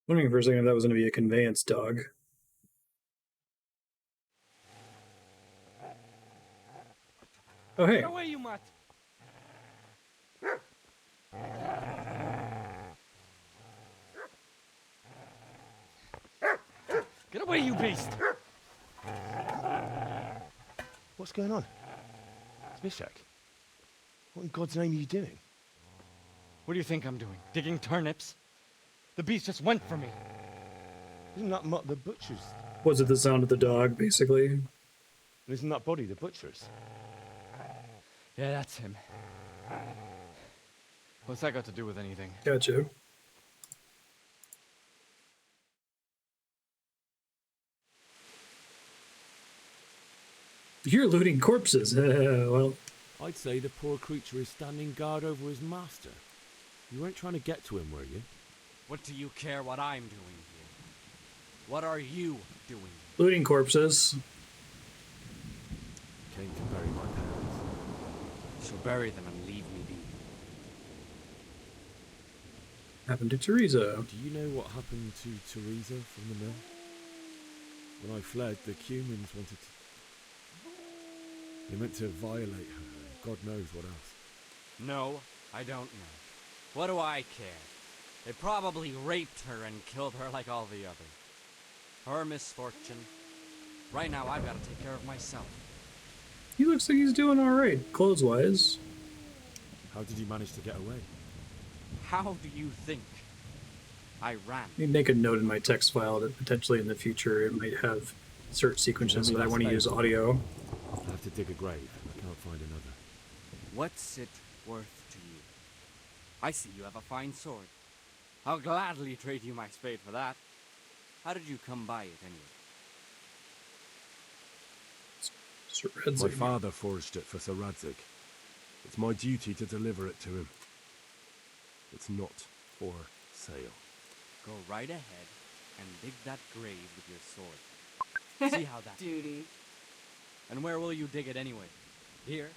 Speaker 1: Wondering for a second if that was going to be a conveyance dog. Oh, hey.
Speaker 7: Get away, you mutt! Get away, you beast!
Speaker 3: What's going on? Smishak, what in God's name are you doing?
Speaker 7: What do you think I'm doing? Digging turnips? The beast just went for me.
Speaker 3: Isn't that mutt the butcher's?
Speaker 1: Was it the sound of the dog, basically?
Speaker 3: And isn't that body the butcher's?
Speaker 7: Yeah, that's him. What's that got to do with anything?
Speaker 1: Gotcha. You're looting corpses. Well,
Speaker 20: I'd say the poor creature is standing guard over his master. You weren't trying to get to him, were you?
Speaker 7: What do you care what I'm doing here? What are you doing?
Speaker 1: Looting corpses.
Speaker 20: Came to bury my parents.
Speaker 7: So bury them and leave me be.
Speaker 1: Happened to Teresa.
Speaker 20: Do you know what happened to Teresa from the mill? When I fled, the humans wanted to... They meant to violate her, and God knows what else.
Speaker 7: No, I don't know. What do I care? They probably raped her and killed her like all the others. Her misfortune. Right now, I've got to take care of myself.
Speaker 1: He looks like he's doing alright, clothes-wise.
Speaker 20: How did you manage to get away?
Speaker 7: How do you think I ran?
Speaker 1: Let me make a note in my text file that potentially in the future it might have search sequences that I want to use audio.
Speaker 20: I have to dig a grave. I can't find another.
Speaker 7: What's it worth to you? I see you have a fine sword. I'll gladly trade you my spade for that. How did you come by it anyway?
Speaker 20: My father forged it for Sir Radzig. It's my duty to deliver it to him. It's not for sale.
Speaker 7: Go right ahead and dig that grave with your sword. See how that...
Speaker 2: Duty.
Speaker 7: And where will you dig it anyway? Here?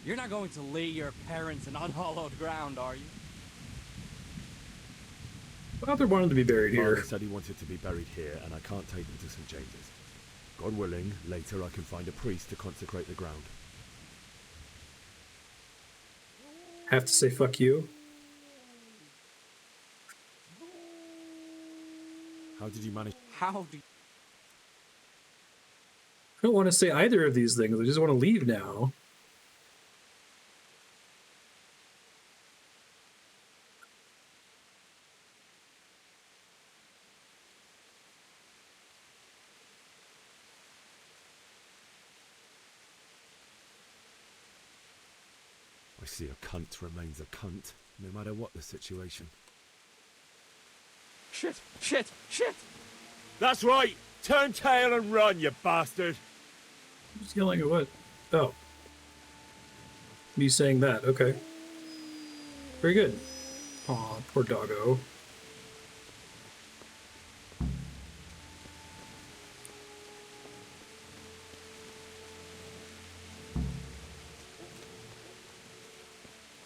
Speaker 7: You're not going to lay your parents in unhallowed ground, are you?
Speaker 1: Father wanted to be buried here.
Speaker 20: Father said he wanted to be buried here, and I can't take them to St. James's. God willing, later I can find a priest to consecrate the ground.
Speaker 1: Have to say fuck you.
Speaker 20: How did you manage?
Speaker 7: How do you...
Speaker 1: I don't want to say either of these things. I just want to leave now.
Speaker 20: I see a cunt remains a cunt, no matter what the situation.
Speaker 11: Shit! Shit! Shit!
Speaker 22: That's right! Turn tail and run, you bastard!
Speaker 1: Who's yelling at what? Oh. Me saying that, okay. Very good. Aw, poor doggo.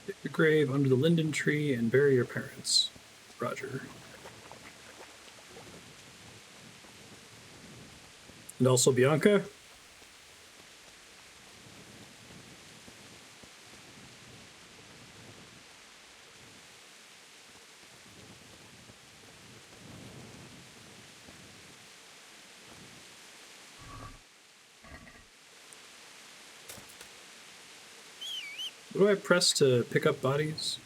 Speaker 1: Dig the grave under the linden tree and bury your parents. Roger. And also Bianca? What do I press to pick up bodies?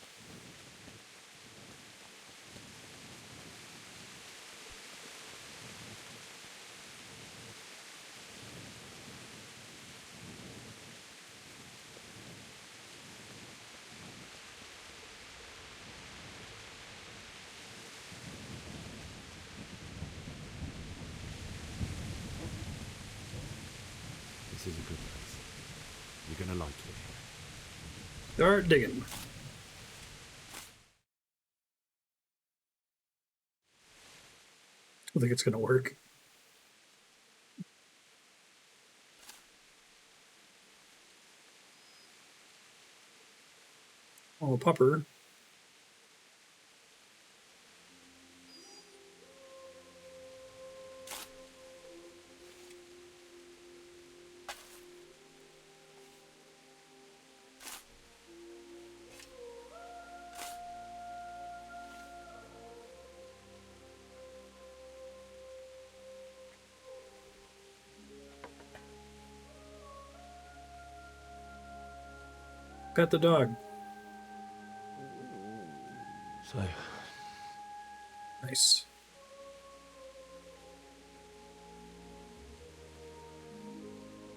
Speaker 20: This is a good place. You're gonna like it.
Speaker 1: Start digging. I don't think it's gonna work. Oh, pupper. Pet the dog.
Speaker 20: So,
Speaker 1: Nice.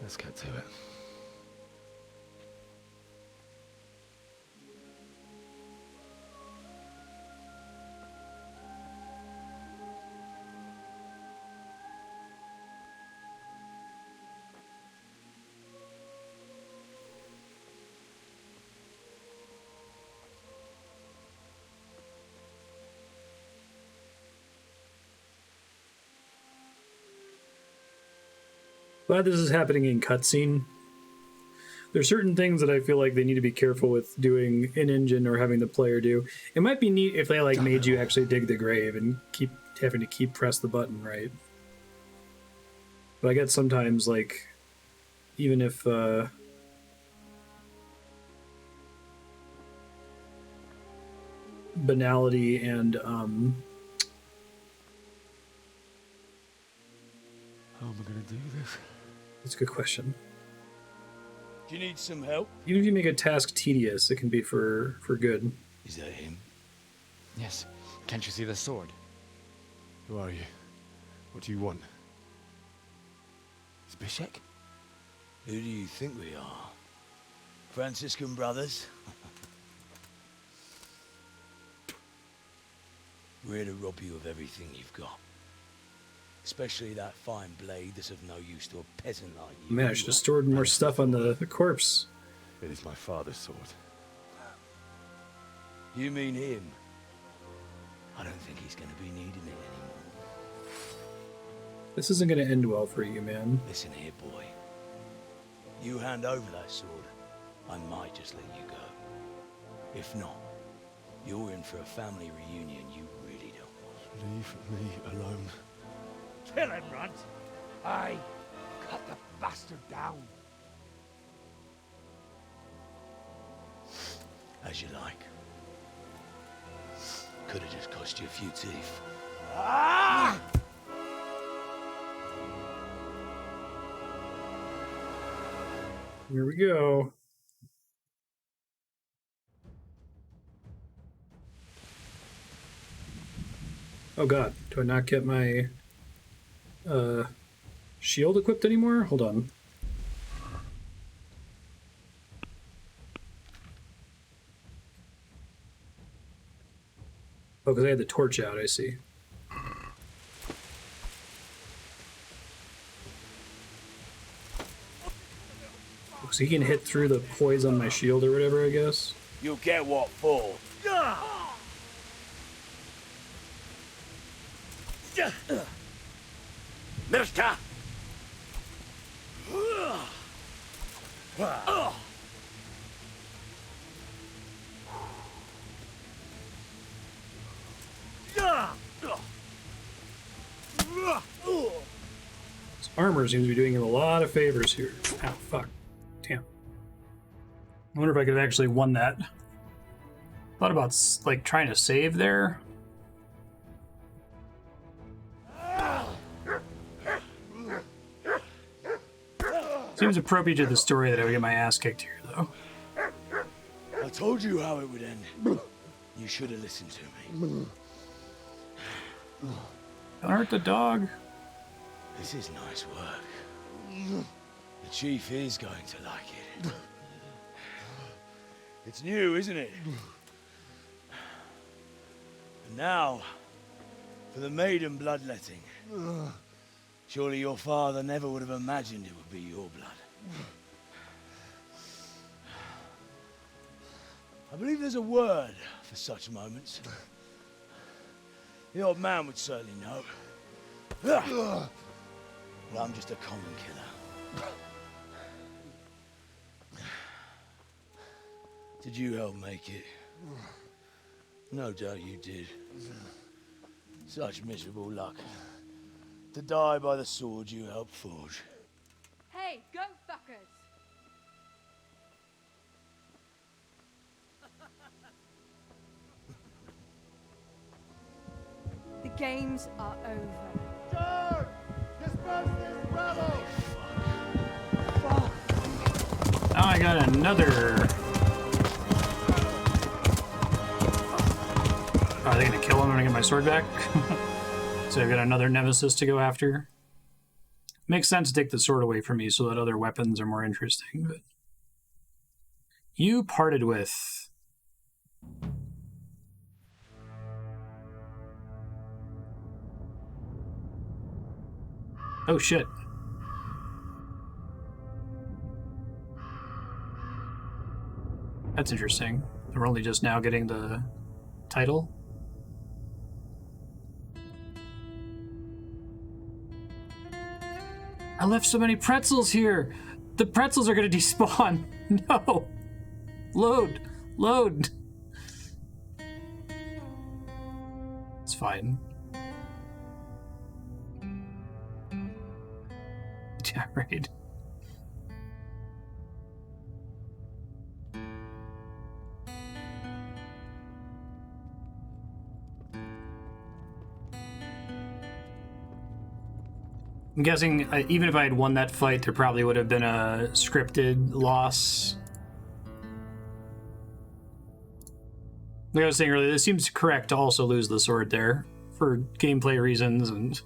Speaker 20: let's get to it.
Speaker 1: Glad this is happening in cutscene. There's certain things that I feel like they need to be careful with doing in engine or having the player do. It might be neat if they like made you actually dig the grave and keep having to press the button, right? But I guess sometimes like even if banality and
Speaker 20: How am I gonna do this?
Speaker 1: that's a good question.
Speaker 2: Do you need some help?
Speaker 1: Even if you make a task tedious, it can be for good.
Speaker 2: Is that him?
Speaker 4: Yes. Can't you see the sword?
Speaker 3: Who are you? What do you want?
Speaker 4: It's Bishek?
Speaker 2: Who do you think we are? Franciscan brothers? We're here to rob you of everything you've got. Especially that fine blade that's of no use to a peasant like you.
Speaker 1: Man, I should have stored more stuff on the corpse.
Speaker 3: It is my father's sword.
Speaker 2: You mean him? I don't think he's going to be needing it anymore.
Speaker 1: This isn't going to end well for you, man.
Speaker 2: Listen here, boy. You hand over that sword, I might just let you go. If not, you're in for a family reunion you really don't want.
Speaker 3: Leave me alone.
Speaker 11: Kill him, Rant. Aye. Cut the bastard down.
Speaker 2: As you like. Could have just cost you a few teeth.
Speaker 11: Ah!
Speaker 1: Here we go. Oh god, do I not get my shield equipped anymore? Hold on. Oh, because I had the torch out, I see. So he can hit through the poise on my shield or whatever, I guess.
Speaker 2: You'll get what for.
Speaker 11: Mister!
Speaker 1: His armor seems to be doing him a lot of favors here. Ow, fuck. Damn. I wonder if I could have actually won that. Thought about, like, trying to save there. Seems appropriate to the story that I would get my ass kicked here, though.
Speaker 2: I told you how it would end. You should have listened to me.
Speaker 1: Don't hurt the dog.
Speaker 2: This is nice work. The chief is going to like it. It's new, isn't it? And now, for the maiden bloodletting. Surely your father never would have imagined it would be your blood. I believe there's a word for such moments. The old man would certainly know. Well, I'm just a common killer. Did you help make it? No doubt you did. Such miserable luck. To die by the sword you helped forge.
Speaker 23: Hey, go fuckers! The games are over.
Speaker 11: George! Disperse this rebel!
Speaker 1: Now I got another. Oh, are they gonna kill him when I get my sword back? So I've got another nemesis to go after. Makes sense to take the sword away from me so that other weapons are more interesting, but you parted with. Oh shit. That's interesting. We're only just now getting the title. I left so many pretzels here. The pretzels are gonna despawn. No. Load. Load. It's fine. Yeah, right. I'm guessing even if I had won that fight, there probably would have been a scripted loss. Like I was saying earlier, this seems correct to also lose the sword there for gameplay reasons and.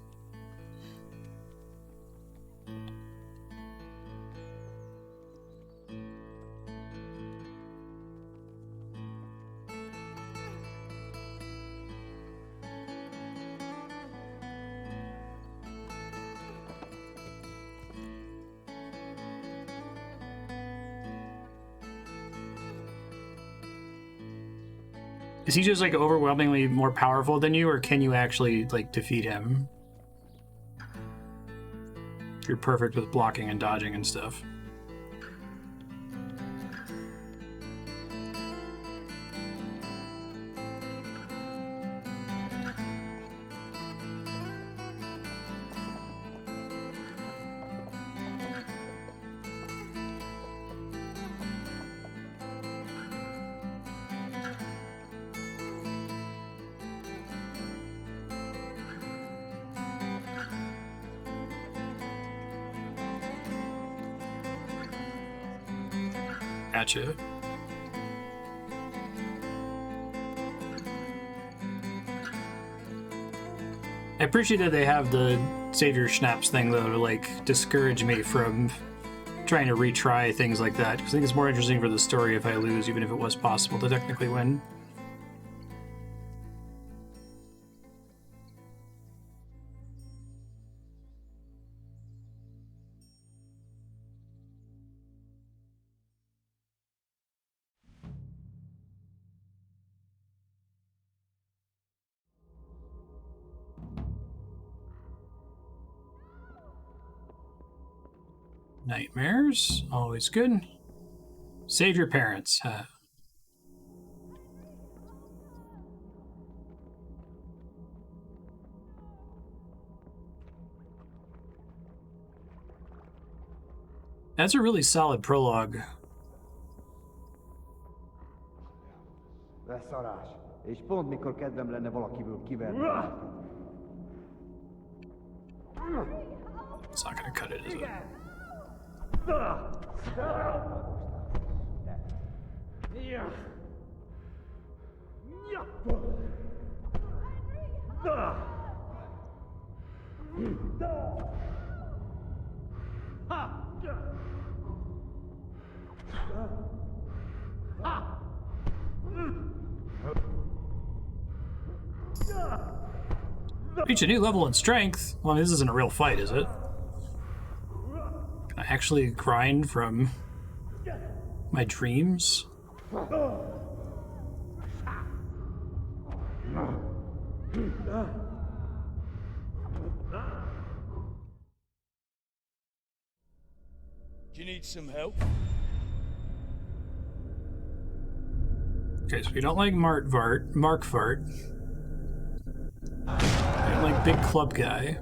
Speaker 1: Is he just like overwhelmingly more powerful than you, or can you actually like defeat him? You're perfect with blocking and dodging and stuff. Gotcha. I appreciate that they have the save your schnapps thing though to like discourage me from trying to retry things like that, because I think it's more interesting for the story if I lose, even if it was possible to technically win. Nightmares, always good. Save your parents. That's a really solid prologue.
Speaker 6: Beszarás. És pont mikor kedvem lenne valakiből kiverni.
Speaker 1: It's not gonna cut it, is it? Reach a new level in strength. Well, this isn't a real fight, is it? Can I actually grind from my dreams?
Speaker 2: Do you need some help?
Speaker 1: Okay, so we don't like Markvart. I don't like big club guy.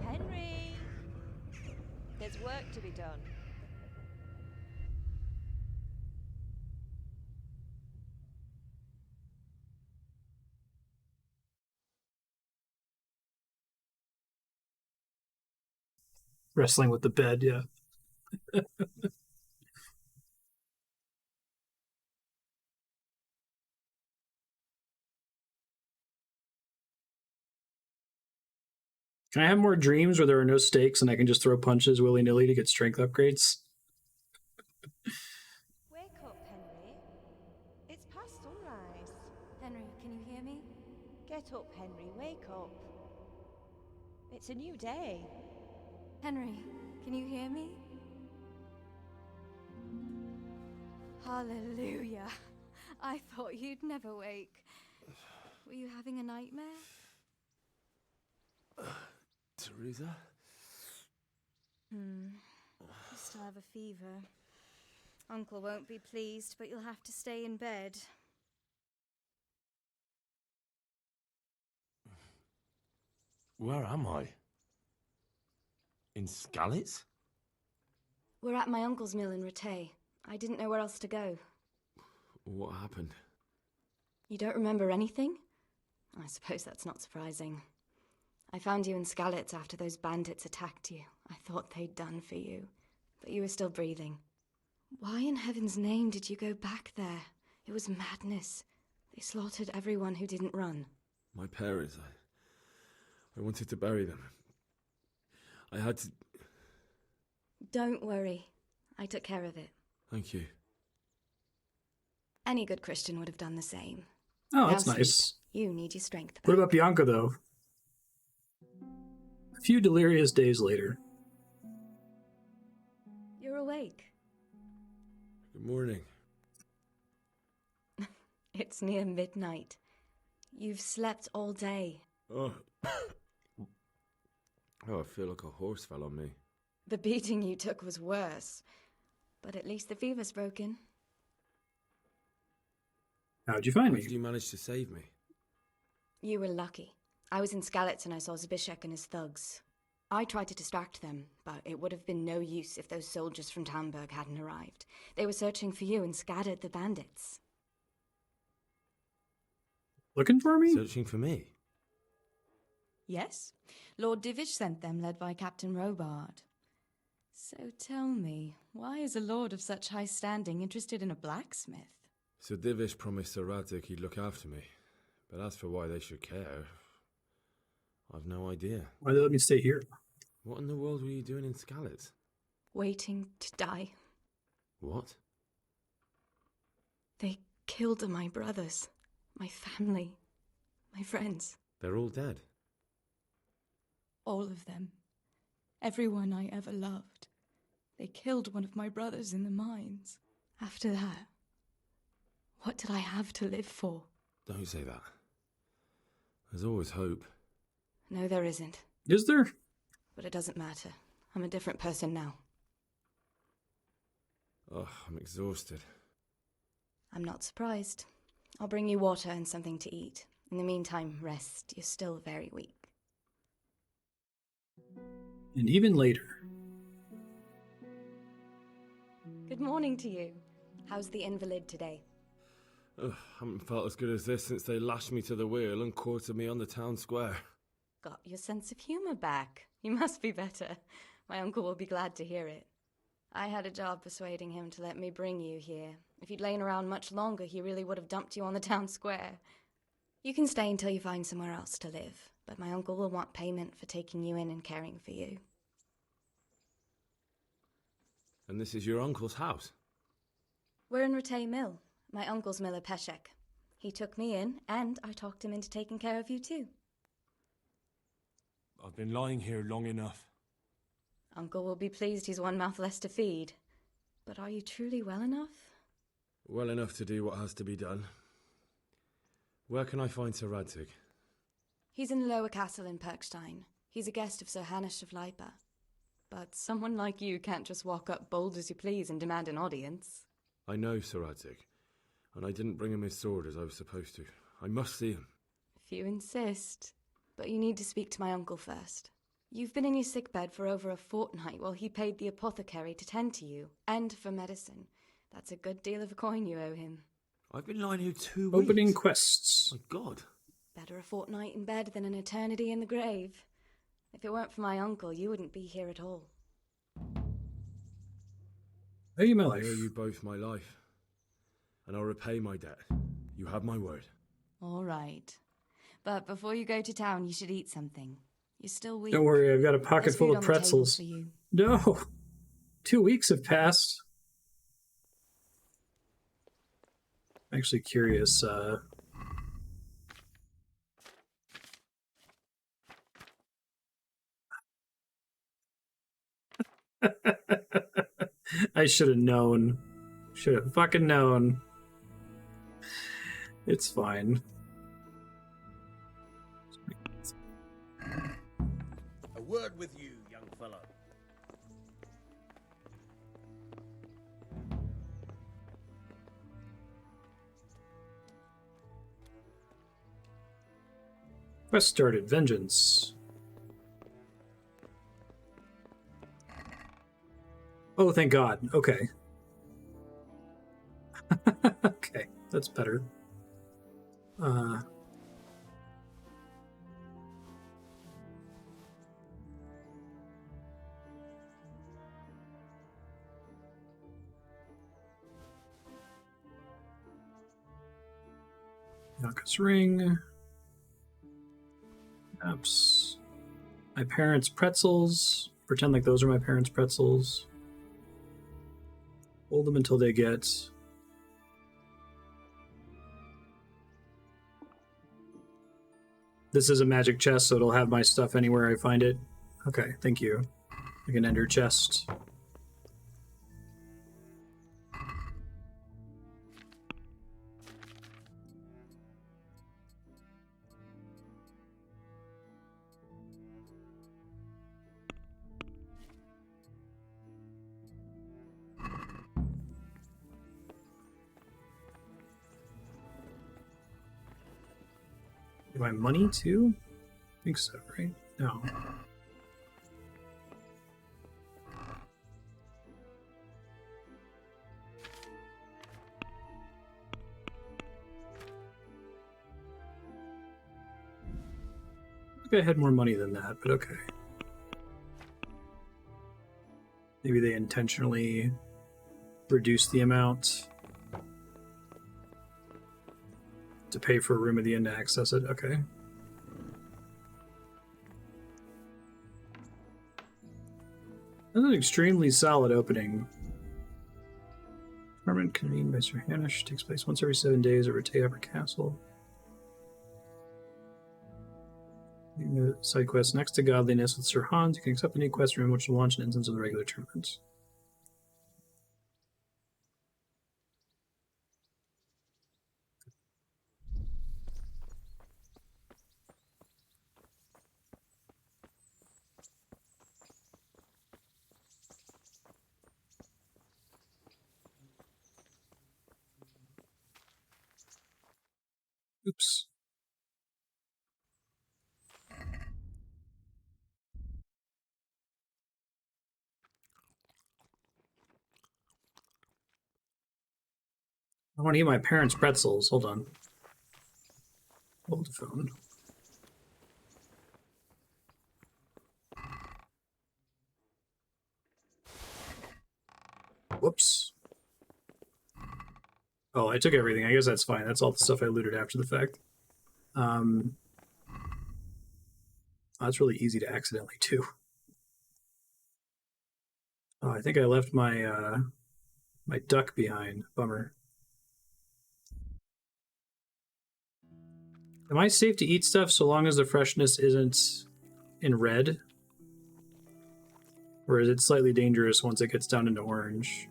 Speaker 19: Henry! There's work to be done.
Speaker 1: Wrestling with the bed, yeah. Can I have more dreams where there are no stakes and I can just throw punches willy-nilly to get strength upgrades?
Speaker 19: Wake up, Henry. It's past sunrise. Henry, can you hear me? Get up, Henry. Wake up. It's a new day. Henry, can you hear me? Hallelujah. I thought you'd never wake. Were you having a nightmare?
Speaker 20: Teresa?
Speaker 19: You still have a fever. Uncle won't be pleased, but you'll have to stay in bed.
Speaker 20: Where am I? In Skalitz?
Speaker 9: We're at my uncle's mill in Rate. I didn't know where else to go.
Speaker 20: What happened?
Speaker 9: You don't remember anything? I suppose that's not surprising. I found you in Skalitz after those bandits attacked you. I thought they'd done for you, but you were still breathing. Why in heaven's name did you go back there? It was madness. They slaughtered everyone who didn't run.
Speaker 20: My parents, I wanted to bury them. I had to...
Speaker 9: Don't worry. I took care of it.
Speaker 20: Thank you.
Speaker 9: Any good Christian would have done the same.
Speaker 1: Oh, that's
Speaker 9: Now
Speaker 1: nice.
Speaker 9: sleep. You need your strength back.
Speaker 1: What about Bianca, though? A few delirious days later.
Speaker 9: You're awake.
Speaker 20: Good morning.
Speaker 9: It's near midnight. You've slept all day.
Speaker 20: Oh. Oh, I feel like a horse fell on me.
Speaker 9: The beating you took was worse. But at least the fever's broken.
Speaker 1: How'd you find
Speaker 20: How
Speaker 1: me?
Speaker 20: did you manage to save me?
Speaker 9: You were lucky. I was in Skalitz and I saw Zbyszek and his thugs. I tried to distract them, but it would have been no use if those soldiers from Tamburg hadn't arrived. They were searching for you and scattered the bandits.
Speaker 1: Looking for me?
Speaker 20: Searching for me?
Speaker 14: Yes. Lord Divish sent them, led by Captain Robard. So tell me, why is a lord of such high standing interested in a blacksmith?
Speaker 20: Sir Divish promised Sir Radzig he'd look after me. But as for why they should care, I've no idea.
Speaker 1: Why they let me stay here?
Speaker 20: What in the world were you doing in Skalitz?
Speaker 9: Waiting to die.
Speaker 20: What?
Speaker 9: They killed my brothers, my family, my friends.
Speaker 20: They're all dead.
Speaker 14: All of them. Everyone I ever loved. They killed one of my brothers in the mines. After that, what did I have to live for?
Speaker 20: Don't say that. There's always hope.
Speaker 9: No, there isn't.
Speaker 1: Is there?
Speaker 9: But it doesn't matter. I'm a different person now.
Speaker 20: Oh, I'm exhausted.
Speaker 9: I'm not surprised. I'll bring you water and something to eat. In the meantime, rest. You're still very weak.
Speaker 1: And even later.
Speaker 9: Good morning to you. How's the invalid today?
Speaker 20: Ugh, haven't felt as good as this since they lashed me to the wheel and quartered me on the town square.
Speaker 9: Got your sense of humor back. You must be better. My uncle will be glad to hear it. I had a job persuading him to let me bring you here. If you'd lain around much longer, he really would have dumped you on the town square. You can stay until you find somewhere else to live, but my uncle will want payment for taking you in and caring for you.
Speaker 20: And this is your uncle's house?
Speaker 9: We're in Rate Mill. My uncle's miller Peshek. He took me in, and I talked him into taking care of you too.
Speaker 20: I've been lying here long enough.
Speaker 9: Uncle will be pleased he's one mouth less to feed. But are you truly well enough?
Speaker 20: Well enough to do what has to be done. Where can I find Sir Radzig?
Speaker 9: He's in the lower castle in Perkstein. He's a guest of Sir Hanush of Leipa. But someone like you can't just walk up bold as you please and demand an audience.
Speaker 20: I know Sir Radzig, and I didn't bring him his sword as I was supposed to. I must see him.
Speaker 9: If you insist. But you need to speak to my uncle first. You've been in your sickbed for over a fortnight while he paid the apothecary to tend to you, and for medicine. That's a good deal of coin you owe him.
Speaker 20: I've been lying here 2 weeks.
Speaker 1: Opening quests.
Speaker 20: My God.
Speaker 9: Better a fortnight in bed than an eternity in the grave. If it weren't for my uncle, you wouldn't be here at all.
Speaker 1: Owe you my
Speaker 20: I
Speaker 1: life.
Speaker 20: owe you both my life, and I'll repay my debt. You have my word.
Speaker 14: All right. But before you go to town, you should eat something. You're still weak.
Speaker 1: Don't worry, I've got a pocket
Speaker 14: There's
Speaker 1: full
Speaker 14: food
Speaker 1: of
Speaker 14: on the table
Speaker 1: pretzels.
Speaker 14: for you.
Speaker 1: No. 2 weeks have passed. I'm actually curious. I should have known. Should have fucking known. It's fine.
Speaker 18: A word with you, young fellow.
Speaker 1: Quest started. Vengeance. Oh, thank God. Okay. Okay, that's better. Yaka's ring. Maps. My parents' pretzels. Pretend like those are my parents' pretzels. Hold them until they get... This is a magic chest, so it'll have my stuff anywhere I find it. Okay, thank you. I can enter chest. My money too? I think so, right? No. I think I had more money than that, but okay. Maybe they intentionally reduced the amount to pay for a room at the end to access it. Okay. That's an extremely solid opening. Tournament convened by Sir Hanish takes place once every 7 days over Teaver Castle. Side quest next to Godliness with Sir Hans. You can accept any quest room which will launch an instance of the regular tournament. Oops. I want to eat my parents' pretzels. Hold on. Hold the phone. Whoops. Oh, I took everything. I guess that's fine. That's all the stuff I looted after the fact. That's really easy to accidentally do. Oh, I think I left my my duck behind. Bummer. Am I safe to eat stuff so long as the freshness isn't in red? Or is it slightly dangerous once it gets down into orange?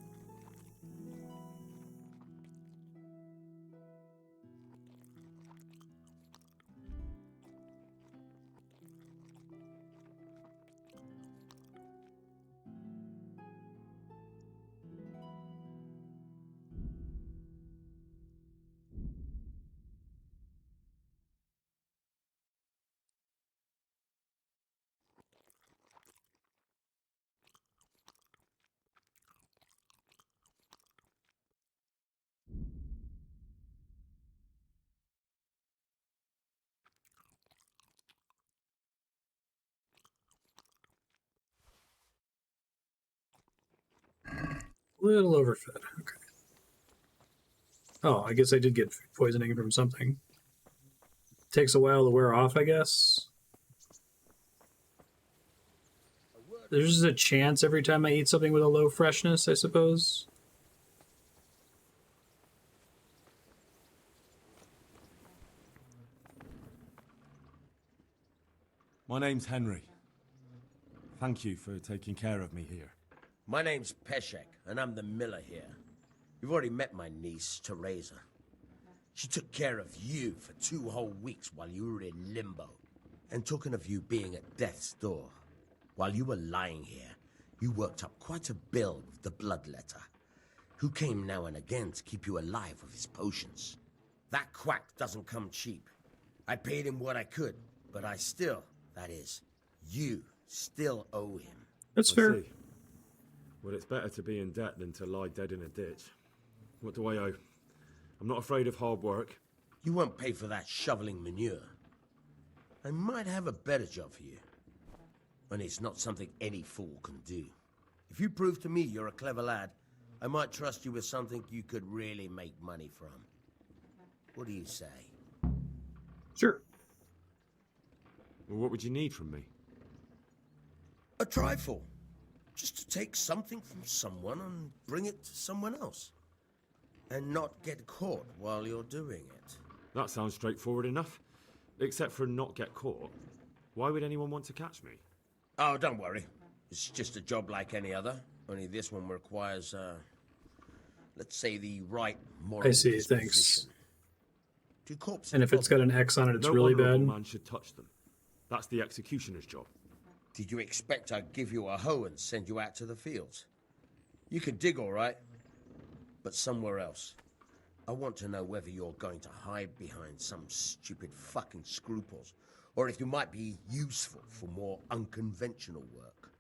Speaker 1: Little overfed. Okay. Oh, I guess I did get food poisoning from something. Takes a while to wear off, I guess. There's just a chance every time I eat something with a low freshness, I suppose.
Speaker 20: My name's Henry. Thank you for taking care of me here.
Speaker 18: My name's Peshek, and I'm the miller here. You've already met my niece, Teresa. She took care of you for 2 whole weeks while you were in limbo. And talking of you being at death's door, while you were lying here, you worked up quite a bill with the bloodletter, who came now and again to keep you alive with his potions. That quack doesn't come cheap. I paid him what I could, but I still, that is, you still owe him.
Speaker 1: That's fair.
Speaker 20: Well, it's better to be in debt than to lie dead in a ditch. What do I owe? I'm not afraid of hard work.
Speaker 18: You won't pay for that shoveling manure. I might have a better job for you. And it's not something any fool can do. If you prove to me you're a clever lad, I might trust you with something you could really make money from. What do you say?
Speaker 1: Sure.
Speaker 20: Well, what would you need from me?
Speaker 18: A trifle. Just to take something from someone and bring it to someone else. And not get caught while you're doing it.
Speaker 20: That sounds straightforward enough. Except for not get caught. Why would anyone want to catch me?
Speaker 18: Oh, don't worry. It's just a job like any other. Only this one requires, let's say, the right moral
Speaker 1: I see,
Speaker 18: disposition.
Speaker 1: thanks.
Speaker 18: Two corpses.
Speaker 1: And if it's got an X on it, it's
Speaker 20: no
Speaker 1: really
Speaker 20: honourable
Speaker 1: bad.
Speaker 20: man should touch them. That's the executioner's job.
Speaker 18: Did you expect I'd give you a hoe and send you out to the fields? You can dig all right, but somewhere else. I want to know whether you're going to hide behind some stupid fucking scruples, or if you might be useful for more unconventional work.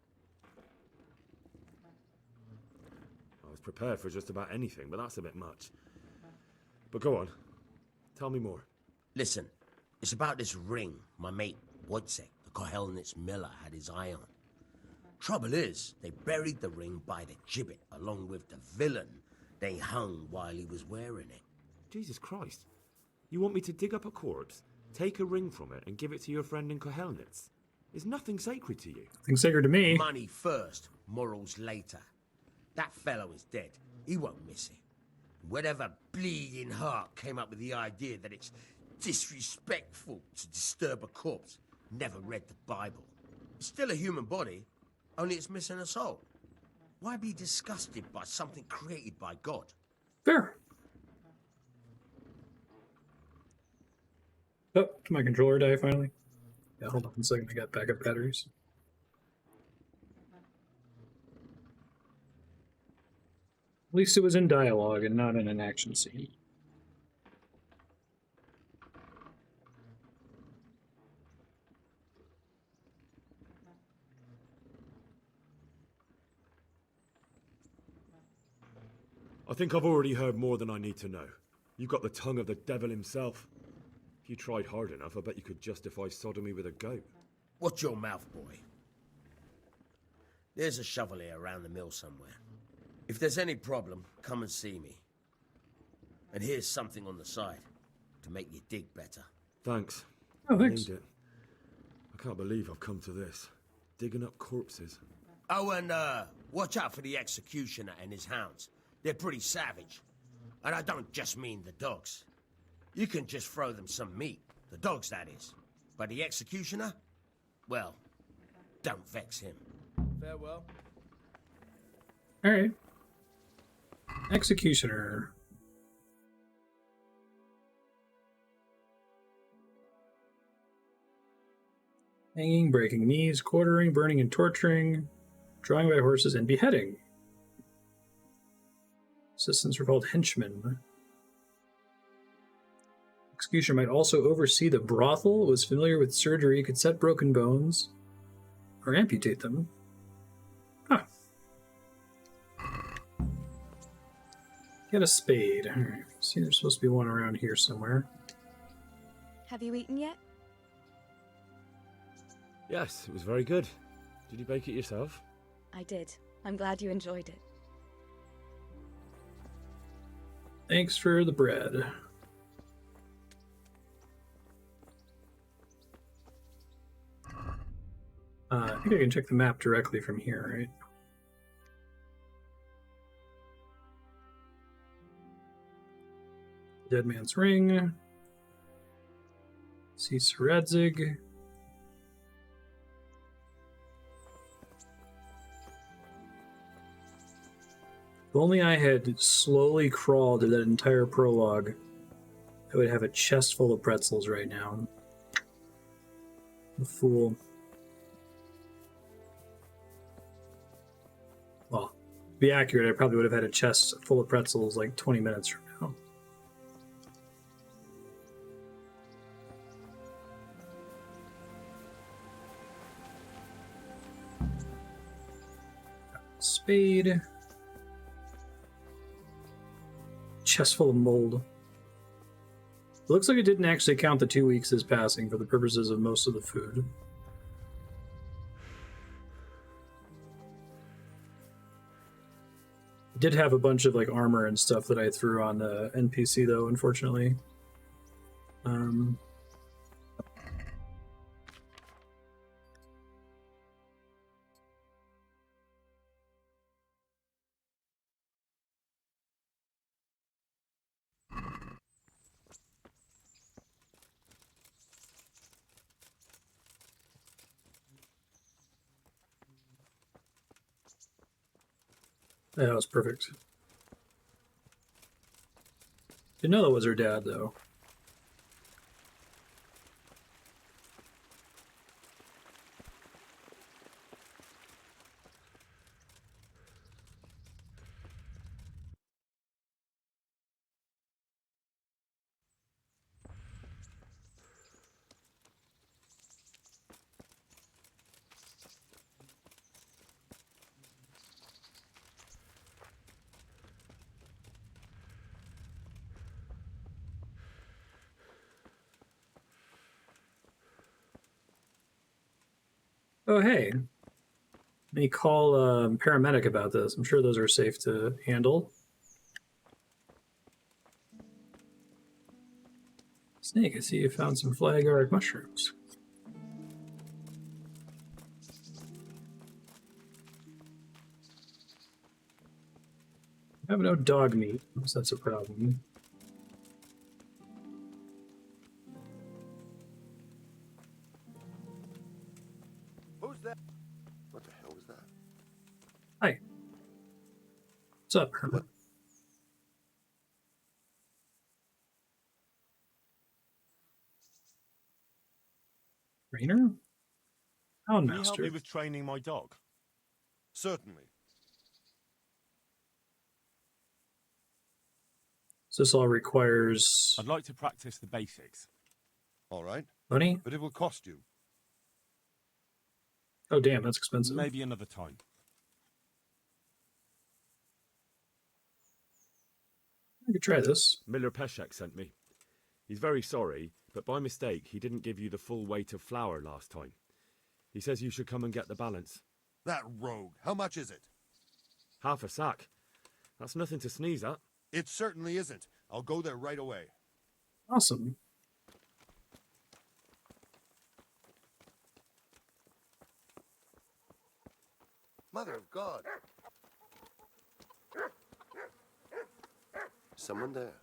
Speaker 20: I was prepared for just about anything, but that's a bit much. But go on. Tell me more.
Speaker 18: Listen, it's about this ring my mate Wojciech, the Kohelnitz miller, had his eye on. Trouble is, they buried the ring by the gibbet along with the villain they hung while he was wearing it.
Speaker 20: Jesus Christ. You want me to dig up a corpse, take a ring from it, and give it to your friend in Kohelnitz? Is nothing sacred to you?
Speaker 1: Nothing sacred to me.
Speaker 18: Money first, morals later. That fellow is dead. He won't miss it. Whatever bleeding heart came up with the idea that it's disrespectful to disturb a corpse never read the Bible. It's still a human body, only it's missing a soul. Why be disgusted by something created by God?
Speaker 1: Fair. Oh, did my controller die finally? Yeah, hold on a second. I got backup batteries. At least it was in dialogue and not in an action scene.
Speaker 20: I think I've already heard more than I need to know. You've got the tongue of the devil himself. If you tried hard enough, I bet you could justify sodomy with a goat.
Speaker 18: Watch your mouth, boy. There's a shovel here around the mill somewhere. If there's any problem, come and see me. And here's something on the side to make you dig better.
Speaker 20: Thanks.
Speaker 1: Oh,
Speaker 20: I
Speaker 1: thanks.
Speaker 20: need it. I can't believe I've come to this. Digging up corpses.
Speaker 18: Oh, and watch out for the executioner and his hounds. They're pretty savage. And I don't just mean the dogs. You can just throw them some meat. The dogs, that is. But the executioner? Well, don't vex him.
Speaker 5: Farewell.
Speaker 1: All right. Executioner. Hanging, breaking knees, quartering, burning and torturing, drawing by horses, and beheading. Assistants were called henchmen. Executioner might also oversee the brothel, was familiar with surgery, could set broken bones, or amputate them. Huh. Get a spade. All right. See, there's supposed to be one around here somewhere.
Speaker 9: Have you eaten yet?
Speaker 20: Yes, it was very good. Did you bake it yourself?
Speaker 9: I did. I'm glad you enjoyed it.
Speaker 1: Thanks for the bread. I think I can check the map directly from here, right? Dead Man's Ring. See Seredzig. If only I had slowly crawled to that entire prologue, I would have a chest full of pretzels right now. The fool. Well, to be accurate, I probably would have had a chest full of pretzels like 20 minutes from now. spade. Chest full of mold. It looks like it didn't actually count the 2 weeks as passing for the purposes of most of the food. It did have a bunch of like armor and stuff that I threw on the NPC though, unfortunately. Yeah, that was perfect. Didn't know that was her dad, though. Oh, hey. Let me call paramedic about this. I'm sure those are safe to handle. Snake, I see you found some flagyard mushrooms. I have no dog meat, so that's a problem.
Speaker 12: Who's that? What the hell was that?
Speaker 1: Hi. What's up, Hermit? Rainer?
Speaker 15: Can you help
Speaker 1: Houndmaster.
Speaker 15: me with training my dog?
Speaker 12: Certainly.
Speaker 1: So this all requires
Speaker 15: I'd like to practice the basics.
Speaker 12: All right.
Speaker 1: money?
Speaker 12: But it will cost you.
Speaker 1: Oh, damn, that's expensive.
Speaker 15: Maybe another time.
Speaker 1: I could try this.
Speaker 15: Miller Peshek sent me. He's very sorry, but by mistake, he didn't give you the full weight of flour last time. He says you should come and get the balance.
Speaker 12: That rogue. How much is it?
Speaker 15: Half a sack. That's nothing to sneeze at.
Speaker 12: It certainly isn't. I'll go there right away.
Speaker 1: Awesome.
Speaker 12: Mother of God. Someone there.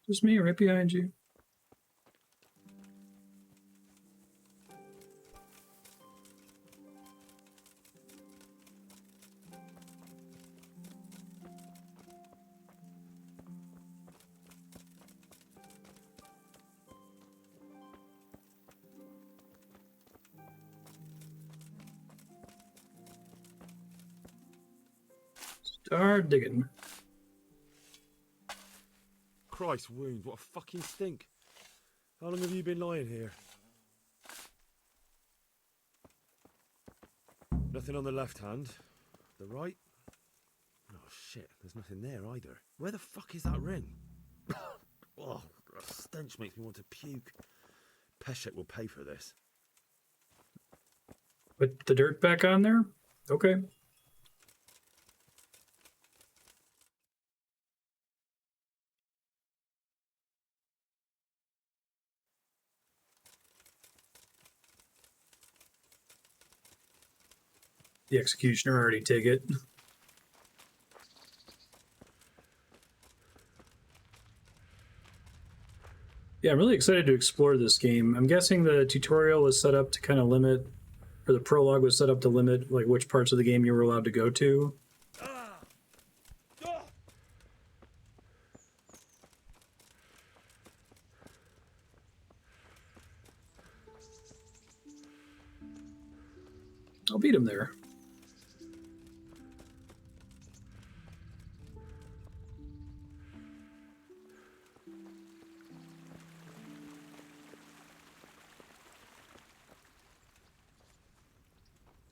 Speaker 1: Just me right behind you. Start digging.
Speaker 15: Christ wounds, what a fucking stink. How long have you been lying here? Nothing on the left hand. The right? Oh shit, there's nothing there either. Where the fuck is that ring? Oh, the stench makes me want to puke. Peshek will pay for this.
Speaker 1: Put the dirt back on there? Okay. The executioner already take it. Yeah, I'm really excited to explore this game. I'm guessing the tutorial was set up to kind of limit, or the prologue was set up to limit like which parts of the game you were allowed to go to. I'll beat him there.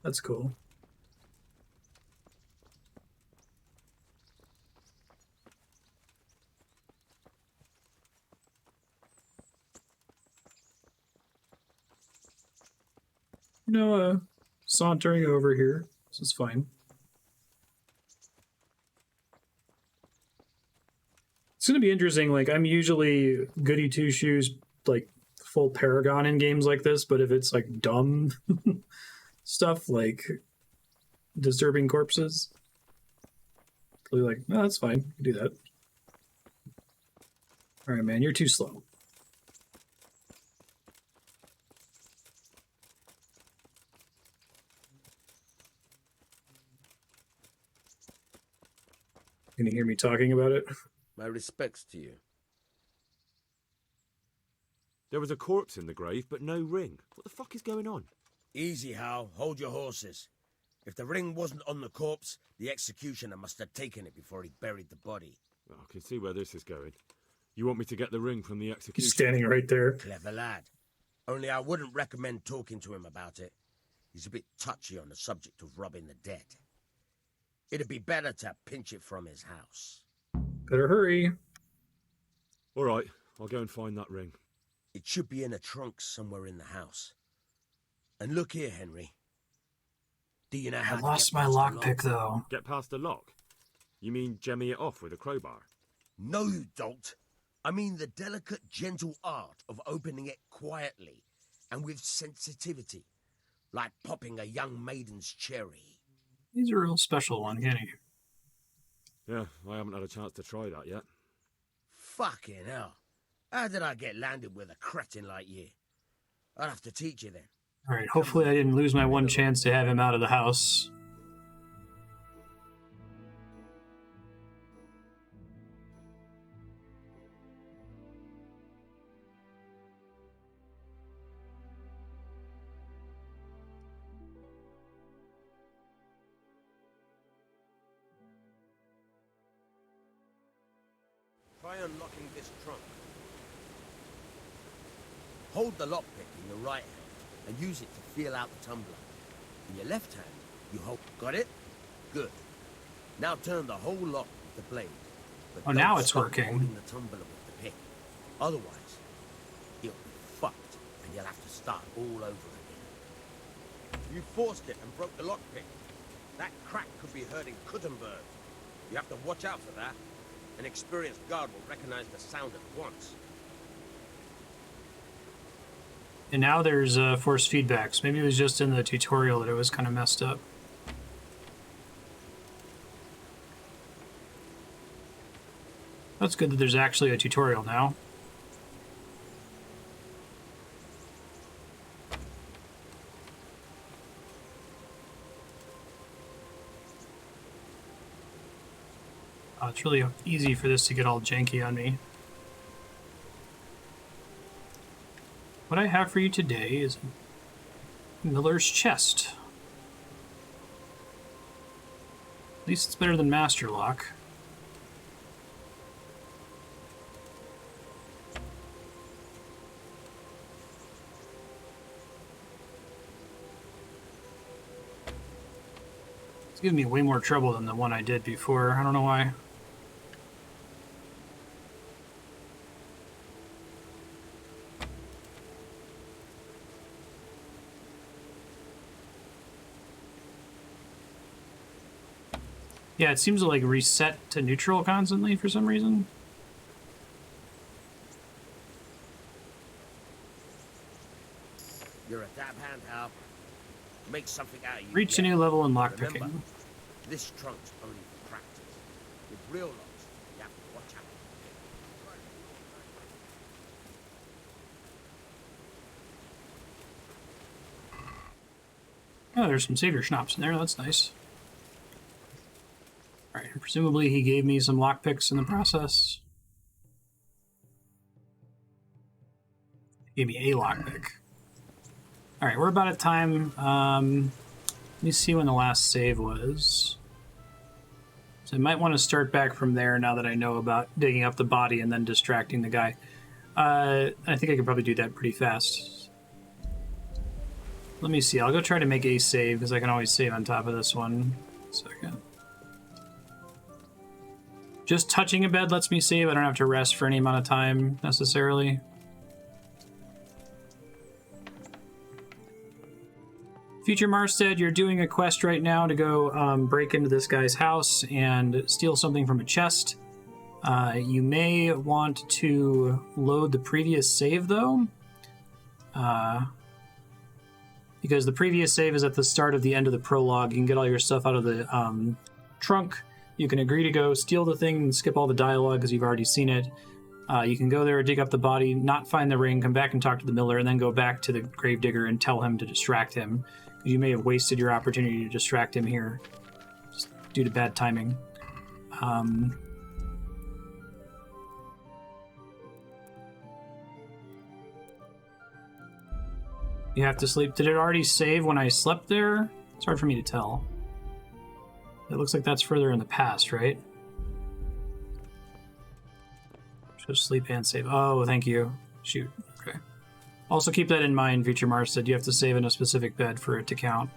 Speaker 1: That's cool. Sauntering over here. This is fine. It's going to be interesting. Like, I'm usually goody two-shoes, like, full Paragon in games like this, but if it's, like, dumb stuff, like disturbing corpses, I'll be like, no, that's fine. You can do that. All right, man, you're too slow. Can you hear me talking about it?
Speaker 18: My respects to you.
Speaker 15: There was a corpse in the grave, but no ring. What the fuck is going on?
Speaker 18: Easy, Hal. Hold your horses. If the ring wasn't on the corpse, the executioner must have taken it before he buried the body.
Speaker 15: Well, I can see where this is going. You want me to get the ring from the executioner?
Speaker 1: He's standing right there.
Speaker 18: Clever lad. Only I wouldn't recommend talking to him about it. He's a bit touchy on the subject of robbing the dead. It'd be better to pinch it from his house.
Speaker 1: Better hurry.
Speaker 15: All right, I'll go and find that ring.
Speaker 18: It should be in a trunk somewhere in the house. And look here, Henry. Do you know how
Speaker 1: I
Speaker 18: to
Speaker 1: lost
Speaker 18: get
Speaker 1: my
Speaker 18: past the
Speaker 1: lockpick, though.
Speaker 15: Get past the lock? You mean jemmy it off with a crowbar?
Speaker 18: No, you don't. I mean the delicate, gentle art of opening it quietly and with sensitivity, like popping a young maiden's cherry.
Speaker 1: He's a real special one, can't he?
Speaker 15: Yeah, I haven't had a chance to try that yet.
Speaker 18: Fucking hell. How did I get landed with a cretin like you? I'll have to teach you then.
Speaker 1: All right, hopefully I didn't lose my one chance to have him out of the house.
Speaker 18: Try unlocking this trunk. Hold the lockpick in your right hand and use it to feel out the tumbler. In your left hand, you hold... Got it? Good. Now turn the whole lock with the blade. But
Speaker 1: Oh, now
Speaker 18: don't
Speaker 1: it's
Speaker 18: stop
Speaker 1: working.
Speaker 18: holding the tumbler with the pick. Otherwise, you'll be fucked and you'll have to start all over again. You forced it and broke the lockpick. That crack could be hurting Kuttenberg. You have to watch out for that. An experienced guard will recognize the sound at once.
Speaker 1: And now there's force feedback. So maybe it was just in the tutorial that it was kind of messed up. That's good that there's actually a tutorial now. It's really easy for this to get all janky on me. What I have for you today is Miller's chest. At least it's better than Master Lock. It's giving me way more trouble than the one I did before. I don't know why. Yeah, it seems to like reset to neutral constantly for some reason.
Speaker 18: You're a dab hand, Hal. Make something out of you.
Speaker 1: Reach a new level in lockpicking.
Speaker 18: Remember, this trunk's only for practice. With real locks, you have to watch out.
Speaker 1: Oh, there's some savior schnapps in there. That's nice. Alright, presumably he gave me some lockpicks in the process. He gave me a lockpick. Alright, we're about at time. Let me see when the last save was. So I might want to start back from there now that I know about digging up the body and then distracting the guy. I think I could probably do that pretty fast. Let me see. I'll go try to make a save because I can always save on top of this one. Second. Just touching a bed lets me save. I don't have to rest for any amount of time necessarily. Future Marstead, you're doing a quest right now to go break into this guy's house and steal something from a chest. You may want to load the previous save, though. Because the previous save is at the start of the end of the prologue. You can get all your stuff out of the trunk. You can agree to go steal the thing and skip all the dialogue because you've already seen it. You can go there, dig up the body, not find the ring, come back and talk to the miller, and then go back to the gravedigger and tell him to distract him. You may have wasted your opportunity to distract him here just due to bad timing. You have to sleep. Did it already save when I slept there? It's hard for me to tell. It looks like that's further in the past, right? So sleep and save. Oh, thank you. Shoot. Okay. Also keep that in mind, Future Marstead. You have to save in a specific bed for it to count.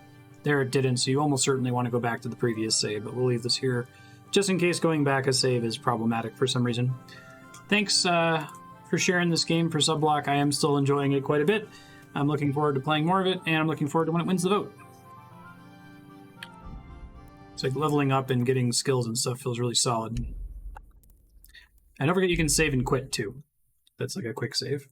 Speaker 1: There it didn't, so you almost certainly want to go back to the previous save, but we'll leave this here just in case going back a save is problematic for some reason. Thanks for sharing this game for Subblock. I am still enjoying it quite a bit. I'm looking forward to playing more of it, and I'm looking forward to when it wins the vote. It's like leveling up and getting skills and stuff feels really solid. And don't forget you can save and quit, too. That's like a quick save.